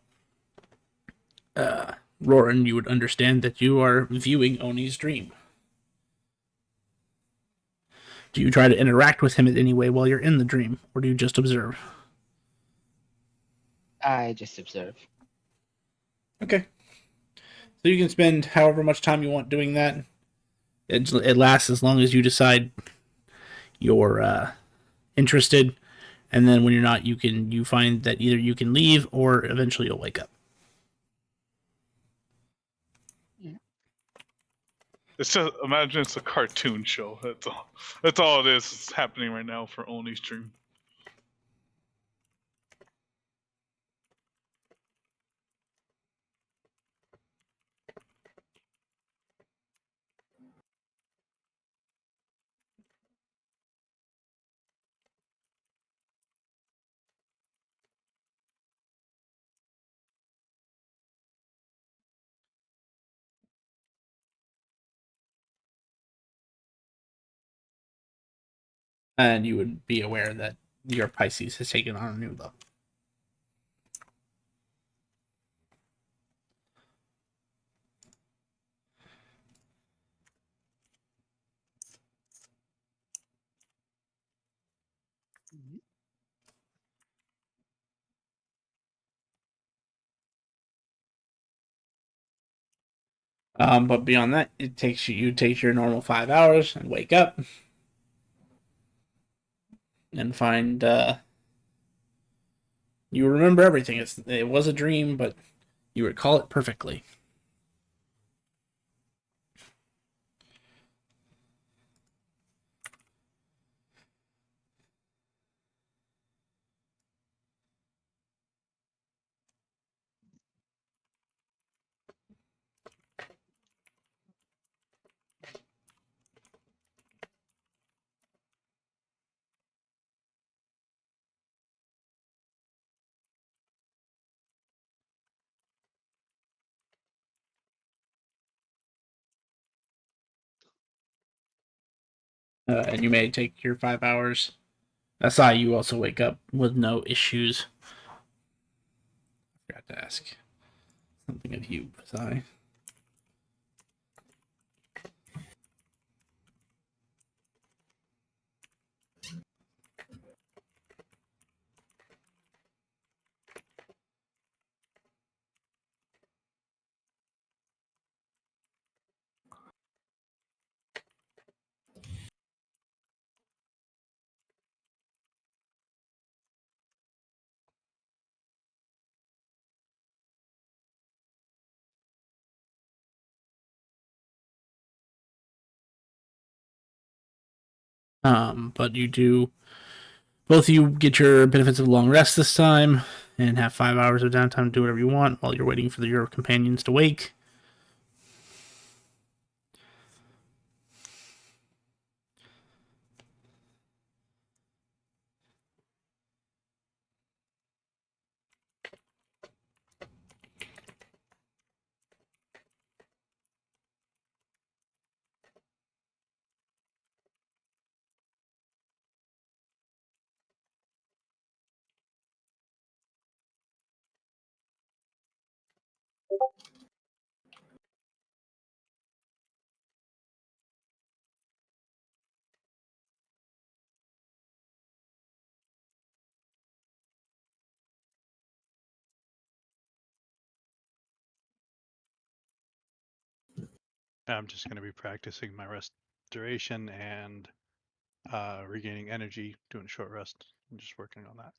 Roran, you would understand that you are viewing Oni's dream. Do you try to interact with him in any way while you're in the dream, or do you just observe? I just observe. Okay. So you can spend however much time you want doing that. It lasts as long as you decide you're interested, and then when you're not, you find that either you can leave or eventually you'll wake up. It's just imagine it's a cartoon show. That's all. That's all it is. It's happening right now for Oni's dream. And you would be aware that your Pisces has taken on a new level. But beyond that, you take your normal 5 hours and wake up and find you remember everything. It was a dream, but you recall it perfectly. And you may take your 5 hours. Asai, you also wake up with no issues. I forgot to ask something of you, Asai. But you do. Both of you get your benefits of long rest this time, and have 5 hours of downtime to do whatever you want while you're waiting for your companions to wake. I'm just going to be practicing my restoration and regaining energy, doing a short rest. I'm just working on that.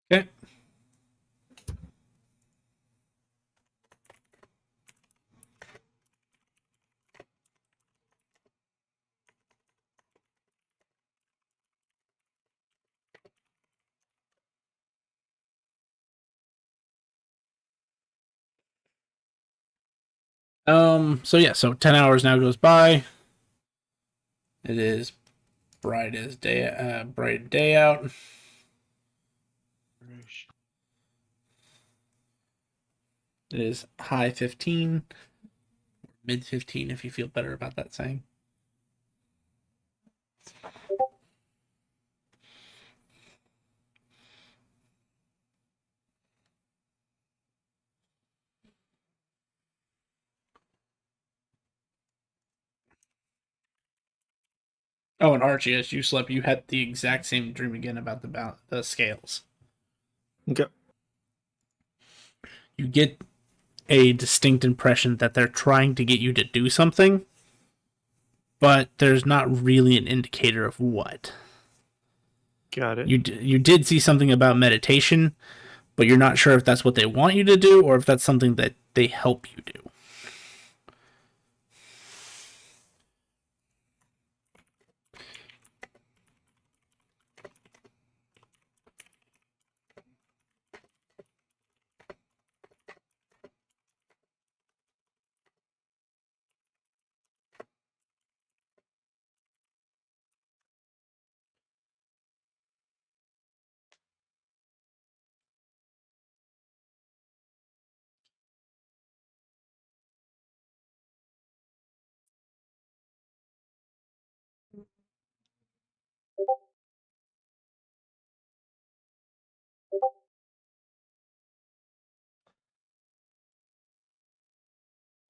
Okay. So yeah, so 10 hours now goes by. It is bright day out. It is high 15, mid 15 if you feel better about that saying. Oh, and Archie, as you slept, you had the exact same dream again about the scales. Okay. You get a distinct impression that they're trying to get you to do something, but there's not really an indicator of what. Got it. You did see something about meditation, but you're not sure if that's what they want you to do or if that's something that they help you do.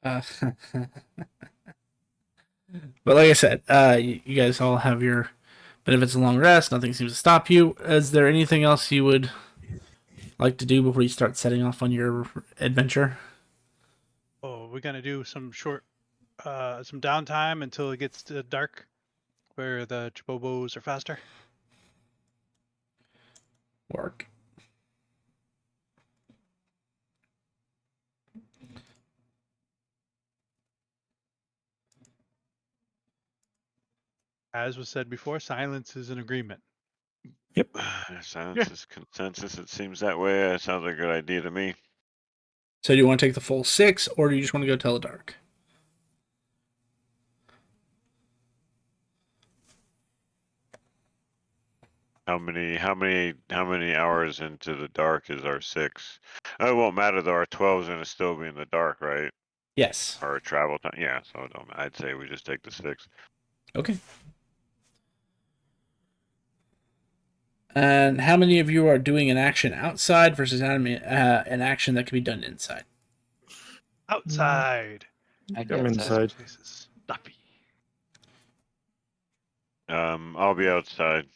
Uh, but like I said, you guys all have your benefits of long rest. Nothing seems to stop you. Is there anything else you would like to do before you start setting off on your adventure? Oh, we're gonna do some short, some downtime until it gets to dark, where the chibobos are faster. Work. As was said before, silence is an agreement. Silence is consensus. It seems that way. It sounds like a good idea to me. So do you want to take the full 6, or do you just want to go tell the dark? How many hours into the dark is our 6? Oh, it won't matter though. Our 12 is gonna still be in the dark, right? Yes. Our travel time. Yeah, so it don't. I'd say we just take the 6. Okay. And how many of you are doing an action outside versus an action that can be done inside? Outside. I'd I'm go inside. Places. Stuffy. I'll be outside.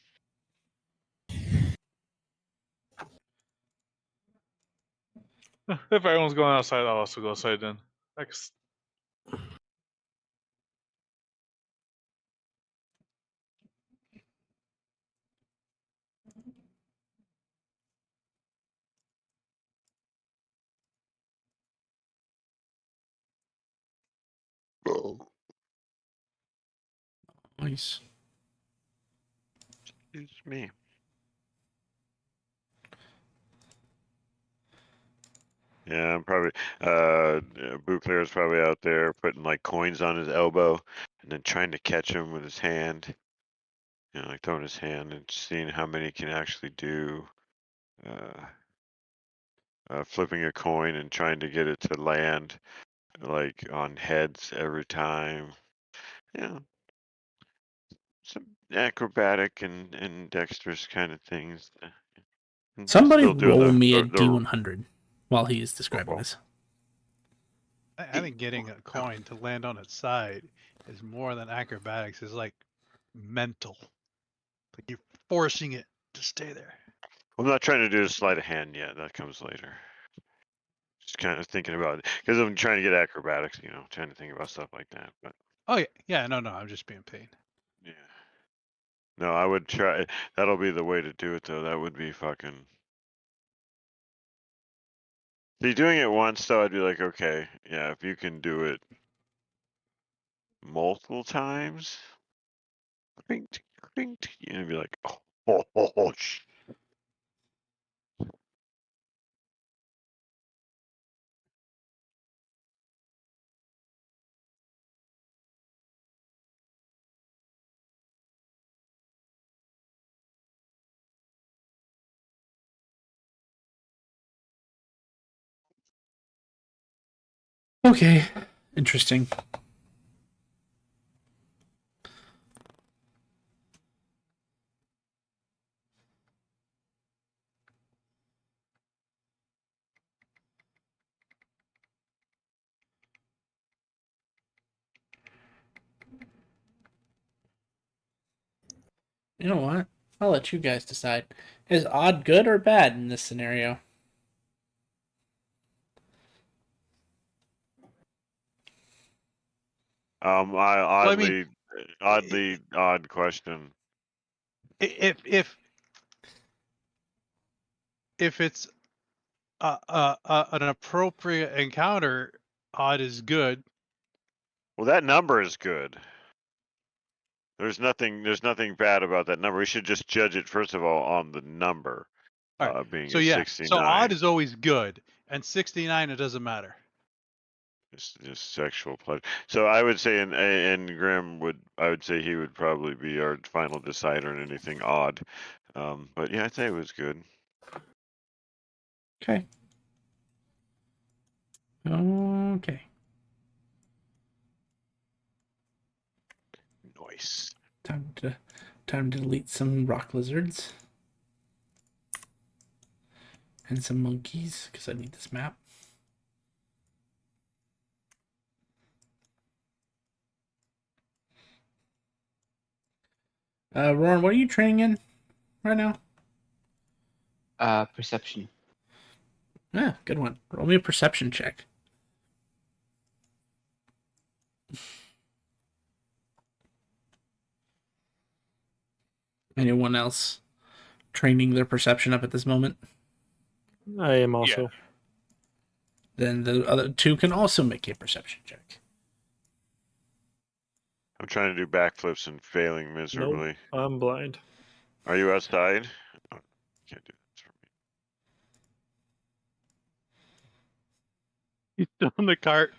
If everyone's going outside, I'll also go outside then. Next. Nice. Excuse me. Yeah, I'm probably Bouclair's probably out there putting like coins on his elbow and then trying to catch him with his hand. You know, like throwing his hand and seeing how many he can actually do. Flipping a coin and trying to get it to land like on heads every time. Yeah, some acrobatic and dexterous kind of things. And Somebody still doing roll me a the D100 while he is describing this. I think getting a coin to land on its side is more than acrobatics. Is like mental. Like you're forcing it to stay there. I'm not trying to do a sleight of hand yet. That comes later. Just kind of thinking about it because I'm trying to get acrobatics. You know, trying to think about stuff like that. But Oh yeah, yeah. No, I'm just being paid. yeah, no, I would try. That'll be the way to do it, though. That would be fucking. See, doing it once, though, I'd be like, okay, yeah, if you can do it multiple times, clink, clink, and be like, oh, Okay, interesting. You know what? I'll let you guys decide. Is odd good or bad in this scenario? I mean, oddly odd question. if it's an appropriate encounter, odd is good. Well, that number is good. There's nothing bad about that number. We should just judge it first of all on the number, All right. being So a yeah. 69. So odd is always good, and 69 it doesn't matter. Just sexual pleasure. So I would say, and Grim I would say he would probably be our final decider in anything odd. But yeah, I'd say it was good. Okay. Okay. Nice. Time to delete some rock lizards and some monkeys because I need this map. Roran, what are you training in right now? Perception. Yeah, good one. Roll me a perception check. Anyone else training their perception up at this moment? I am also. Then the other two can also make a perception check. I'm trying to do backflips and failing Nope, miserably. I'm blind. Are you outside? Oh, can't do that for me. He's still in the cart.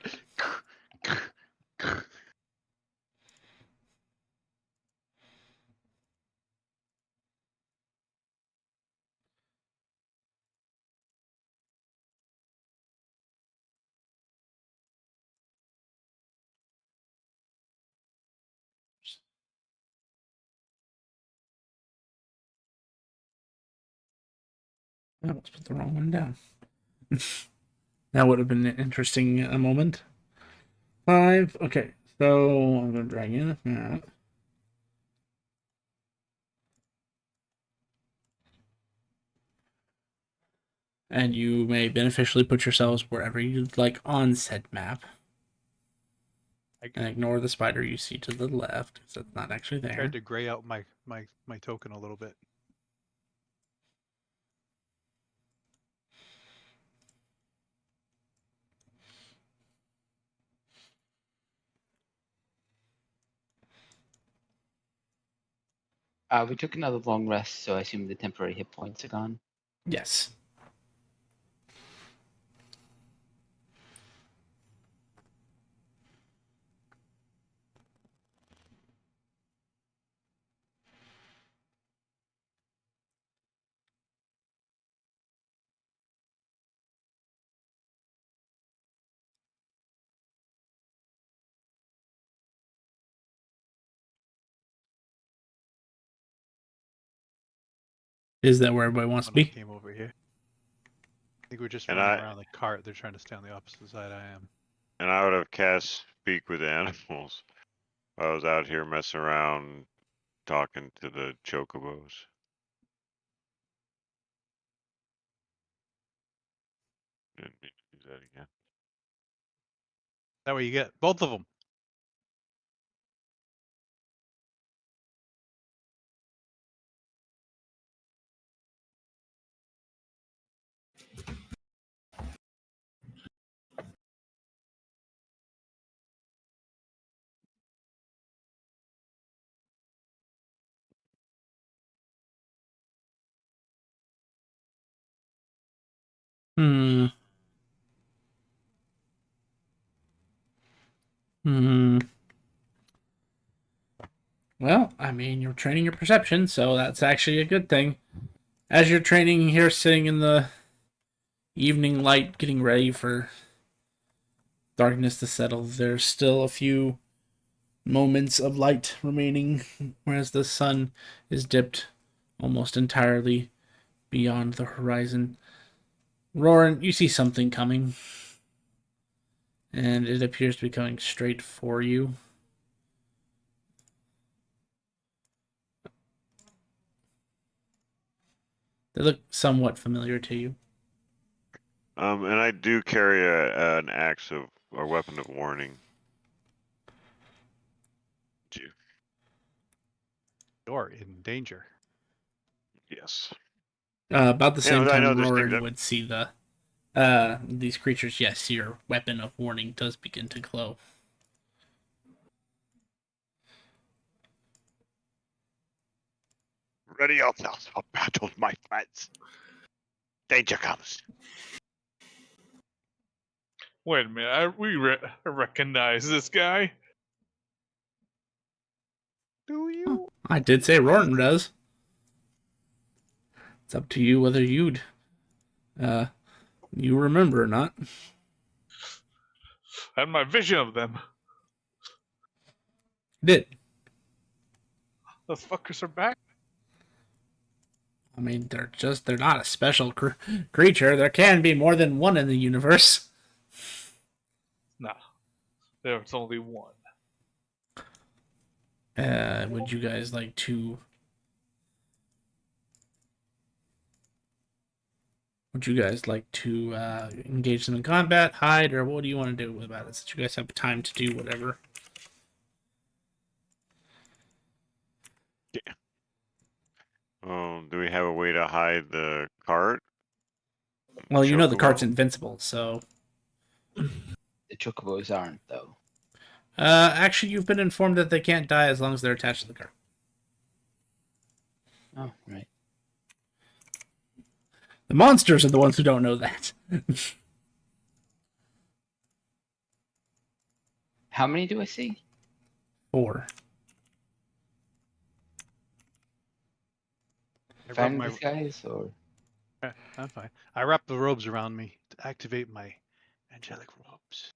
Oh, let's put the wrong one down. That would have been an interesting moment. 5. Okay, so I'm going to drag in that. And you may beneficially put yourselves wherever you'd like on said map. And ignore the spider you see to the left, because that's not actually there. Tried to gray out my token a little bit. We took another long rest, so I assume the temporary hit points are gone. Yes. Is that where everybody wants to when I be? came over here. I think we're just And running around the cart. They're trying to stay on the opposite side I am. And I would have cast Speak with Animals. I was out here messing around, talking to the chocobos. Didn't need to do that again. That way you get both of them. Hmm. Hmm. Well, I mean, you're training your perception, so that's actually a good thing. As you're training here, sitting in the evening light, getting ready for darkness to settle, there's still a few moments of light remaining, whereas the sun is dipped almost entirely beyond the horizon. Roran, you see something coming, and it appears to be coming straight for you. They look somewhat familiar to you. And I do carry an axe of or weapon of warning. You're in danger. Yes. About the same I know time there's things Roran that would see these creatures, yes, your weapon of warning does begin to glow. ready yourselves for battle, my friends. Danger comes. Wait a minute. I recognize this guy. Do you? I did say Roran does. It's up to you whether you remember or not. I had my vision of them. Did. Those fuckers are back. I mean, they're not a special creature. There can be more than one in the universe. Nah, there's only one. Would you guys like to? Would you guys like to engage them in combat, hide, or what do you want to do about it? Since you guys have time to do whatever. Yeah. Do we have a way to hide the cart? Well, you know the cart's Chocobo? invincible, so. The chocobos aren't, though. Actually, you've been informed that they can't die as long as they're attached to the cart. Oh, right. The monsters are the ones who don't know that. How many do I see? 4. I rub Find my. these guys, or I'm fine. I wrap the robes around me to activate my angelic robes.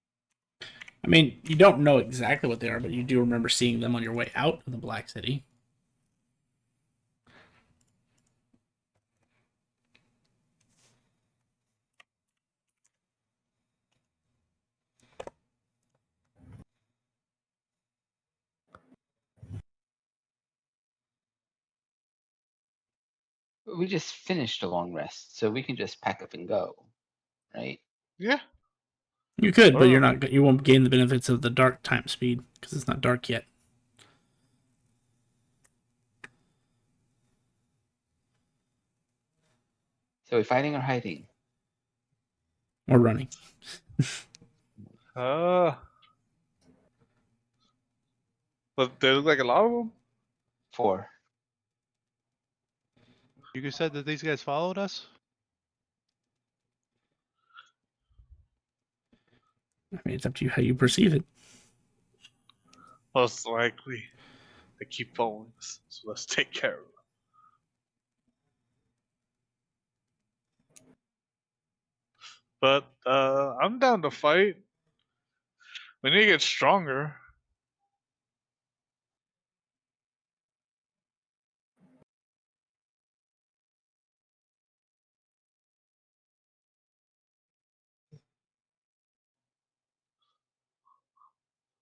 I mean, you don't know exactly what they are, but you do remember seeing them on your way out of the Black City. we just finished a long rest, so we can just pack up and go, right? Yeah. You could, but Oh. you won't gain the benefits of the dark time speed because it's not dark yet. So we fighting or hiding? Or running. But there look like a lot of them. 4. You guys said that these guys followed us? I mean, it's up to you how you perceive it. Most likely, they keep following us. So let's take care of them. But I'm down to fight. We need to get stronger.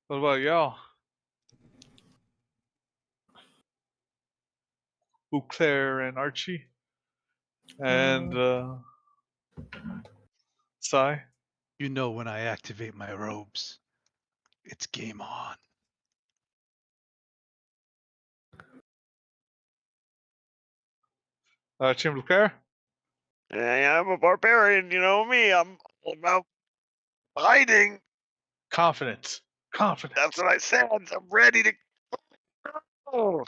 What about y'all? Claire and Archie and Sai. You know when I activate my robes, it's game on. Chamber Claire. Yeah, I'm a barbarian. You know me. I'm all about fighting. Confidence. Confidence. That's what I said. I'm ready to go.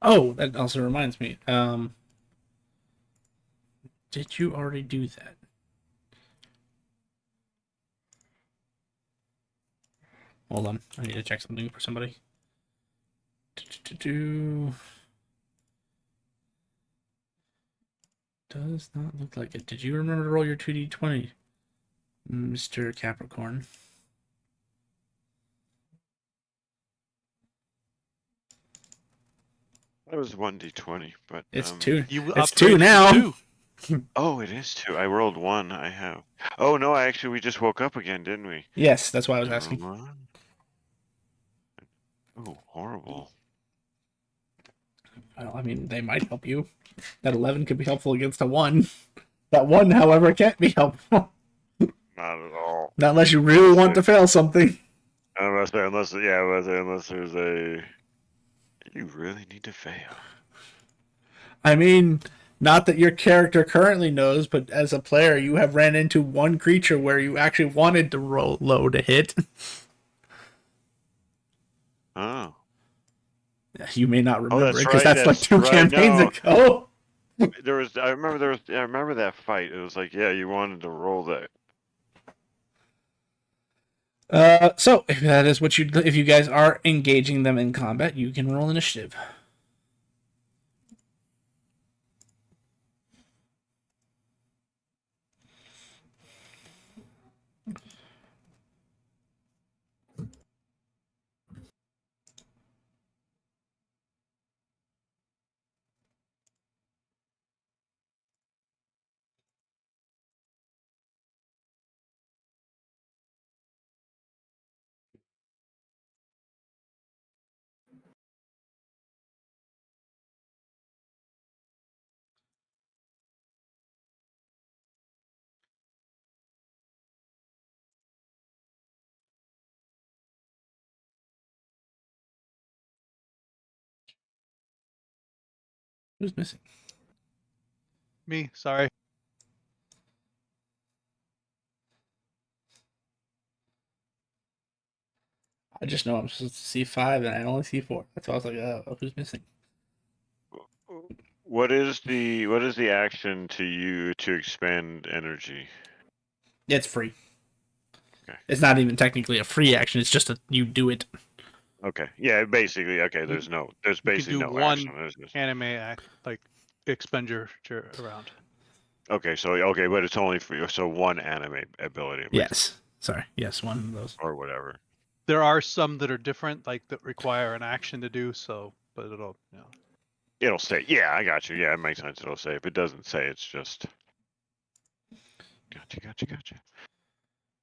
Oh, that also reminds me. Did you already do that? Hold on, I need to check something for somebody. Does not look like it. Did you remember to roll your 2d20, Mr. Capricorn? That was 1d20, but It's two. You It's upgraded two to now. 2. Oh, it is 2. I rolled 1. I have. Oh no, we just woke up again, didn't we? Yes, that's why I was Never asking. mind. Oh, horrible. Well, I mean, they might help you. That 11 could be helpful against a 1. That 1, however, can't be helpful. Not at all. Not unless you really want to fail something. Unless there's a. You really need to fail. I mean, not that your character currently knows, but as a player, you have ran into one creature where you actually wanted to roll low to hit. Oh. You may not remember it That's because right. that's like That's 2 right. campaigns No, ago. I remember that fight. It was like, yeah, you wanted to roll that. So if that is what if you guys are engaging them in combat, you can roll initiative. Who's missing? Me, sorry. I just know I'm supposed to see 5 and I only see 4. That's why I was like, oh, who's missing? What is the action to expand energy? It's free. Okay. It's not even technically a free action. It's just you do it. Okay. Yeah. Basically. Okay. There's basically do no one action. There's just... anime expenditure around. Okay. But it's only for one anime ability. Yes. Sorry. Yes, one of those. Or whatever. There are some that are different, like that require an action to do so, but It'll say. Yeah, I got you. Yeah, it makes sense. It'll say. If it doesn't say, it's just. Gotcha.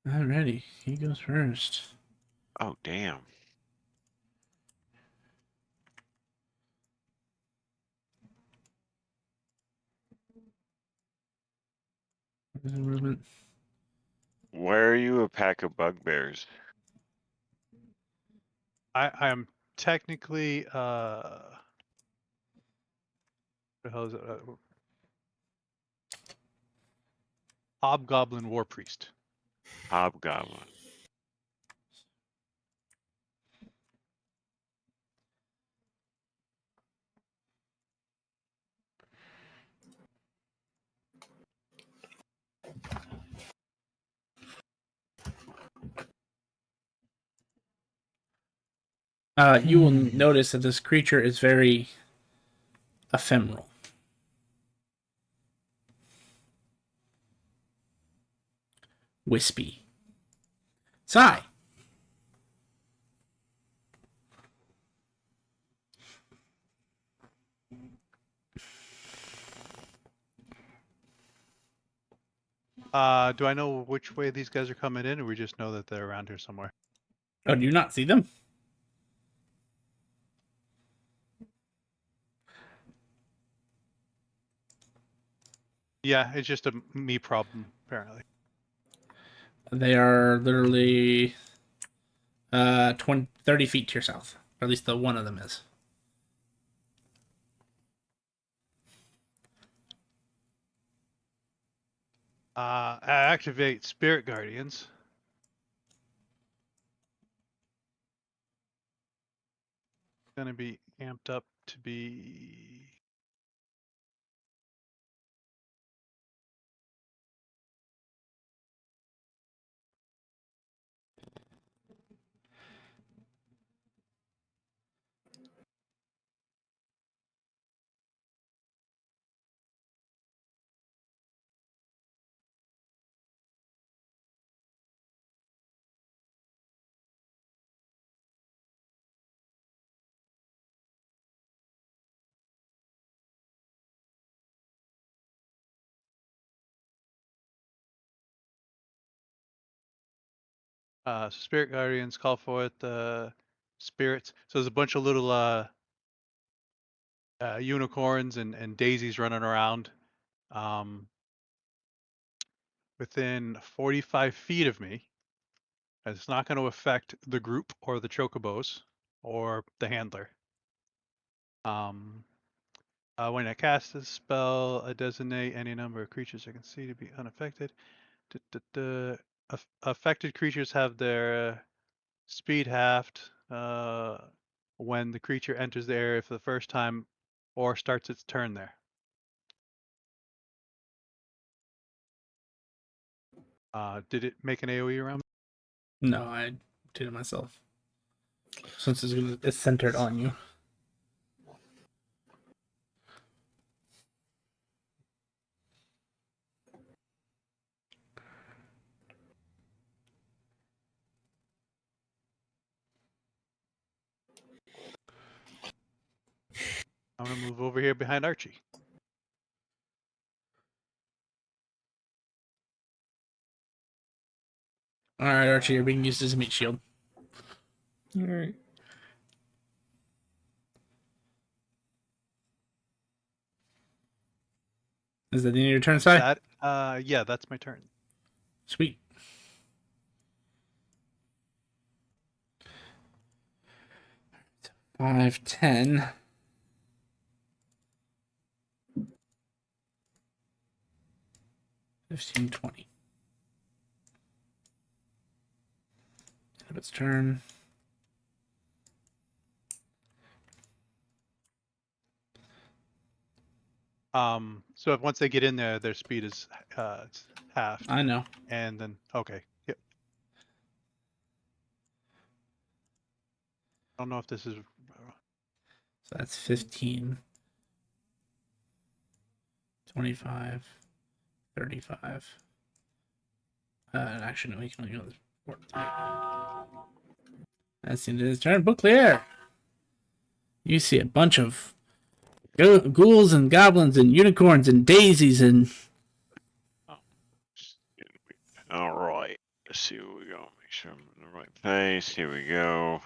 Alrighty, he goes first. Oh damn. Why are you a pack of bugbears? I am technically what the hell is it? Hobgoblin War Priest. Hobgoblin. You will notice that this creature is very ephemeral. Wispy. Sigh. Do I know which way these guys are coming in, or we just know that they're around here somewhere? Oh, do you not see them? Yeah, it's just a me problem, apparently. They are literally 30 feet to your south. Or at least the one of them is. I activate Spirit Guardians. Gonna be amped up to be. Spirit Guardians call forth spirits. So there's a bunch of little unicorns and daisies running around. Within 45 feet of me. It's not going to affect the group or the chocobos or the handler. When I cast this spell, I designate any number of creatures I can see to be unaffected. Affected creatures have their speed halved when the creature enters the area for the first time or starts its turn there. Did it make an AoE around me? No, I did it myself. Since it's centered on you. I'm going to move over here behind Archie. Alright, Archie, you're being used as a meat shield. All right. Is that the end of your turn, Si? Yeah, that's my turn. Sweet. Five, 10. 15, 20. End of its turn. So if once they get in there, their speed is it's halved. I know. And then okay, yep. I don't know if this is. So that's 15, 25, 35. Actually, no, he can only go this 14. That's the end of his turn. Bouclier. You see a bunch of ghouls and goblins and unicorns and daisies and. All right. Let's see what we got. Make sure I'm in the right place. Here we go.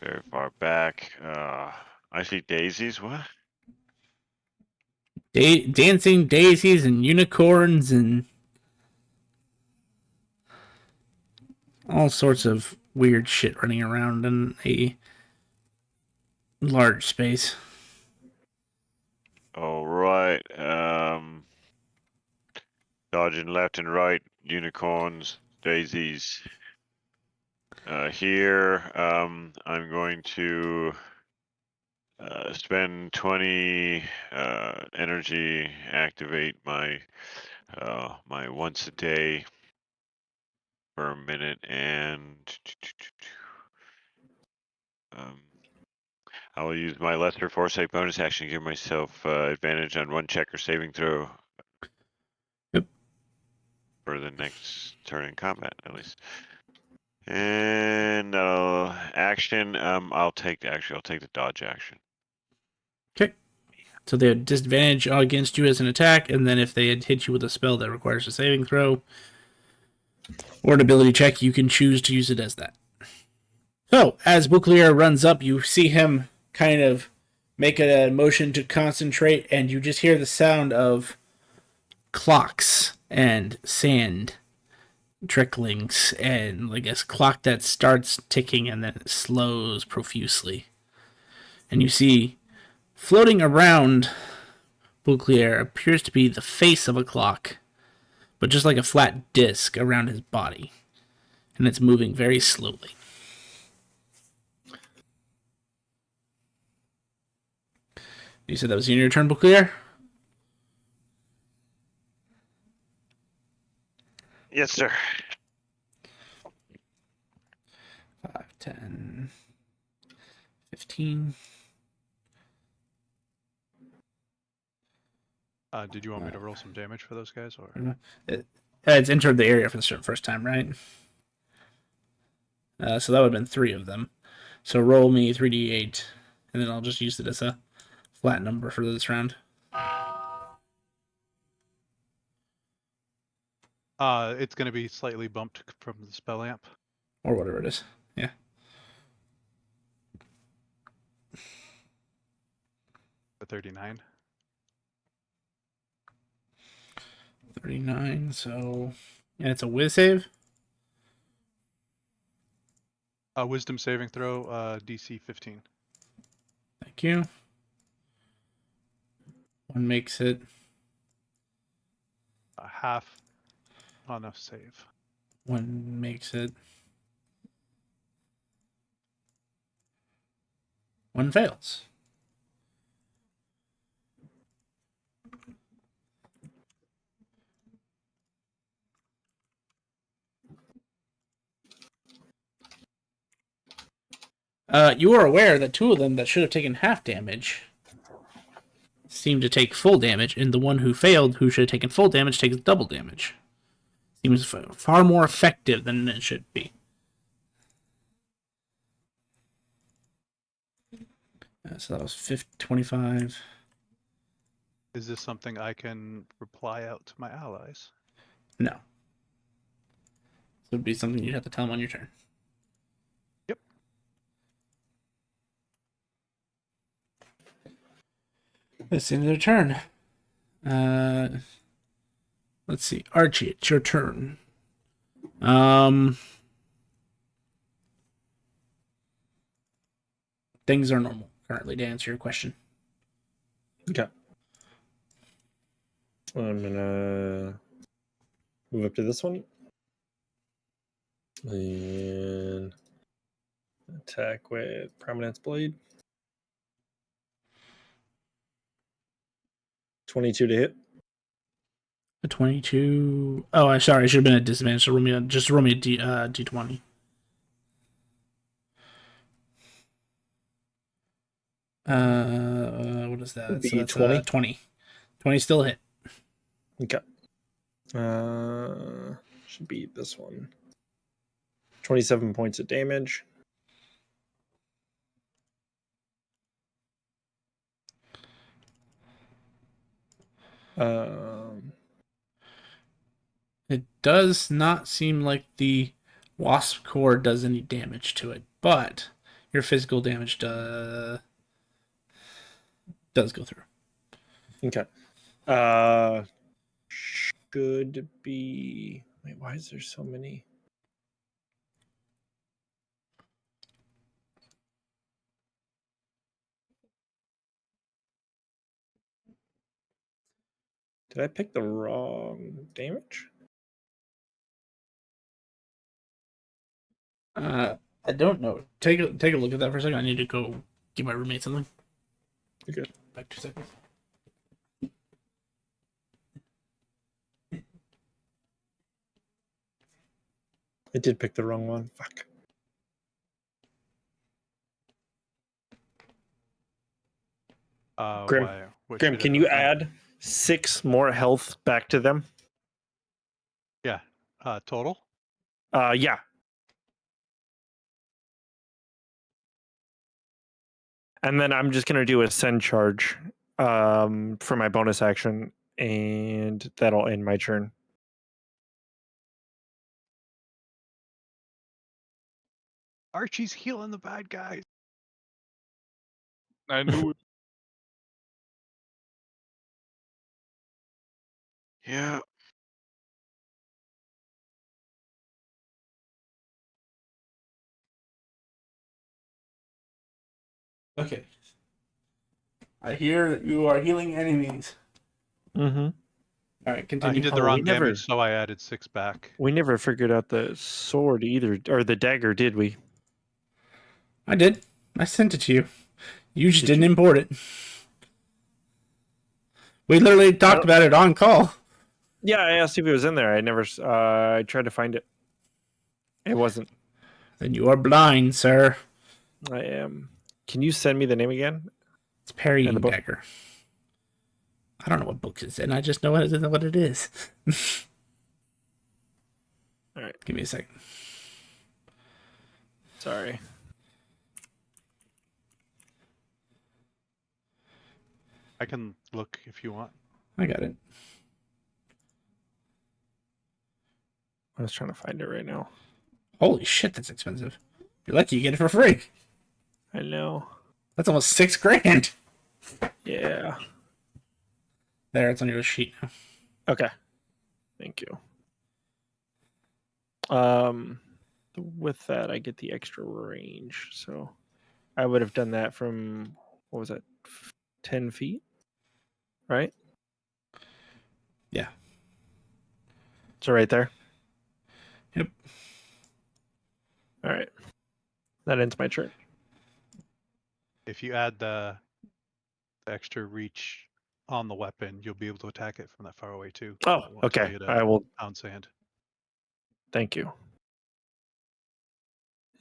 Very far back. I see daisies. What? Dancing daisies and unicorns and all sorts of weird shit running around in a large space. All right. Dodging left and right. Unicorns, daisies. Here, I'm going to spend 20 energy, activate my my once a day for a minute, and I will use my lesser foresight bonus action to give myself advantage on one check or saving throw. Yep. For the next turn in combat, at least. And action. I'll take the dodge action. Okay. So they had disadvantage against you as an attack, and then if they had hit you with a spell that requires a saving throw or an ability check, you can choose to use it as that. So, as Bouclier runs up, you see him kind of make a motion to concentrate, and you just hear the sound of clocks and sand tricklings, and like a clock that starts ticking and then it slows profusely. And you see floating around Bouclier appears to be the face of a clock, but just like a flat disc around his body. And it's moving very slowly. You said that was your turn, Bouclier? Yes, sir. 5, 10, 15. Did you want me to roll some damage for those guys, or? It's entered the area for the first time, right? So that would have been 3 of them. So roll me 3d8, and then I'll just use it as a flat number for this round. It's going to be slightly bumped from the spell amp. Or whatever it is. Yeah. The 39. 39, so... And it's a whiz save? Wisdom saving throw, DC 15. Thank you. 1 makes it. Half on a save. 1 makes it. 1 fails. You are aware that 2 of them that should have taken half damage seem to take full damage, and the one who failed, who should have taken full damage, takes double damage. Seems far more effective than it should be. So that was 25. Is this something I can reply out to my allies? No. So it would be something you'd have to tell them on your turn. Yep. It's the end of their turn. Let's see. Archie, it's your turn. Things are normal currently, to answer your question. Okay. I'm gonna move up to this one and attack with Prominence Blade. 22 to hit. A 22. Oh, I'm sorry. I should have been at disadvantage. So roll me a D20. What is that? Would be So that's 20. 20. 20 still hit. Okay. Should be this one. 27 points of damage. It does not seem like the wasp core does any damage to it, but your physical damage does go through. Okay. Should be. Wait, why is there so many? Did I pick the wrong damage? I don't know. Take a look at that for a second. I need to go give my roommate something. You're good. Back 2 seconds. I did pick the wrong one. Fuck. Grim, Why? What Grim, should can it you have been? add 6 more health back to them? Yeah. Total? Yeah. And then I'm just gonna do a send charge for my bonus action, and that'll end my turn. Archie's healing the bad guys. I knew it. Yeah. Okay. I hear that you are healing enemies. Mm-hmm. All right, He continue. did the Oh, wrong we never- damage, so I added 6 back. We never figured out the sword either, or the dagger, did we? I did. I sent it to you. You just Did didn't you? import it. We literally talked about it on call. Yeah, I asked if it was in there. I never. I tried to find it. It wasn't. Then you are blind, sir. I am. Can you send me the name again? It's Parrying And the book? Dagger. I don't know what book it's in. I just know what it is. All right. Give me a second. Sorry. I can look if you want. I got it. I was trying to find it right now. Holy shit, that's expensive. You're lucky you get it for free. I know. That's almost $6,000. Yeah. There, it's on your sheet now. Okay. Thank you. With that, I get the extra range. So I would have done that from, what was that, 10 feet? Right? Yeah. So right there? Yep. All right. That ends my turn. If you add the extra reach on the weapon, you'll be able to attack it from that far away too. Oh, It won't tell okay. you to I will. pound sand. Thank you.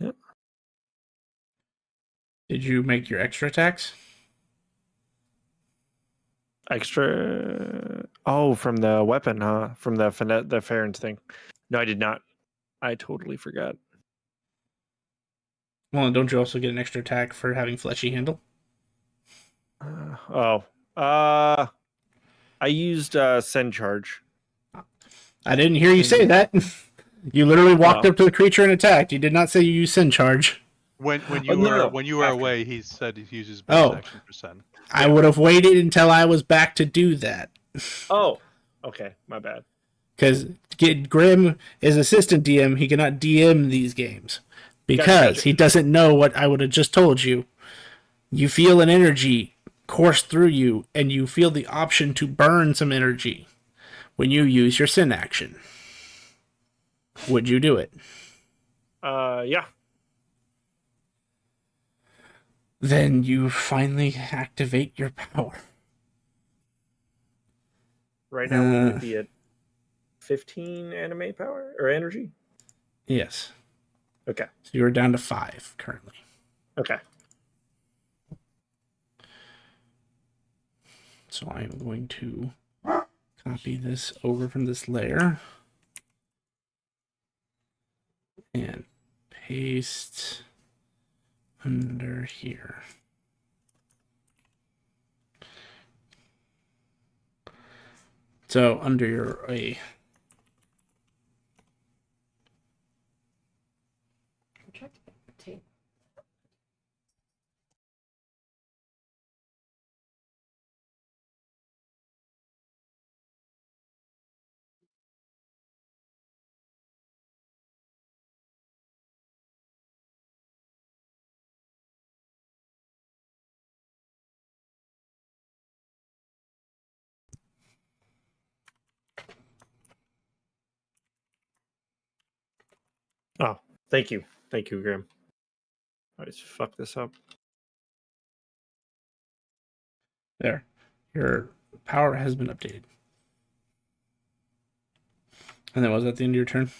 Yep. Did you make your extra attacks? Extra. Oh, from the weapon, huh? From the Farron's thing. No, I did not. I totally forgot. Well, and don't you also get an extra attack for having fleshy handle? I used send charge. I didn't hear you say that. You literally walked Oh. up to the creature and attacked. You did not say you use send charge. When you no, were no. when you were After. away, he said he uses bonus Oh. action for send. I would have waited until I was back to do that. Oh, okay. My bad. Because Grim is assistant DM. He cannot DM these games. Because Gotcha. he doesn't know what I would have just told you. You feel an energy course through you, and you feel the option to burn some energy when you use your sin action. Would you do it? Yeah. Then you finally activate your power. Right now we would be at 15 anime power or energy. Yes. Okay. So you're down to 5 currently. Okay. So I'm going to copy this over from this layer and paste under here. So under your Oh, thank you. Thank you, Graham. I just fucked this up. there. Your power has been updated. And then was that the end of your turn?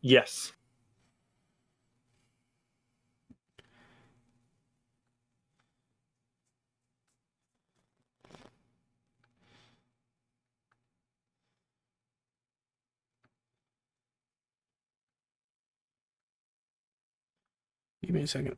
Yes. Give me a second.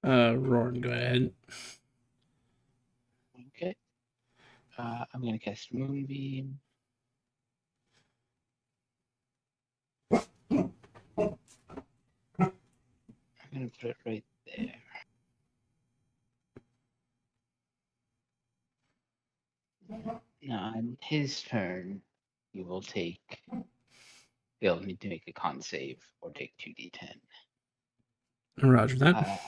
Roran, go ahead. Okay. I'm gonna cast Moonbeam. I'm gonna put it right there. Now, on his turn, he will he'll need to make a con save or take 2d10. Roger that.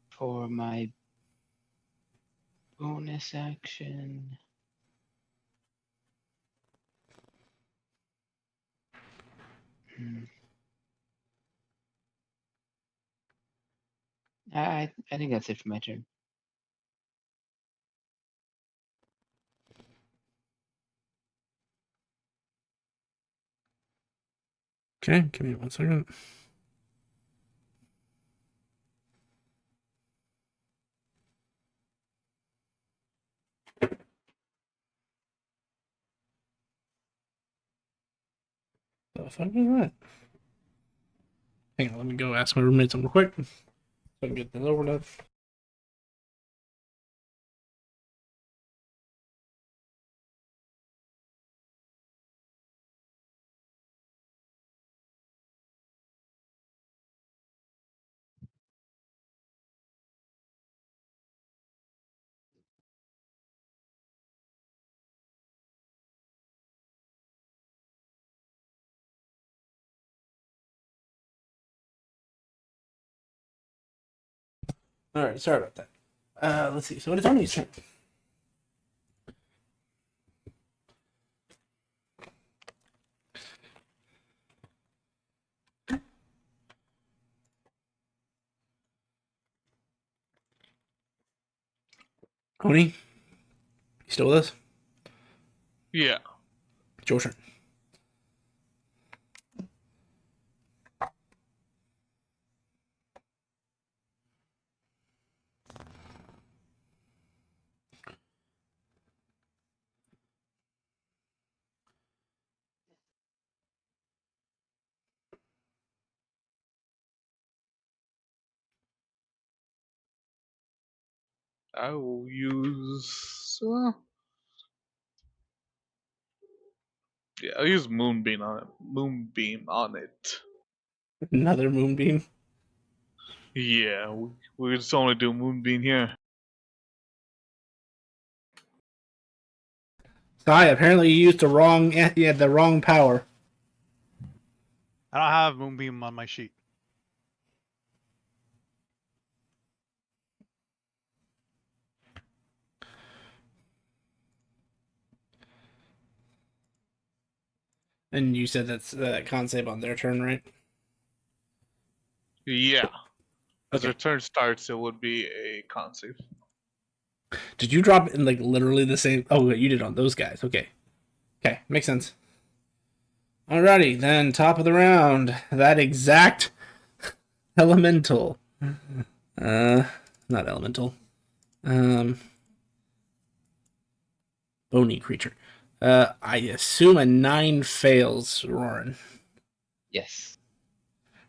For my bonus action, I think that's it for my turn. Okay, give me 1 second. The fuck was that? Hang on, let me go ask my roommate something real quick. So I can get this over with. Alright, sorry about that. Let's see. So it is Tony's turn. Tony, you still with us? Yeah. It's your turn. I will use. Yeah, I'll use Moonbeam on it. Moonbeam on it. Another moonbeam. Yeah, we just only do Moonbeam here. Sai, apparently you used the wrong power. I don't have Moonbeam on my sheet. And you said that's con save on their turn, right? Yeah. As Okay. their turn starts, it would be a con save. Did you drop in like literally the same? Oh, wait, you did on those guys. Okay. Okay, makes sense. Alrighty, then top of the round. That exact elemental. Not elemental. Bony creature. I assume a 9 fails, Roran. Yes.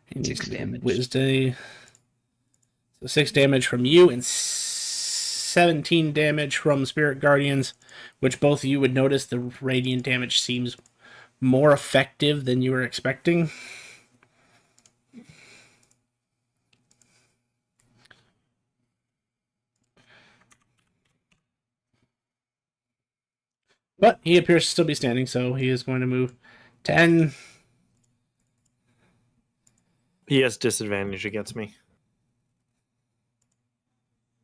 He needs 6 to be damage. Wisdom. So 6 damage from you and 17 damage from Spirit Guardians, which both of you would notice the radiant damage seems more effective than you were expecting. But he appears to still be standing, so he is going to move 10. He has disadvantage against me.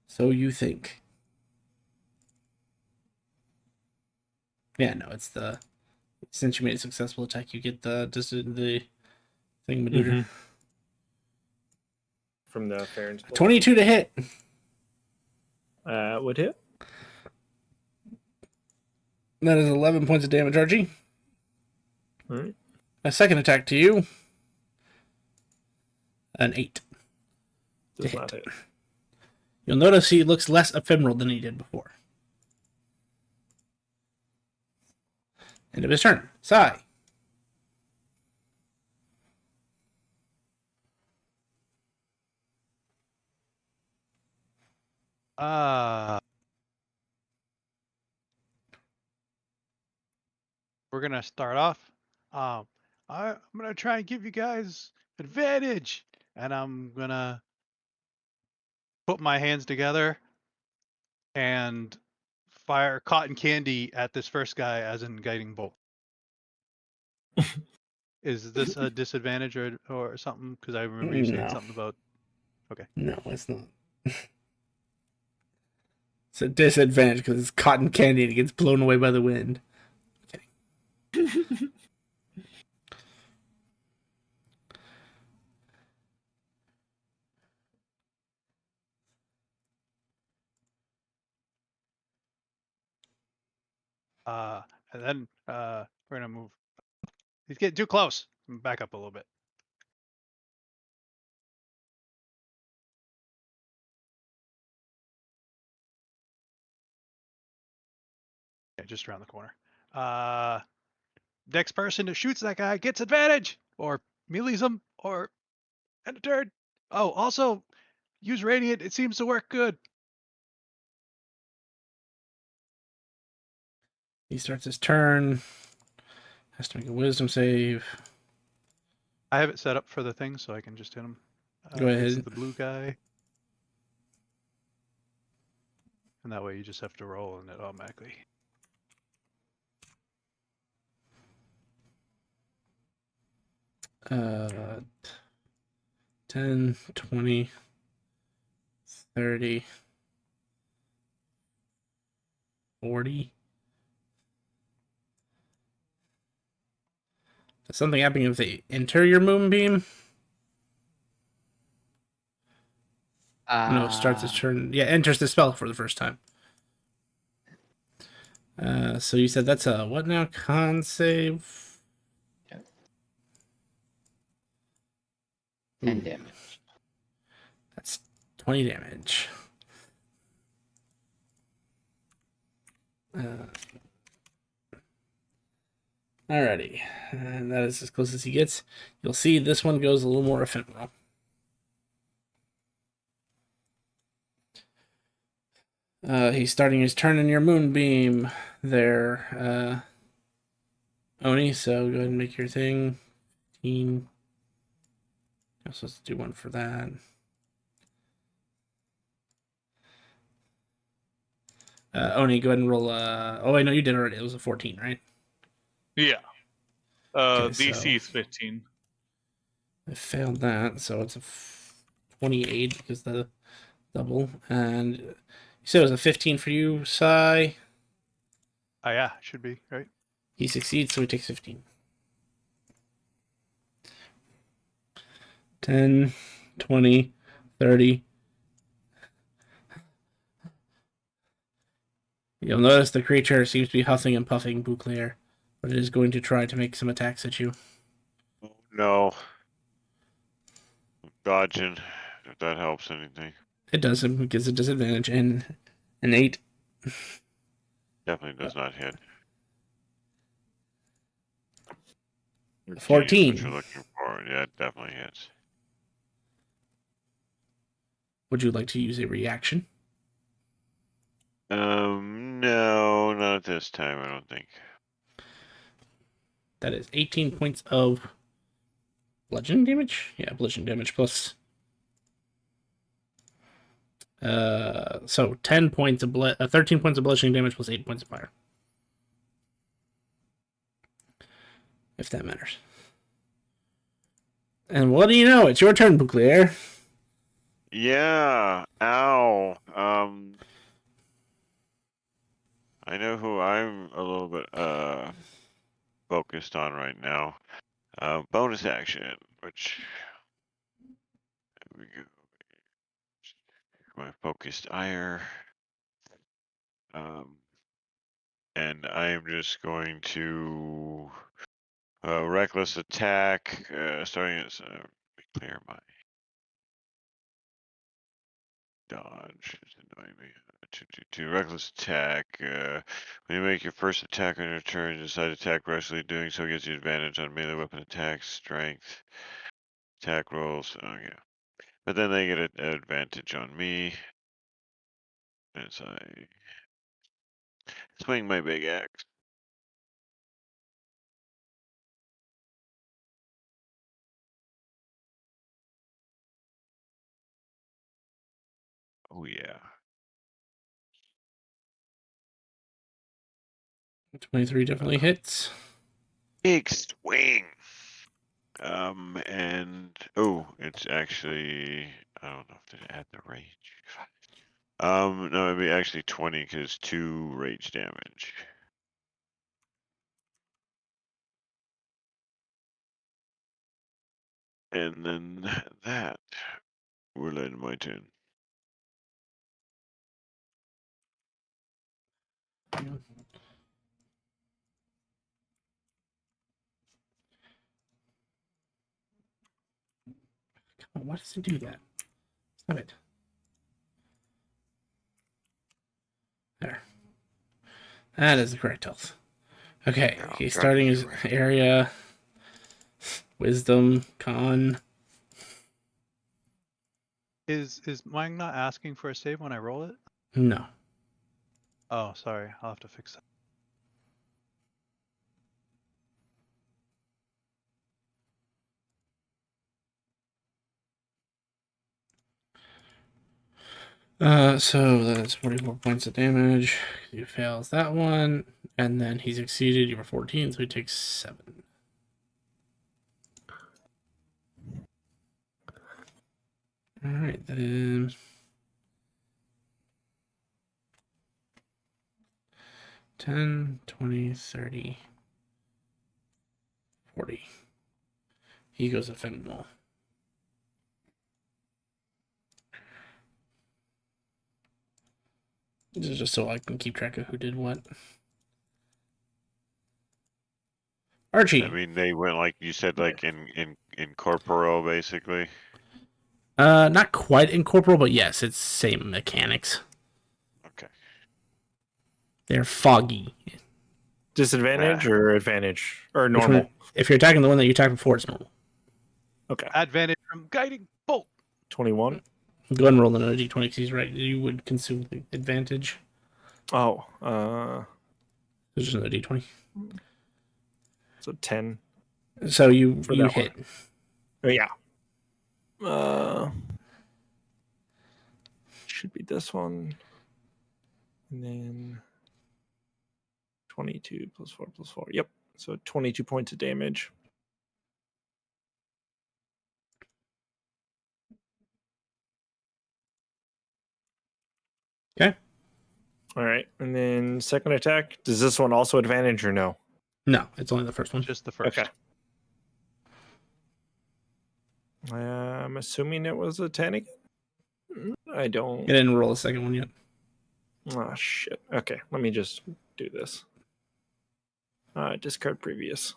So you think. Yeah, no, it's the... Since you made a successful attack, you get the thing maneuver. From the Farron's Blade. 22 to hit. Would hit. That is 11 points of damage, RG. All right. A second attack to you. An 8. Does not hit. You'll notice he looks less ephemeral than he did before. End of his turn. Sai. We're gonna start off. I'm gonna try and give you guys advantage, and I'm gonna put my hands together and fire cotton candy at this first guy as in guiding bolt. Is this a disadvantage or something? Because I remember you saying No. something about. No, it's not. It's a disadvantage because it's cotton candy and it gets blown away by the wind. Okay. And then we're gonna move. He's getting too close. Back up a little bit. Yeah, just around the corner. Next person that shoots that guy gets advantage, or melees him, or and a turn. Oh, also use radiant. It seems to work good. He starts his turn. Has to make a wisdom save. I have it set up for the thing, so I can just hit him. Go It's ahead. the blue guy, and that way you just have to roll, and it automatically. Uh, 10, 20, 30, 40. Does something happen if they enter your moonbeam? No, starts his turn. Yeah, enters the spell for the first time. So you said that's a what now? Con save? 10 damage. That's 20 damage. Alrighty. And that is as close as he gets. You'll see this one goes a little more ephemeral. He's starting his turn in your moonbeam there, Oni, so go ahead and make your thing. Team. I'm supposed to do one for that. Oni, go ahead and roll. Oh, wait, no, you did already. It was a 14, right? Yeah. Okay, DC so is 15. I failed that, so it's a 28 because the double. And you said it was a 15 for you, Sai. Yeah, should be right. He succeeds, so he takes 15. 10, 20, 30. You'll notice the creature seems to be huffing and puffing Bouclair, but it is going to try to make some attacks at you. Oh, no. Dodging, if that helps anything. It does. It gives a disadvantage and an 8. Definitely does not hit. 14. Is what you're looking for. Yeah, it definitely hits. Would you like to use a reaction? No, not at this time, I don't think. That is 18 points of bludgeoning damage? Yeah, bludgeoning damage plus. So 10 points of 13 points of bludgeoning damage plus 8 points of fire. If that matters. And what do you know? It's your turn, Bouclair. Yeah. Ow. I know who I'm a little bit focused on right now. Bonus action, which there we go. My focused ire. And I am just going to reckless attack, starting at let me clear my dodge. It's annoying me. To reckless attack. When you make your first attack on your turn, decide to attack recklessly. Doing so gives you advantage on melee weapon attacks, strength, attack rolls. Oh yeah, but then they get an advantage on me. as I swing my big axe. Oh yeah. 23 definitely hits. Big swing. And oh, it's actually, I don't know if to add the rage. No, it'd be actually 20 because 2 rage damage. And then that will end my turn. Come on, why does it do that? Stop it. There. That is the correct health. Okay, Yeah, he's I'll starting drive his you right. area. Wisdom, con. Is mine not asking for a save when I roll it? No. Oh, sorry. I'll have to fix that. So that's 44 points of damage. He fails that one, and then he succeeded. You were 14, so he takes 7. All right, then. $10, $20, $30, $40. He goes to fentanyl. This is just so I can keep track of who did what. Archie. I mean, they went like you said, like in corporal, basically. Not quite incorporeal, but yes, it's same mechanics. Okay. They're foggy. Disadvantage or advantage or Which normal? one, if you're attacking the one that you attacked before, it's normal. Okay. Advantage from guiding bolt. 21. Go ahead and roll another d20 because he's right. You would consume the advantage. Oh, There's just another d20. so 10. So you For that hit. Oh, yeah. Should be this one. And then 22 plus 4 plus 4. Yep. So 22 points of damage. Okay. All right. And then second attack. Does this one also advantage or no? No, it's only the first one. Just the first. Okay. I'm assuming it was a 10 again. I don't. You didn't roll a second one yet. Oh, shit. Okay. Let me just do this. Discard previous.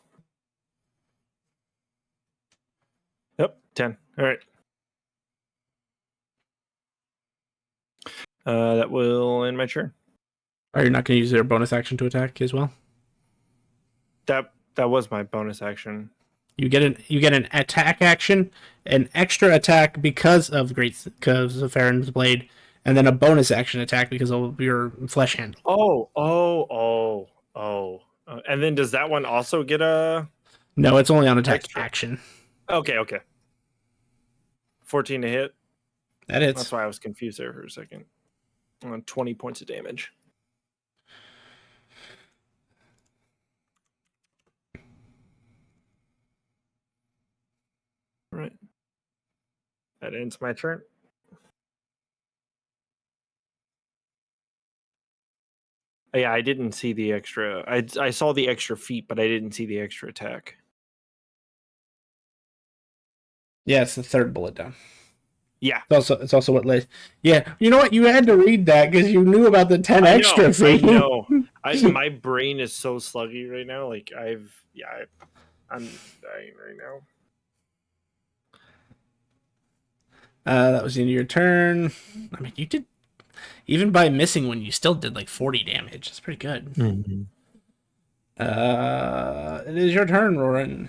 Yep. 10. All right. That will end my turn. Are you not going to use their bonus action to attack as well? That was my bonus action. You get an attack action, an extra attack because of Farron's blade, and then a bonus action attack because of your flesh hand. Oh. And then does that one also get a? No, it's only on attack Extra. action. Okay. 14 to hit. That hits. That's why I was confused there for a second. 20 points of damage. All right. That ends my turn. Yeah, I didn't see the extra. I saw the extra feat, but I didn't see the extra attack. Yeah, it's the third bullet down. Yeah. It's also what led. Yeah, you know what? You had to read that because you knew about the 10 extra I feat. know. My brain is so sluggy right now. Like I'm dying right now. That was the end of your turn. I mean, you did, even by missing one, you still did like 40 damage. That's pretty good. Mm-hmm. It is your turn, Roran.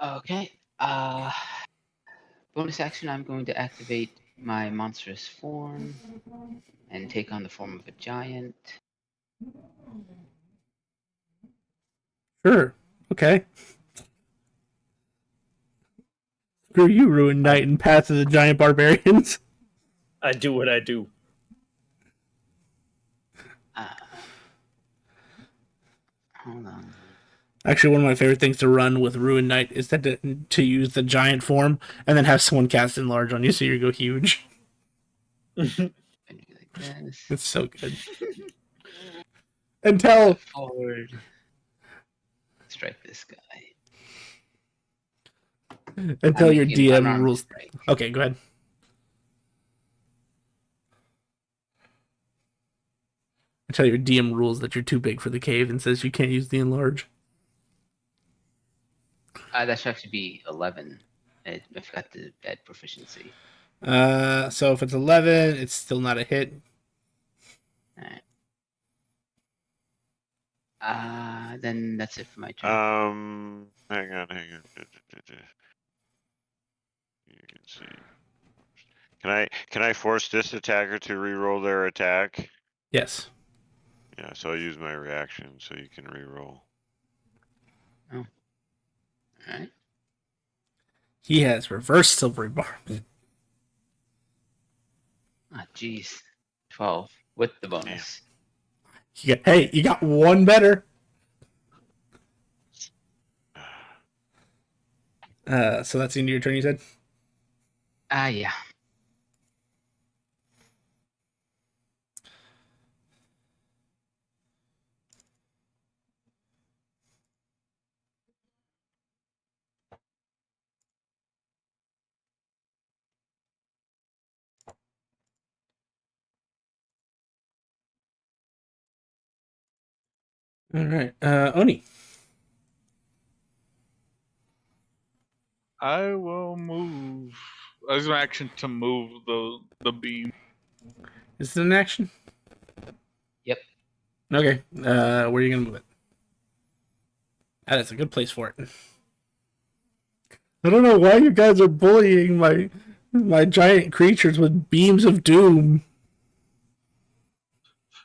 Okay. Bonus action. I'm going to activate my monstrous form and take on the form of a giant. Sure. Okay. Screw you, Ruined Knight and Path of the Giant Barbarians. I do what I do. Hold on. Actually, one of my favorite things to run with Ruined Knight is that to use the giant form and then have someone cast Enlarge on you so you go huge. Like this. It's so good. Until Forward. Strike this guy. your making an DM unarmed rules. strike. Okay, go ahead. Until your DM rules that you're too big for the cave and says you can't use the Enlarge. That should actually be 11. I forgot to add proficiency. So if it's 11, it's still not a hit. Alright. Then that's it for my turn. Hang on. You can see. Can I force this attacker to reroll their attack? Yes. Yeah, so I'll use my reaction so you can reroll. Alright. He has reverse silvery bar. Ah, jeez. 12 with the bonus. Hey, you got one better. So that's the end of your turn, you said? Yeah. All right. Oni. I will move. I use my action to move the beam. Is it an action? Yep. Okay. Where are you going to move it? That is a good place for it. I don't know why you guys are bullying my giant creatures with beams of doom.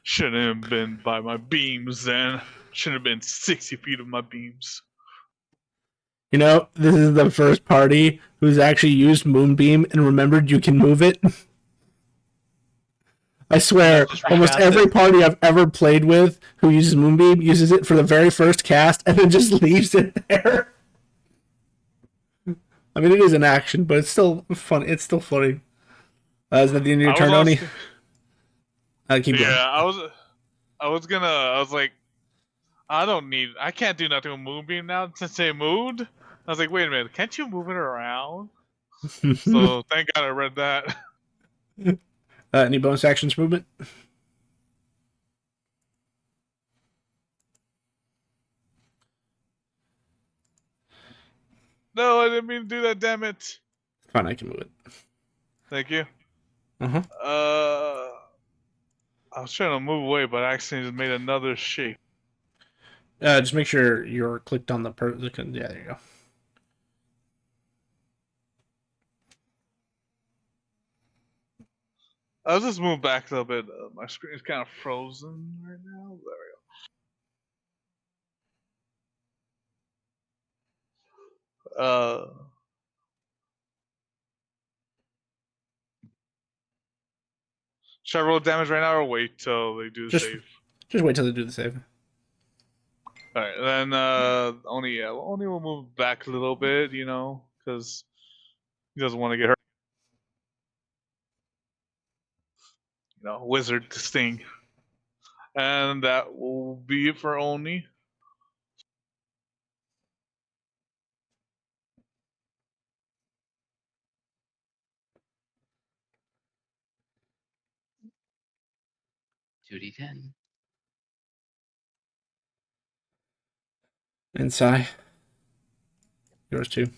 Shouldn't have been by my beams then. Shouldn't have been 60 feet of my beams. You know, this is the first party who's actually used Moonbeam and remembered you can move it. I swear, almost every party I've ever played with who uses Moonbeam uses it for the very first cast and then just leaves it there. I mean, it is an action, but it's still fun. It's still funny. Is that the end of your turn, Oni? Keep going. Yeah, I was like, I can't do nothing with Moonbeam now since they moved. I was like, wait a minute, can't you move it around? So thank God I read that. Any bonus actions movement? No, I didn't mean to do that, damn it. Fine, I can move it. Thank you. Uh-huh. I was trying to move away, but I accidentally just made another shape. Just make sure you're clicked on the yeah, there you go. I'll just move back a little bit. My screen is kind of frozen right now. There we go. Should I roll damage right now or wait till they do the save? Just wait till they do the save. Alright, then only will move back a little bit, because he doesn't want to get hurt. Wizard to sting. And that will be it for Oni. Two D10. And Sai. Yours too.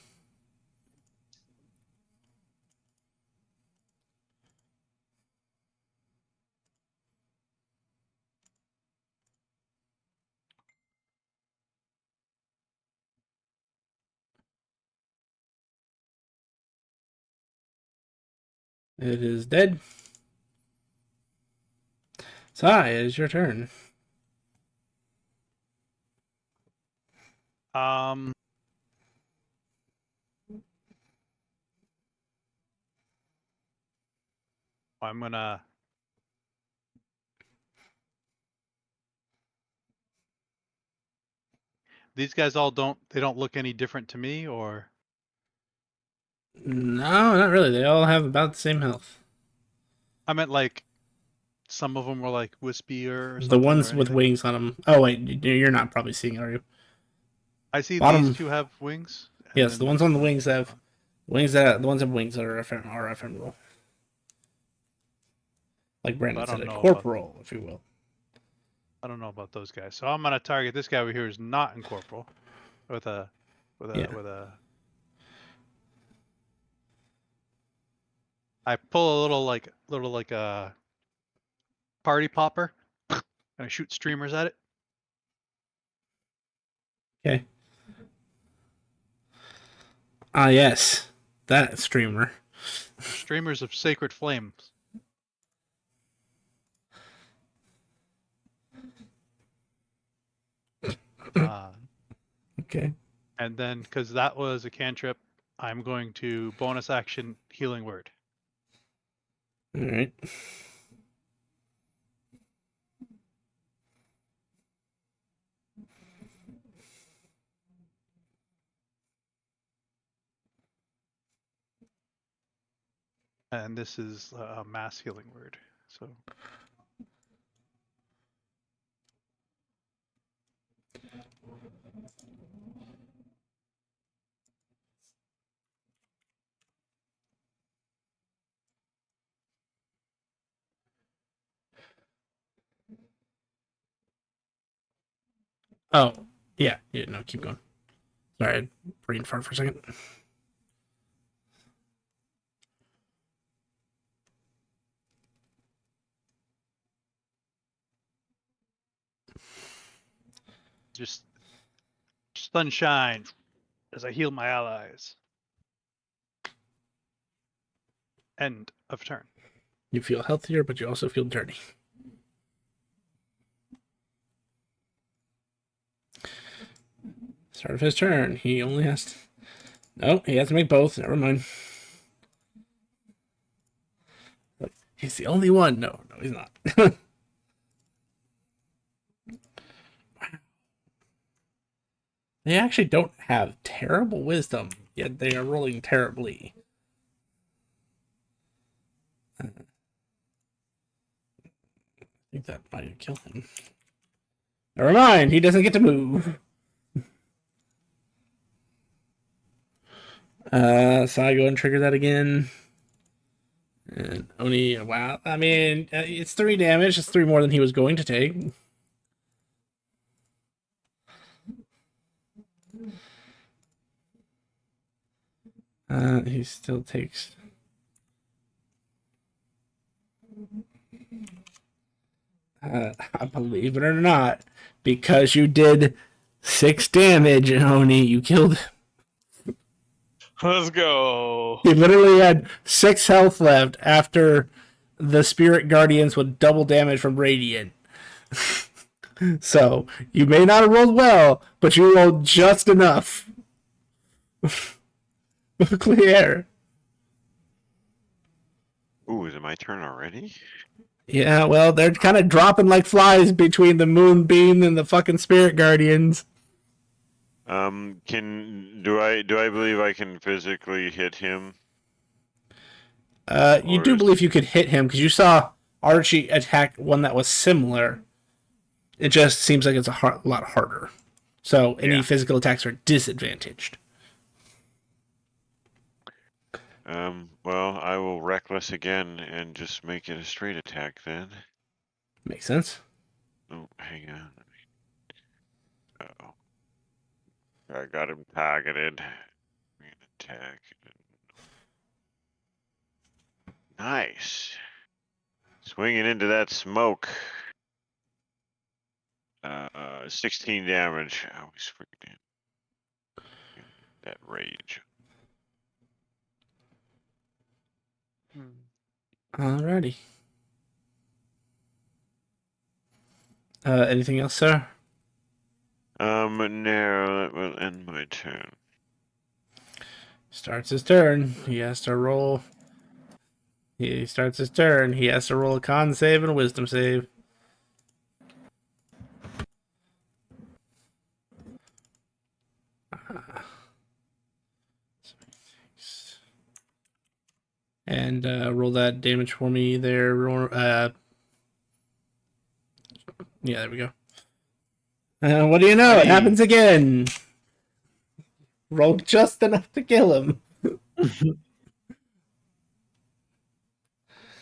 It is dead. Sai, it is your turn. I'm gonna. These guys all don't. They don't look any different to me, or No, not really. They all have about the same health. I meant like some of them were like wispier or The something ones or with anything. wings on them. Oh wait, you're not probably seeing, are you? I see Bottom. these two have wings. And Yes, then the ones on the wings have wings that the ones with wings are ephemeral. Like Brandon I said, don't a know about. corporal, if you will. I don't know about those guys. So I'm gonna target this guy over here who's not in corporal, with a, Yeah. I pull a little like a party popper, and I shoot streamers at it. Okay. Ah, yes, that streamer. They're streamers of sacred flames. Okay. And then, because that was a cantrip, I'm going to bonus action healing word. All right. And this is a mass healing word. So Oh, yeah. Yeah. No, keep going. Sorry, I brain fart for a second. just sunshine as I heal my allies. End of turn. You feel healthier, but you also feel dirty. Start of his turn. He only has to... No, he has to make both. Never mind. He's the only one. No, he's not. They actually don't have terrible wisdom, yet they are rolling terribly. I think that might kill him. Never mind, he doesn't get to move. So I go and trigger that again. And Oni, wow. I mean, it's 3 damage. It's 3 more than he was going to take. He still takes... believe it or not, because you did 6 damage, Oni, you killed him. Let's go. He literally had 6 health left after the Spirit Guardians with double damage from Radiant. So, you may not have rolled well, but you rolled just enough. Clear. Ooh, is it my turn already? Yeah, well, they're kind of dropping like flies between the Moonbeam and the fucking Spirit Guardians. Do I believe I can physically hit him? You Or do is- believe you could hit him because you saw Archie attack one that was similar. It just seems like it's a lot harder. So any Yeah. physical attacks are disadvantaged. Well, I will reckless again and just make it a straight attack then. Makes sense. Oh, hang on. Uh-oh. I got him targeted. Attack. Nice. Swinging into that smoke. 16 damage. I was freaking that rage. Alrighty. Anything else, sir? No, that will end my turn. Starts his turn. He has to roll. He starts his turn. He has to roll a con save and a wisdom save. And roll that damage for me there. Yeah, there we go. What do you know? It happens again. Rolled just enough to kill him.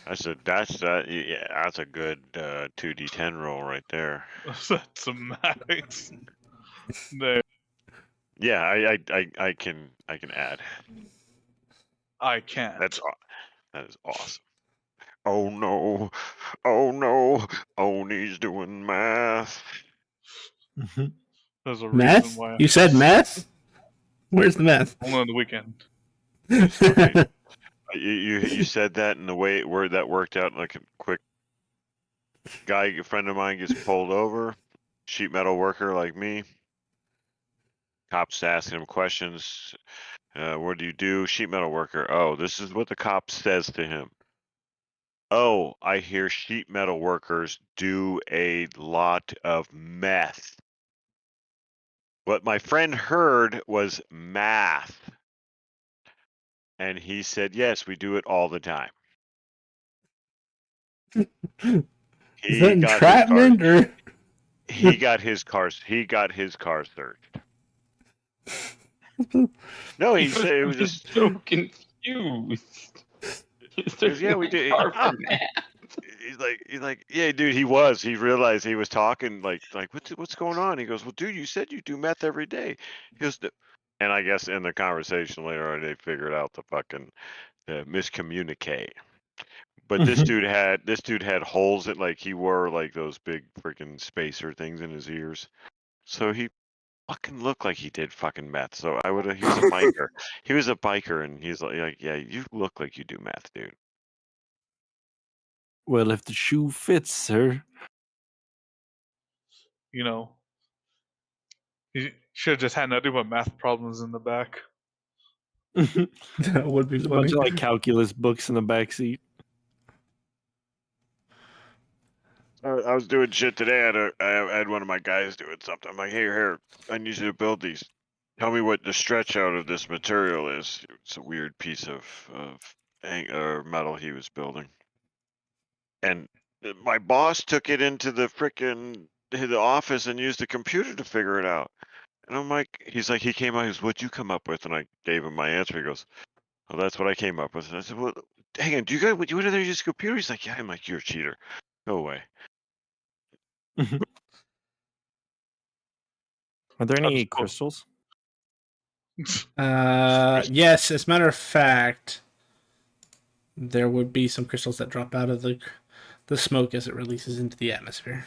That's a good 2d10 roll right there. That's a max. There, Yeah, I can add. I can't. That is awesome. Oh no, oh no, Oni's doing math. There's a reason Meth? why. You said meth? Where's the meth? Only on the weekend. Okay. You said that, and the way that worked out like a quick guy, a friend of mine gets pulled over, sheet metal worker like me. Cops asking him questions. What do you do? Sheet metal worker. Oh, this is what the cop says to him. Oh, I hear sheet metal workers do a lot of meth. What my friend heard was math. And he said, yes, we do it all the time. Is that entrapment or? He got his car searched. No, he said it was just so confused. yeah, we do. He's like, yeah, dude. He realized he was talking like what's going on? He goes, well, dude, you said you do meth every day. He goes, and I guess in the conversation later on, they figured out the fucking miscommunicate. But this dude had holes that like he wore like those big freaking spacer things in his ears, so he fucking looked like he did fucking meth. So he was a biker. He was a biker, and he's like, yeah, you look like you do meth, dude. Well, if the shoe fits, sir. You know, you should have just had nothing but math problems in the back. That would be There's a funny. bunch of like calculus books in the back seat. I was doing shit today. I had one of my guys doing something. I'm like, hey, here, I need you to build these. Tell me what the stretch out of this material is. It's a weird piece of metal he was building. And my boss took it into the office and used the computer to figure it out. And I'm like, he came out, he goes, what'd you come up with? And I gave him my answer. He goes, well, that's what I came up with. And I said, well, hang on, you went in there use a computer? He's like, yeah. I'm like, you're a cheater. Go away. Are there any just go- crystals? Yes. As a matter of fact, there would be some crystals that drop out of the smoke as it releases into the atmosphere.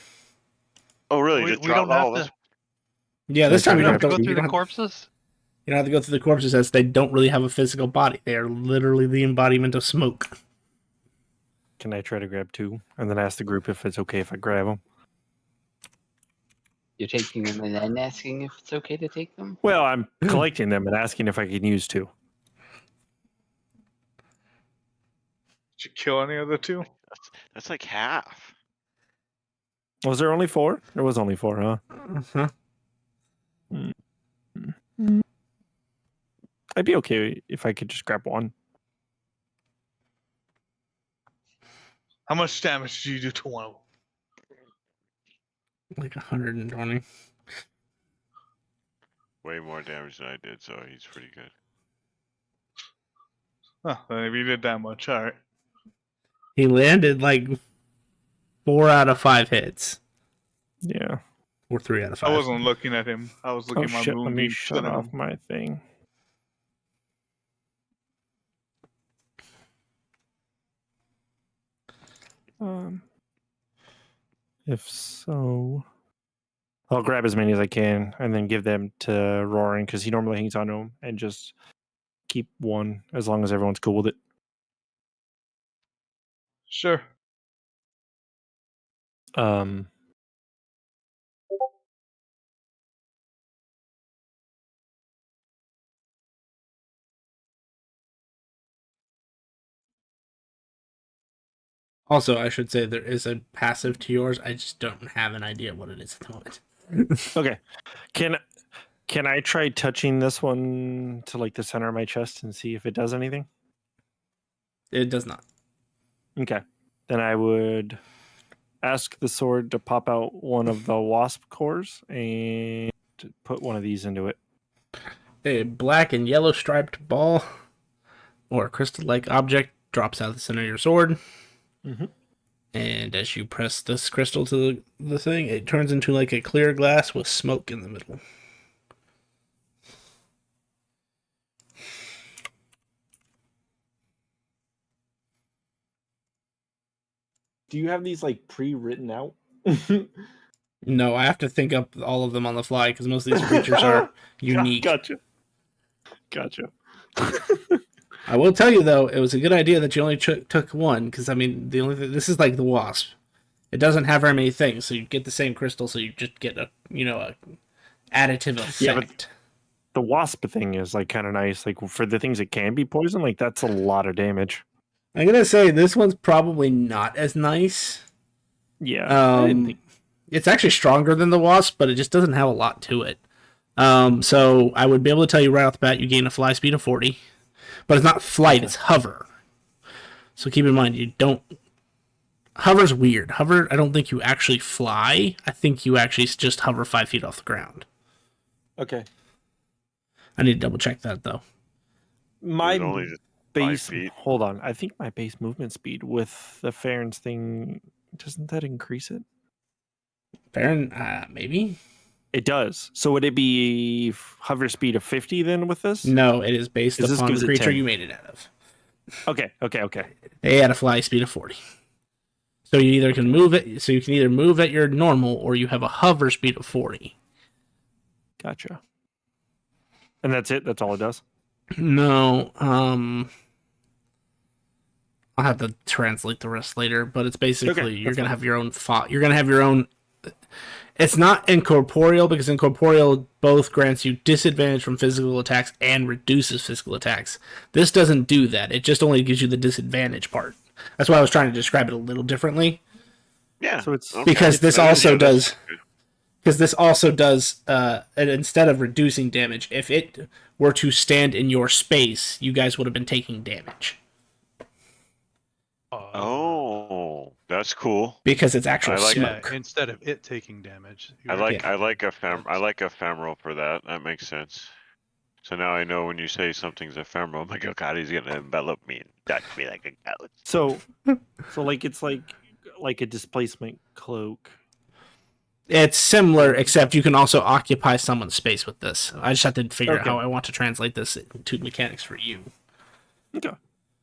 Oh, really? We Just don't drop have to. Yeah, this Can I time We you don't don't have to have go to. through the corpses. You don't have to go through the corpses as they don't really have a physical body. They are literally the embodiment of smoke. Can I try to grab two and then ask the group if it's okay if I grab them? You're taking them and then asking if it's okay to take them? Well, I'm collecting them and asking if I can use two. Did you kill any of the two? That's like half. Was there only four? There was only four, huh? Uh-huh. I'd be okay if I could just grab one. How much damage did you do to one of them? Like 120. Way more damage than I did, so he's pretty good. Huh, then if you did that much, all right. He landed like 4 out of 5 hits. Yeah. Or 3 out of 5. I wasn't looking at him. I was looking Oh at my shit! Let me moonbeam shut sending off him. my thing. If so, I'll grab as many as I can and then give them to Roaring because he normally hangs on to them, and just keep one as long as everyone's cool with it. Sure. Um, Also, I should say there is a passive to yours. I just don't have an idea what it is at the moment. okay. Can I try touching this one to like the center of my chest and see if it does anything? It does not. Okay. Then I would ask the sword to pop out one of the wasp cores and put one of these into it. A black and yellow striped ball or crystal-like object drops out of the center of your sword. Mm-hmm. And as you press this crystal to the thing, it turns into like a clear glass with smoke in the middle. Do you have these like pre-written out? No, I have to think up all of them on the fly because most of these creatures are unique. Gotcha. I will tell you though, it was a good idea that you only took one because I mean the only this is like the wasp. It doesn't have very many things, so you get the same crystal, so you just get a additive effect. Yeah, but the wasp thing is like kind of nice. Like for the things that can be poison, like that's a lot of damage. I'm gonna say this one's probably not as nice. Yeah, I didn't think. It's actually stronger than the wasp, but it just doesn't have a lot to it. So I would be able to tell you right off the bat, you gain a fly speed of 40, but it's not flight; it's hover. So keep in mind, you don't. Hover's weird. Hover, I don't think you actually fly. I think you actually just hover 5 feet off the ground. Okay. I need to double check that though. My It's only just 5 base. feet. Hold on. I think my base movement speed with the Farron's thing doesn't that increase it? Baron, maybe? It does. So would it be hover speed of 50 then with this? No, it is based This upon gives the it creature 10. you made it out of. Okay. They had a fly speed of 40. So you either can move it, so you can either move at your normal or you have a hover speed of 40. Gotcha. And that's it? That's all it does? No, I'll have to translate the rest later, but it's basically Okay, you're that's gonna fine. have your own you're gonna have your own. It's not incorporeal because incorporeal both grants you disadvantage from physical attacks and reduces physical attacks. This doesn't do that. It just only gives you the disadvantage part. That's why I was trying to describe it a little differently. Yeah. So it's Because this I also understand does. Because this also does, instead of reducing damage, if it were to stand in your space, you guys would have been taking damage. Oh, that's cool. Because it's actual I like smoke. Yeah, instead of it taking damage. I like Yeah. I like ephemeral for that. That makes sense. So now I know when you say something's ephemeral, I'm like, oh god, he's gonna envelop me and touch me like a pellet. So like it's like a displacement cloak. It's similar, except you can also occupy someone's space with this. I just have to figure out Okay. how I want to translate this to mechanics for you. Okay.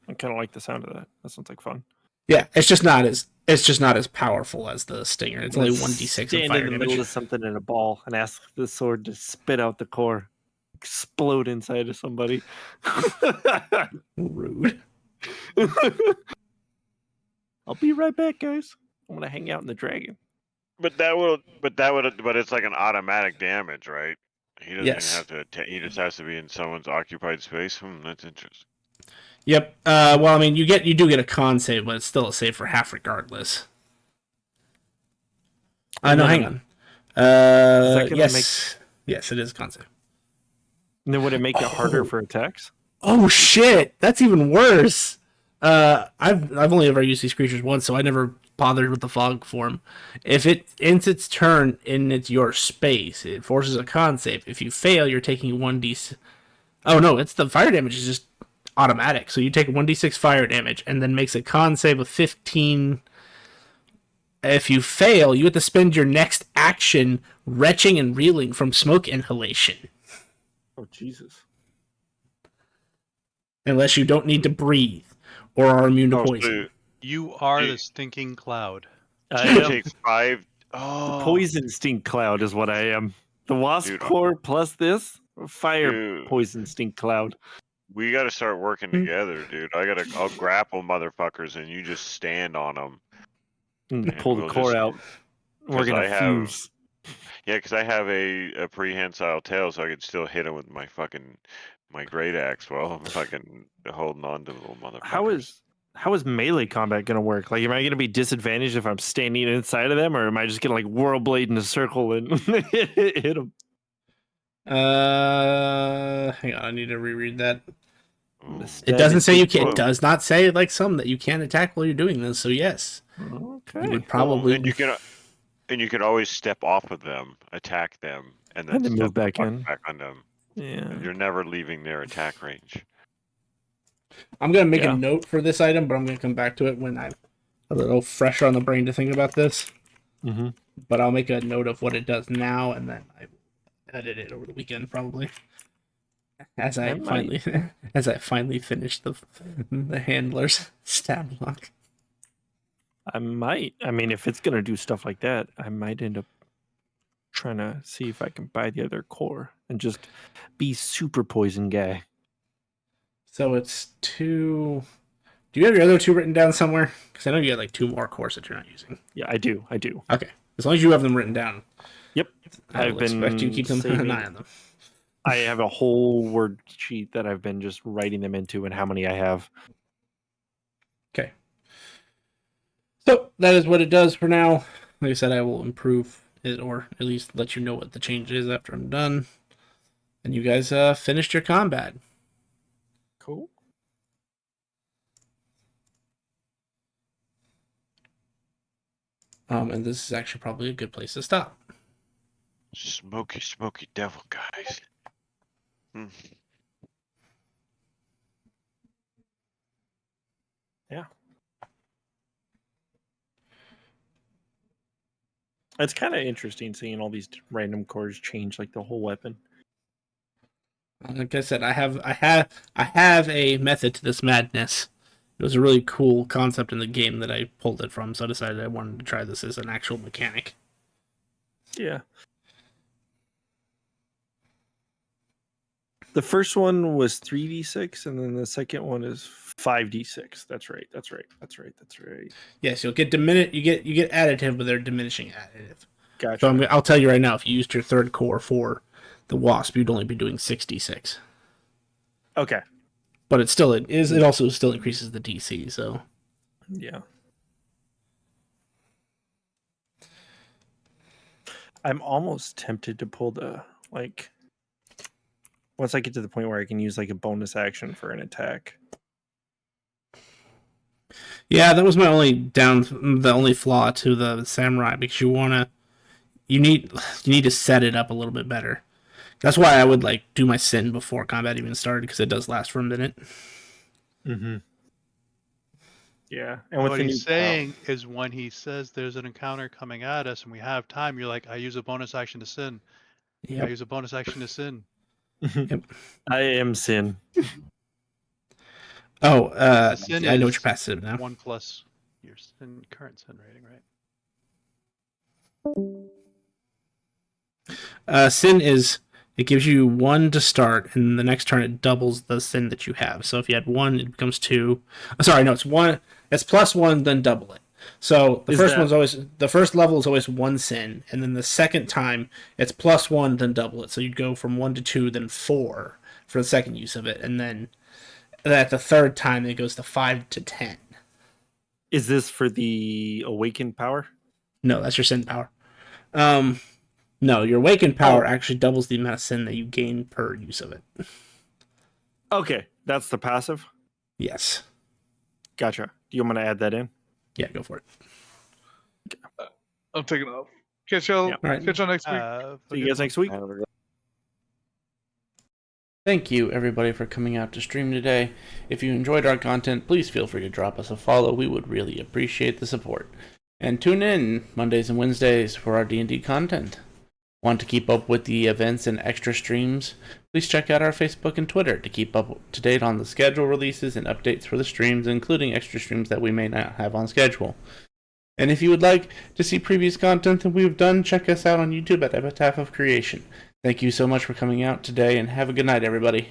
I kind of like the sound of that. That sounds like fun. Yeah, it's just not as powerful as the stinger. It's only 1d6 of Stand fire in the damage. middle of something in a ball and ask the sword to spit out the core, explode inside of somebody. Rude. I'll be right back, guys. I'm gonna hang out in the dragon. But it's like an automatic damage, right? He doesn't Yes. even have to. He just has to be in someone's occupied space. That's interesting. Yep. Well, I mean, you do get a con save, but it's still a save for half regardless. And No, then- hang on. that gonna Yes, yes, it is a con save. And then would it make it harder for attacks? Oh shit, that's even worse. I've only ever used these creatures once, so I never bothered with the fog form. If it ends its turn in your space, it forces a con save. If you fail, you're taking 1d. Oh no, it's the fire damage is just automatic. So you take 1d6 fire damage and then makes a con save of 15. If you fail, you have to spend your next action retching and reeling from smoke inhalation. Oh Jesus! Unless you don't need to breathe or are immune to Oh, poison. so You are You- the stinking cloud. I you am. take 5. The Oh, poison stink cloud is what I am. The wasp Dude, core plus this fire dude. poison stink cloud. We got to start working Hmm. together, dude. I'll grapple motherfuckers, and you just stand on them. And pull the we'll core just- out. We're 'cause gonna I have- fuse. Yeah, because I have a prehensile tail, so I could still hit him with my great axe while I'm fucking holding on to the little motherfuckers. How is melee combat gonna work? Like, am I gonna be disadvantaged if I'm standing inside of them, or am I just gonna like whirl blade in a circle and hit them? Hang on, I need to reread that. Ooh. It doesn't say you can. Whoa. It does not say like some that you can attack while you're doing this. So yes, Okay. you would Well, probably. and you can always step off of them, attack them, and then And then step move back the fuck in. back on them. Yeah. You're never leaving their attack range. I'm gonna make Yeah. a note for this item, but I'm gonna come back to it when I'm a little fresher on the brain to think about this. Mm-hmm. But I'll make a note of what it does now, and then I edit it over the weekend probably. As I finally finish the handler's stab block. I might. I mean, if it's gonna do stuff like that, I might end up trying to see if I can buy the other core and just be super poison guy. So it's 2. Do you have your other 2 written down somewhere? Because I know you had like 2 more cores that you're not using. Yeah, I do. Okay, as long as you have them written down. Yep. I will expect you to keep them saving- an eye on them. I have a whole word sheet that I've been just writing them into and how many I have. Okay. So that is what it does for now. Like I said, I will improve it, or at least let you know what the change is after I'm done. And you guys finished your combat. Cool. And this is actually probably a good place to stop. Smoky, smoky devil, guys. Hmm. Yeah. It's kind of interesting seeing all these random cores change like the whole weapon. Like I said, I have a method to this madness. It was a really cool concept in the game that I pulled it from, so I decided I wanted to try this as an actual mechanic. Yeah. The first one was 3d6, and then the second one is 5d6. That's right. Yes, you'll get you get additive, but they're diminishing additive. Gotcha. So I'll tell you right now, if you used your 3rd core for the Wasp, you'd only be doing 66. Okay. But it also still increases the DC, so Yeah. I'm almost tempted to pull the once I get to the point where I can use like a bonus action for an attack. yeah, that was my the only flaw to the samurai, because you need to set it up a little bit better. That's why I would do my sin before combat even started, because it does last for a minute. Mm-hmm. Yeah, and what he's saying is when he says there's an encounter coming at us and we have time, you're like, I use a bonus action to sin. Yep. I use a bonus action to sin. Yep. I am sin. Oh, sin I know what is your passive now. 1+ your current sin rating, right? Sin is, it gives you 1 to start, and the next turn it doubles the sin that you have. So if you had 1, it becomes 2. Sorry, no, it's 1. It's +1, then double it. So the first level is always 1 sin, and then the second time it's +1, then double it. So you'd go from 1 to 2, then 4 for the second use of it, and then at the third time it goes to 5 to 10. Is this for the awakened power? No, that's your sin power. No, your awakened power actually doubles the amount of sin that you gain per use of it. Okay, that's the passive? Yes. Gotcha. Do you want me to add that in? Yeah, go for it. I'm taking off. Catch y'all. Yeah. All right. Catch y'all next week. See you guys next week. Thank you, everybody, for coming out to stream today. If you enjoyed our content, please feel free to drop us a follow. We would really appreciate the support. And tune in Mondays and Wednesdays for our D&D content. Want to keep up with the events and extra streams? Please check out our Facebook and Twitter to keep up to date on the schedule releases and updates for the streams, including extra streams that we may not have on schedule. And if you would like to see previous content that we've done, check us out on YouTube at Epitaph of Creation. Thank you so much for coming out today, and have a good night, everybody.